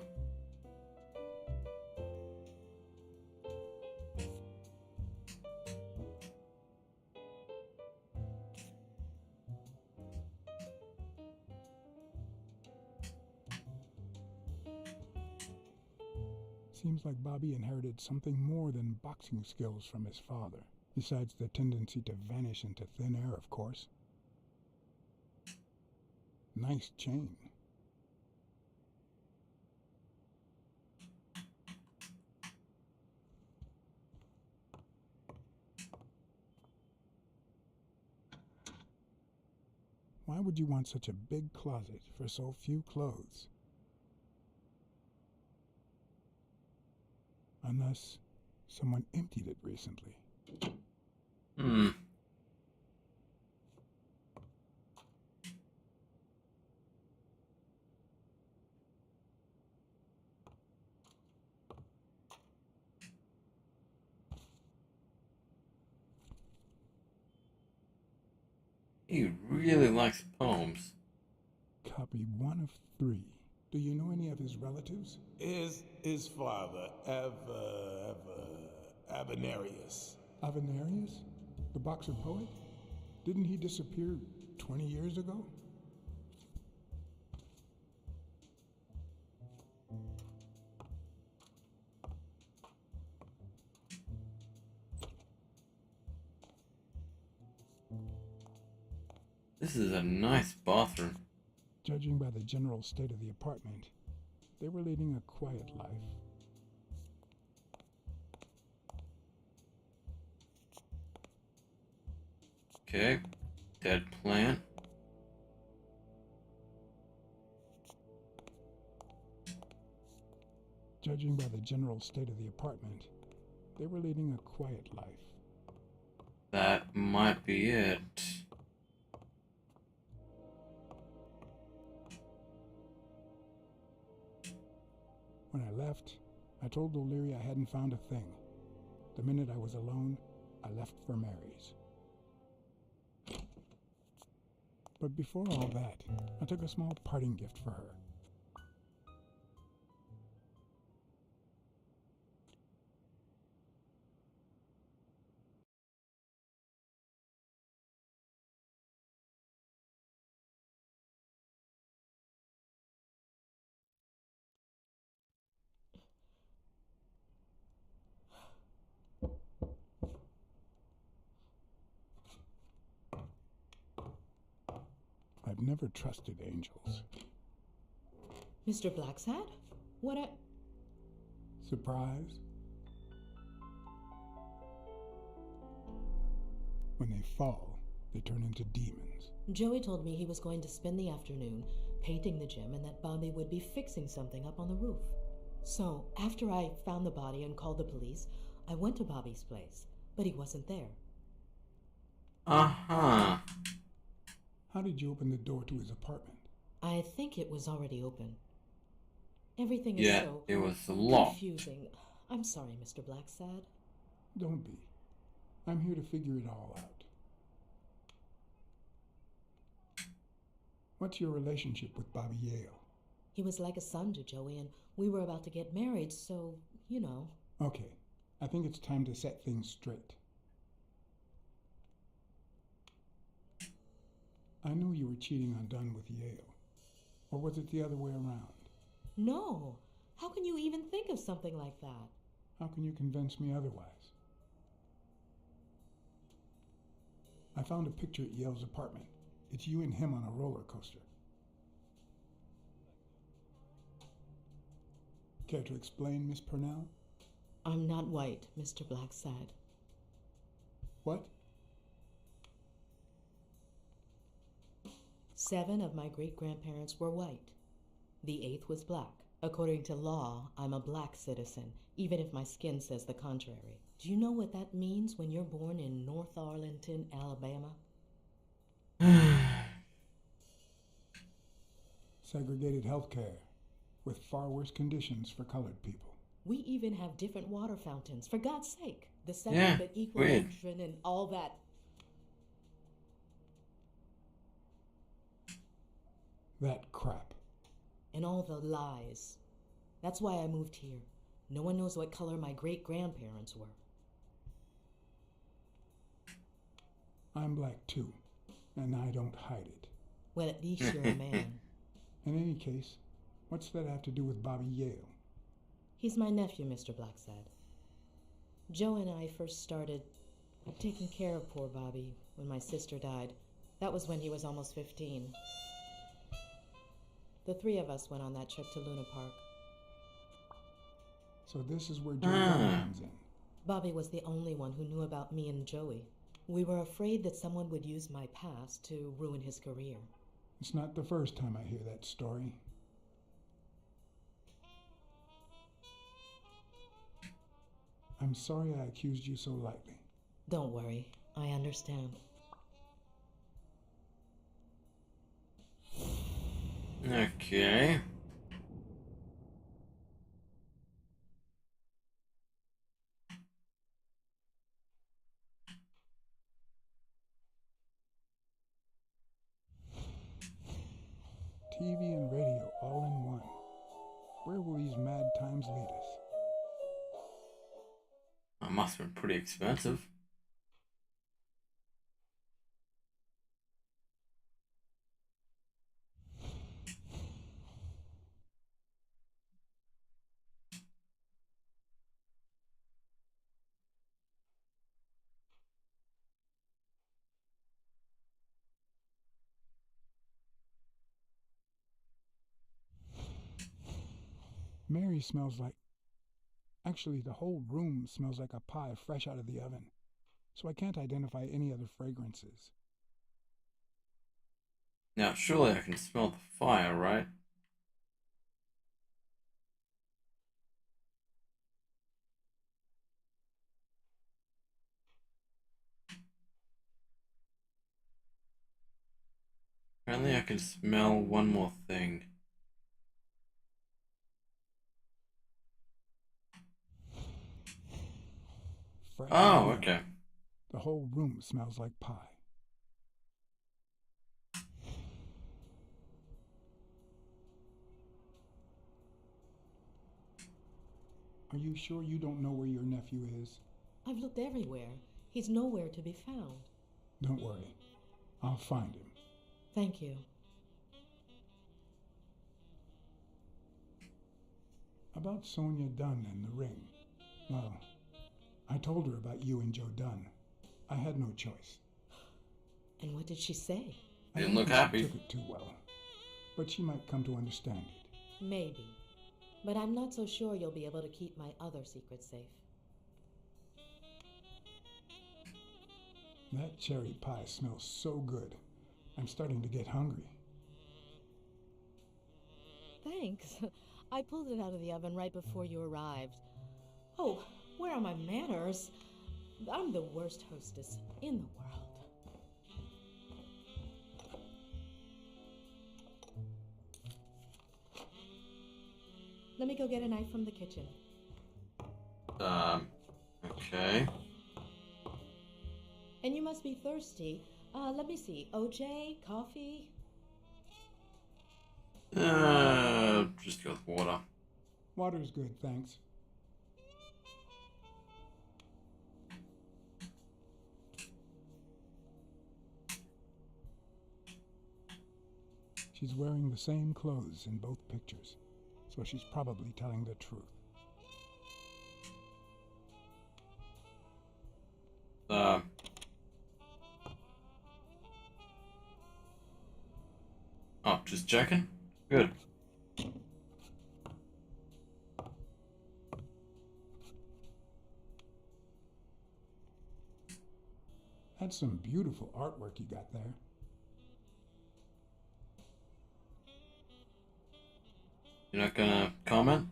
Seems like Bobby inherited something more than boxing skills from his father, besides the tendency to vanish into thin air, of course. Nice chain. Why would you want such a big closet for so few clothes? Unless someone emptied it recently. He really likes poems. Copy 1 of 3. Do you know any of his relatives? His father, Avenarius. Avenarius? The boxer poet? Didn't he disappear 20 years ago? This is a nice bathroom. Judging by the general state of the apartment, they were leading a quiet life. Okay. Dead plant. Judging by the general state of the apartment, they were leading a quiet life. That might be it. When I left, I told O'Leary I hadn't found a thing. The minute I was alone, I left for Mary's. But before all that, I took a small parting gift for her. I've never trusted angels. Mr. Blacksad? What a... Surprise? When they fall, they turn into demons. Joey told me he was going to spend the afternoon painting the gym and that Bobby would be fixing something up on the roof. So, after I found the body and called the police, I went to Bobby's place, but he wasn't there. Uh-huh. How did you open the door to his apartment? I think it was already open. Everything is so it was locked. confusing. I'm sorry, Mr. Blacksad. Don't be. I'm here to figure it all out. What's your relationship with Bobby Yale? He was like a son to Joey, and we were about to get married, so, you know. Okay, I think it's time to set things straight. I knew you were cheating on Dunn with Yale. Or was it the other way around? No. How can you even think of something like that? How can you convince me otherwise? I found a picture at Yale's apartment. It's you and him on a roller coaster. Care to explain, Miss Purnell? I'm not white, Mr. Blacksad. What? 7 of my great-grandparents were white. The 8th was black. According to law, I'm a black citizen, even if my skin says the contrary. Do you know what that means when you're born in North Arlington, Alabama? Segregated healthcare, with far worse conditions for colored people. We even have different water fountains, for God's sake. The second but equal option and all that. That crap. And all the lies. That's why I moved here. No one knows what color my great-grandparents were. I'm black too, and I don't hide it. Well, at least you're a man. In any case, what's that have to do with Bobby Yale? He's my nephew, Mr. Blacksad. Joe and I first started taking care of poor Bobby when my sister died. That was when he was almost 15. The 3 of us went on that trip to Luna Park. So this is where Joe comes in. Bobby was the only one who knew about me and Joey. We were afraid that someone would use my past to ruin his career. It's not the first time I hear that story. I'm sorry I accused you so lightly. Don't worry, I understand. Okay. TV and radio all in one. Where will these mad times lead us? That must have been pretty expensive. Mary smells like... Actually, the whole room smells like a pie fresh out of the oven, so I can't identify any other fragrances. Now, surely I can smell the fire, right? Apparently I can smell one more thing. Fresh Oh, again. okay. The whole room smells like pie. Are you sure you don't know where your nephew is? I've looked everywhere. He's nowhere to be found. Don't worry. I'll find him. Thank you. About Sonia Dunn and the ring. Well, I told her about you and Joe Dunn. I had no choice. And what did she say? I Didn't don't look think happy. She took it too well, but she might come to understand it. Maybe. But I'm not so sure you'll be able to keep my other secret safe. That cherry pie smells so good. I'm starting to get hungry. Thanks. I pulled it out of the oven right before you arrived. Oh, where are my manners? I'm the worst hostess in the world. Let me go get a knife from the kitchen. Okay. And you must be thirsty. Let me see. OJ? Coffee? Just go with water. Water's good, thanks. She's wearing the same clothes in both pictures, so she's probably telling the truth. Oh, just checking? Good. That's some beautiful artwork you got there. You're not gonna comment?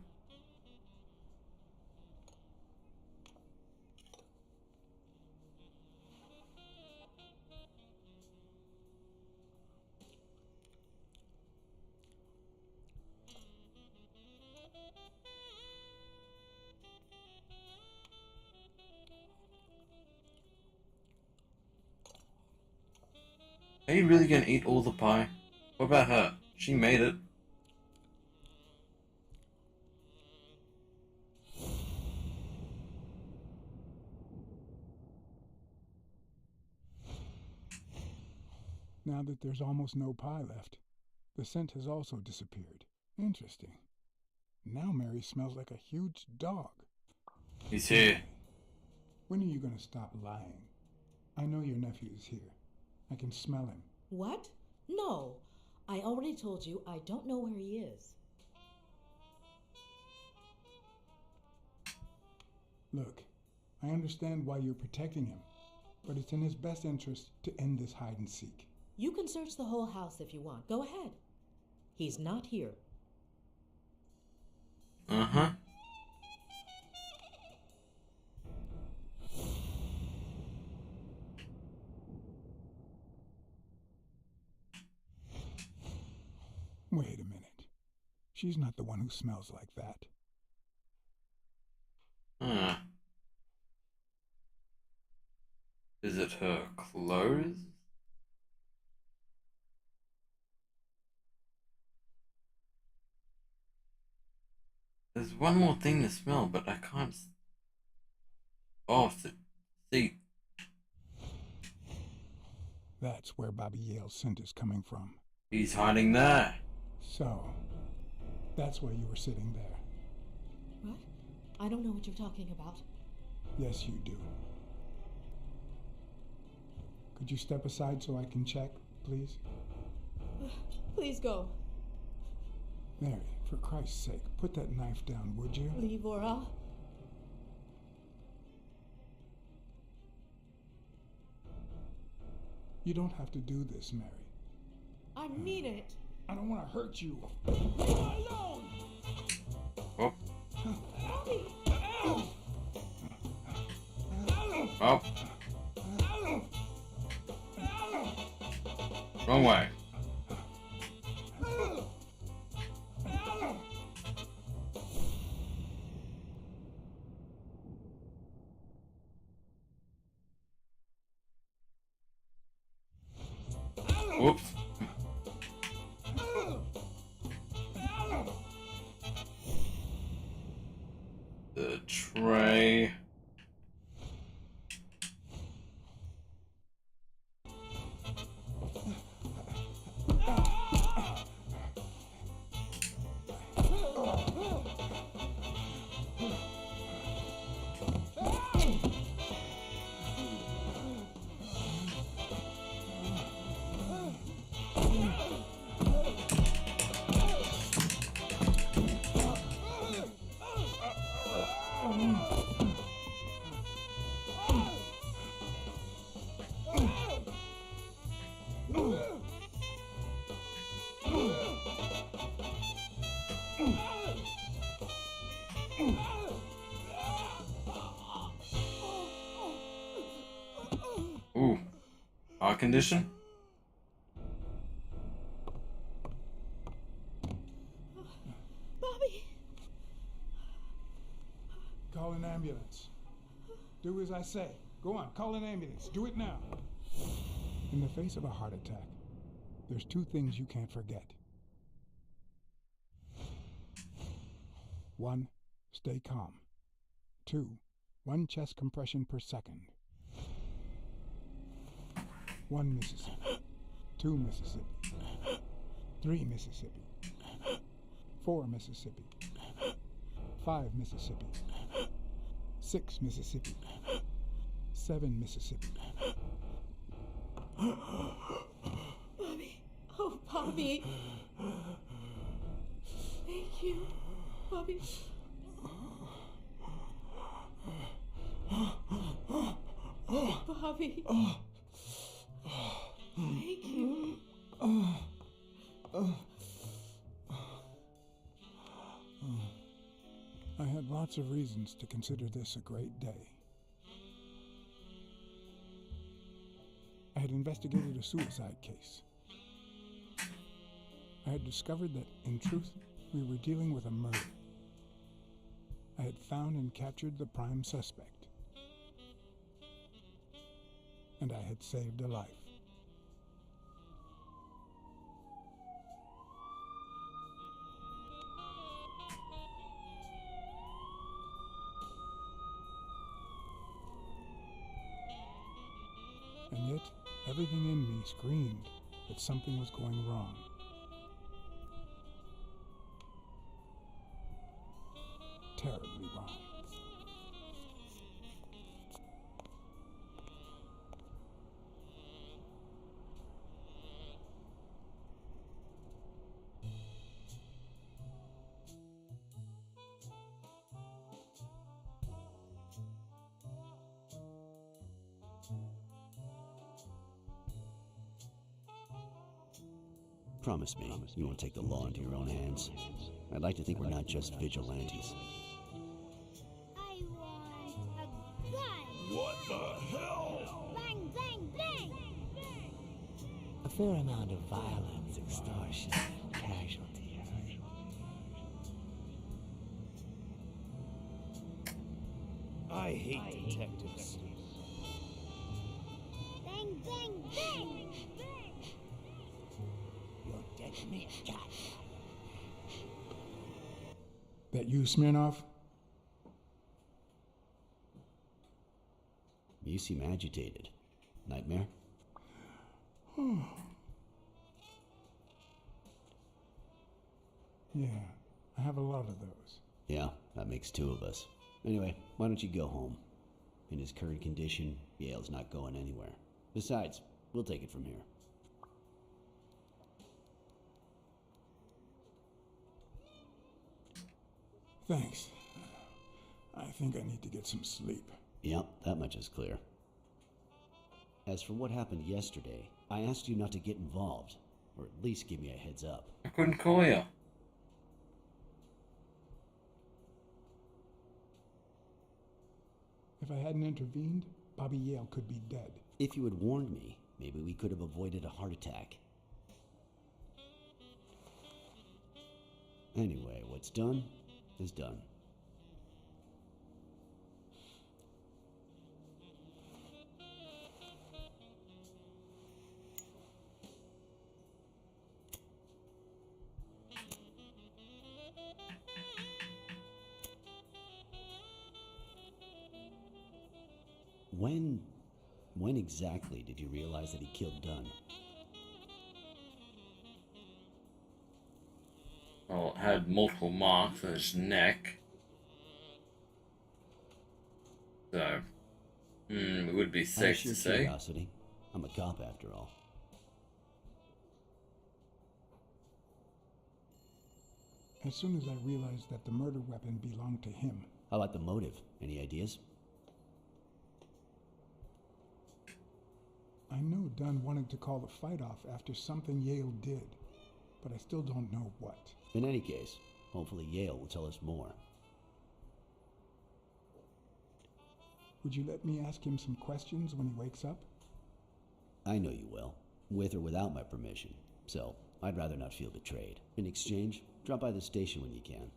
Are you really gonna eat all the pie? What about her? She made it. Now that there's almost no pie left, the scent has also disappeared. Interesting. Now Mary smells like a huge dog. He's here. When are you going to stop lying? I know your nephew is here. I can smell him. What? No. I already told you I don't know where he is. Look, I understand why you're protecting him, but it's in his best interest to end this hide and seek. You can search the whole house if you want. Go ahead. He's not here. Uh-huh. Wait a minute. She's not the one who smells like that. Huh. Is it her clothes? There's one more thing to smell, but I can't. Oh, it's the seat. That's where B.I.L.'s scent is coming from. He's hiding there. So, that's why you were sitting there. What? I don't know what you're talking about. Yes, you do. Could you step aside so I can check, please? Please go. Mary, For Christ's sake, put that knife down, would you? Leora. You don't have to do this, Mary. I mean it. I don't want to hurt you. Leave her alone! Oh. Bobby! Oh. Wrong way. Whoops. The tray. Ooh. Heart condition? Bobby! Call an ambulance. Do as I say. Go on, call an ambulance. Do it now. In the face of a heart attack, there's two things you can't forget. One, stay calm. Two, 1 chest compression per second. 1 Mississippi. 2 Mississippi. 3 Mississippi. 4 Mississippi. 5 Mississippi. 6 Mississippi. 7 Mississippi. Bobby. Oh, Bobby. Thank you, Bobby. Bobby. Thank you. I had lots of reasons to consider this a great day. I had investigated a suicide case. I had discovered that, in truth, we were dealing with a murder. I had found and captured the prime suspect. And I had saved a life. And yet, everything in me screamed that something was going wrong. Terribly wrong. Promise me you won't take the law into your own hands. I'd like to think we're not just vigilantes. I want a gun. What the hell? Bang, bang, bang. A fair amount of violence, extortion, and casualties. I hate detectives. Bang, bang, bang. You're dead to me, Jack. That you, Smirnov? You seem agitated. Nightmare? Yeah, I have a lot of those. Yeah, that makes 2 of us. Anyway, why don't you go home? In his current condition, B.I.L.'s not going anywhere. Besides, we'll take it from here. Thanks. I think I need to get some sleep. Yep, that much is clear. As for what happened yesterday, I asked you not to get involved, or at least give me a heads up. I couldn't call you. If I hadn't intervened, Bobby Yale could be dead. If you had warned me, maybe we could have avoided a heart attack. Anyway, what's done is done. When exactly did you realize that he killed Dunn? Well, it had multiple marks on his neck. So, it would be safe to say. Curiosity. I'm a cop after all. As soon as I realized that the murder weapon belonged to him. How about the motive? Any ideas? I know Dunn wanted to call the fight off after something Yale did, but I still don't know what. In any case, hopefully Yale will tell us more. Would you let me ask him some questions when he wakes up? I know you will, with or without my permission, so I'd rather not feel betrayed. In exchange, drop by the station when you can.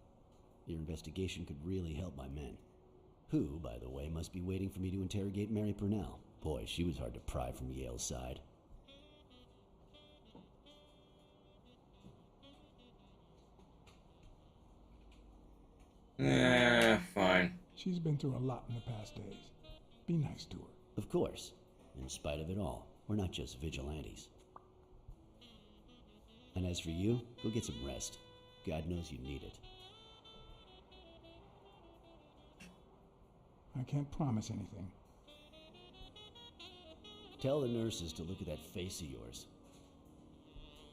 Your investigation could really help my men. Who, by the way, must be waiting for me to interrogate Mary Purnell. Boy, she was hard to pry from Yale's side. Fine. She's been through a lot in the past days. Be nice to her. Of course. In spite of it all, we're not just vigilantes. And as for you, go get some rest. God knows you need it. I can't promise anything. Tell the nurses to look at that face of yours.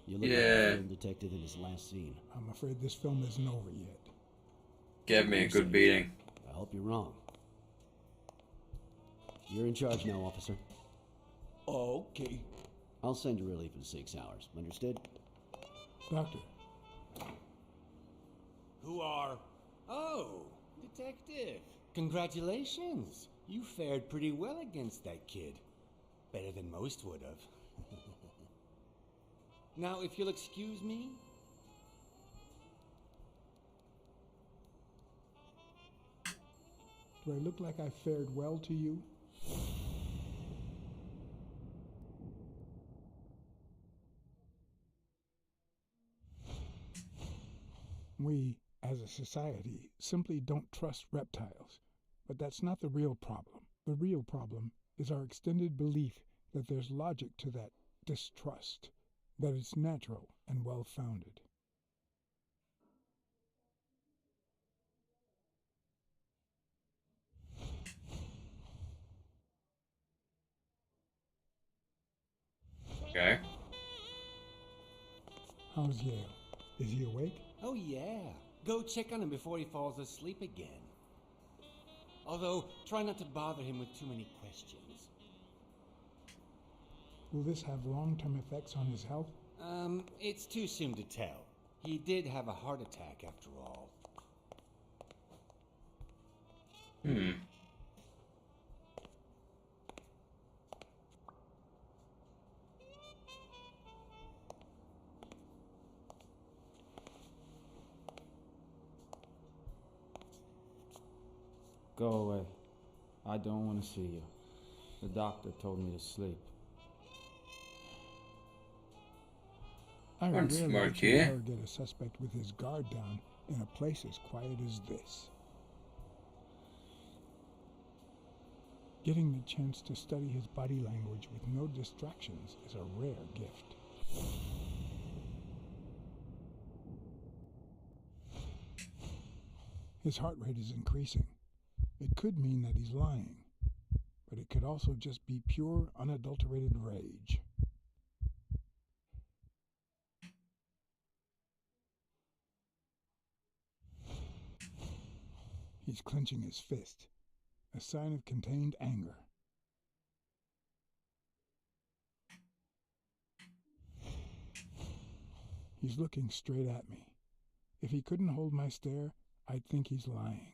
You look like Yeah. a film detective in his last scene. I'm afraid this film isn't over yet. Give me a good beating. I hope you're wrong. You're in charge now, officer. Okay. I'll send you relief in 6 hours. Understood? Doctor. Who are... Oh, detective. Congratulations. You fared pretty well against that kid. Better than most would have. Now, if you'll excuse me... Do I look like I fared well to you? We, as a society, simply don't trust reptiles. But that's not the real problem. The real problem is our extended belief that there's logic to that distrust, that it's natural and well-founded. Okay. How's Yale? Is he awake? Oh, yeah. Go check on him before he falls asleep again. Although, try not to bother him with too many questions. Will this have long-term effects on his health? It's too soon to tell. He did have a heart attack after all. Go away. I don't want to see you. The doctor told me to sleep. I One rarely smart let you kid. interrogate a suspect with his guard down in a place as quiet as this. Getting the chance to study his body language with no distractions is a rare gift. His heart rate is increasing. It could mean that he's lying, but it could also just be pure, unadulterated rage. He's clenching his fist, a sign of contained anger. He's looking straight at me. If he couldn't hold my stare, I'd think he's lying.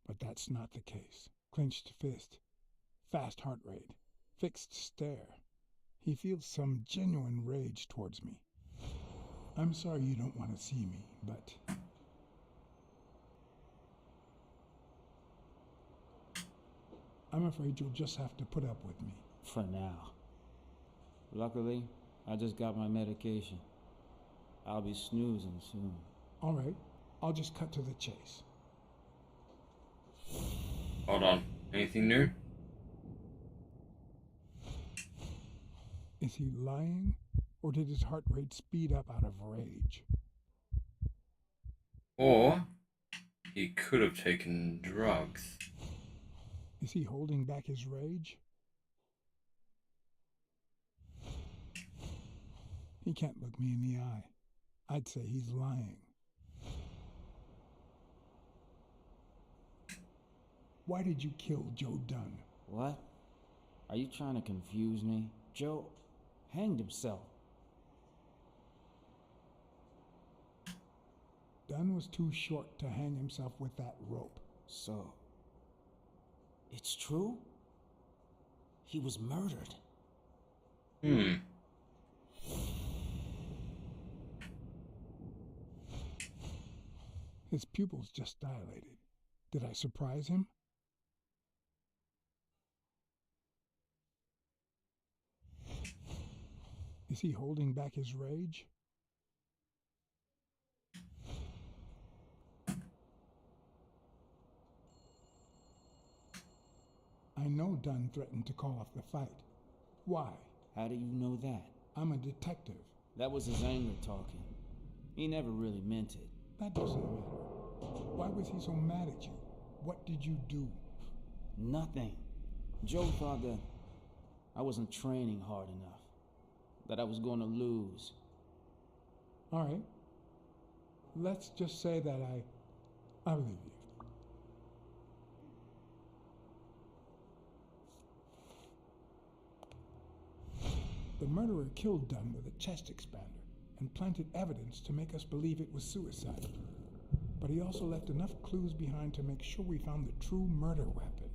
But that's not the case. Clenched fist, fast heart rate, fixed stare. He feels some genuine rage towards me. I'm sorry you don't want to see me, but... I'm afraid you'll just have to put up with me. For now. Luckily, I just got my medication. I'll be snoozing soon. All right, I'll just cut to the chase. Hold on. Anything new? Is he lying, or did his heart rate speed up out of rage? Or he could have taken drugs. Is he holding back his rage? He can't look me in the eye. I'd say he's lying. Why did you kill Joe Dunn? What? Are you trying to confuse me? Joe hanged himself. Dunn was too short to hang himself with that rope. So, it's true? He was murdered. His pupils just dilated. Did I surprise him? Is he holding back his rage? I know Dunn threatened to call off the fight. Why? How do you know that? I'm a detective. That was his anger talking. He never really meant it. That doesn't matter. Why was he so mad at you? What did you do? Nothing. Joe thought that I wasn't training hard enough. That I was going to lose. All right. Let's just say that I believe you. The murderer killed Dunn with a chest expander and planted evidence to make us believe it was suicide. But he also left enough clues behind to make sure we found the true murder weapon.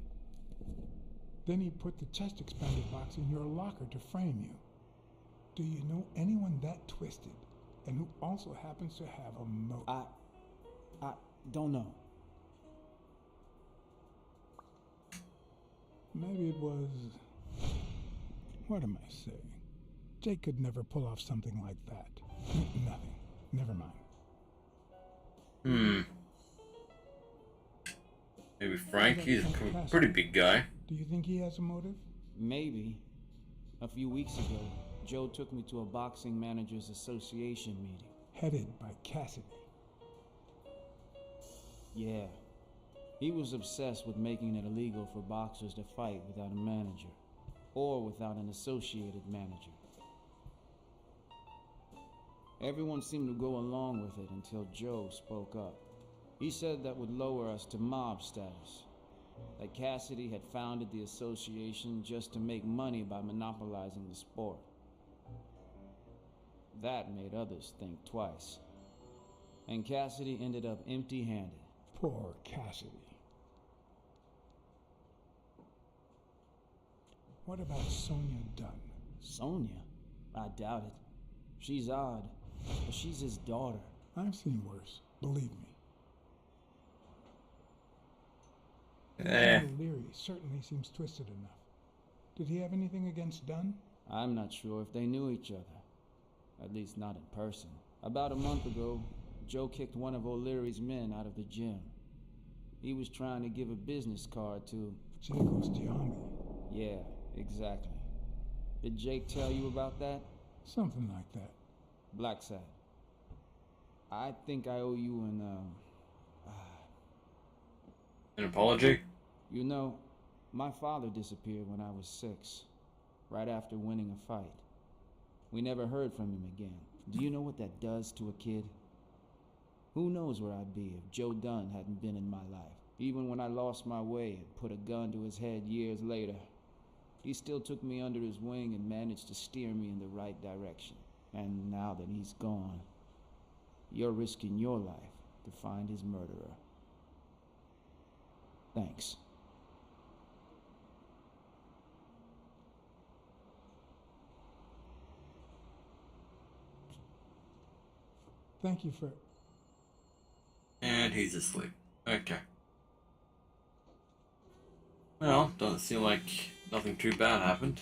Then he put the chest expander box in your locker to frame you. Do you know anyone that twisted and who also happens to have a motive? I don't know. Maybe it was... What am I saying? Jake could never pull off something like that. Nothing. Never mind. Maybe Frank, he's a pretty big guy. Do you think he has a motive? Maybe. A few weeks ago, Joe took me to a boxing managers association meeting. Headed by Cassidy. Yeah. He was obsessed with making it illegal for boxers to fight without a manager. Or without an associated manager. Everyone seemed to go along with it until Joe spoke up. He said that would lower us to mob status. That Cassidy had founded the association just to make money by monopolizing the sport. That made others think twice. And Cassidy ended up empty-handed. Poor Cassidy. What about Sonia Dunn? Sonia? I doubt it. She's odd, but she's his daughter. I've seen worse, believe me. Leary certainly seems twisted enough. Did he have anything against Dunn? I'm not sure if they knew each other. At least not in person. About a month ago, Joe kicked one of O'Leary's men out of the gym. He was trying to give a business card to... Jacob's Giambi. Yeah, exactly. Did Jake tell you about that? Something like that. Blacksad. I think I owe you an apology? You know, my father disappeared when I was 6, right after winning a fight. We never heard from him again. Do you know what that does to a kid? Who knows where I'd be if Joe Dunn hadn't been in my life? Even when I lost my way and put a gun to his head years later, he still took me under his wing and managed to steer me in the right direction. And now that he's gone, you're risking your life to find his murderer. Thanks. Thank you for... And he's asleep. Okay. Well, doesn't seem like nothing too bad happened.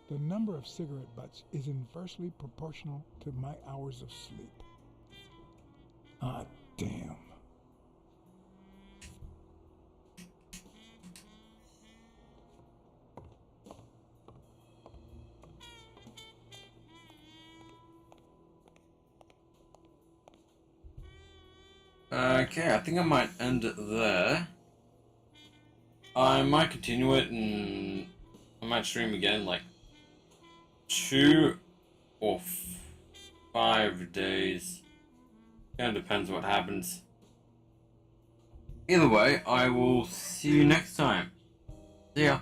The number of cigarette butts is inversely proportional to my hours of sleep. Ah, damn. Okay, I think I might end it there. I might continue it and I might stream again like 2 or 5 days. Kinda depends what happens. Either way, I will see you next time. See ya.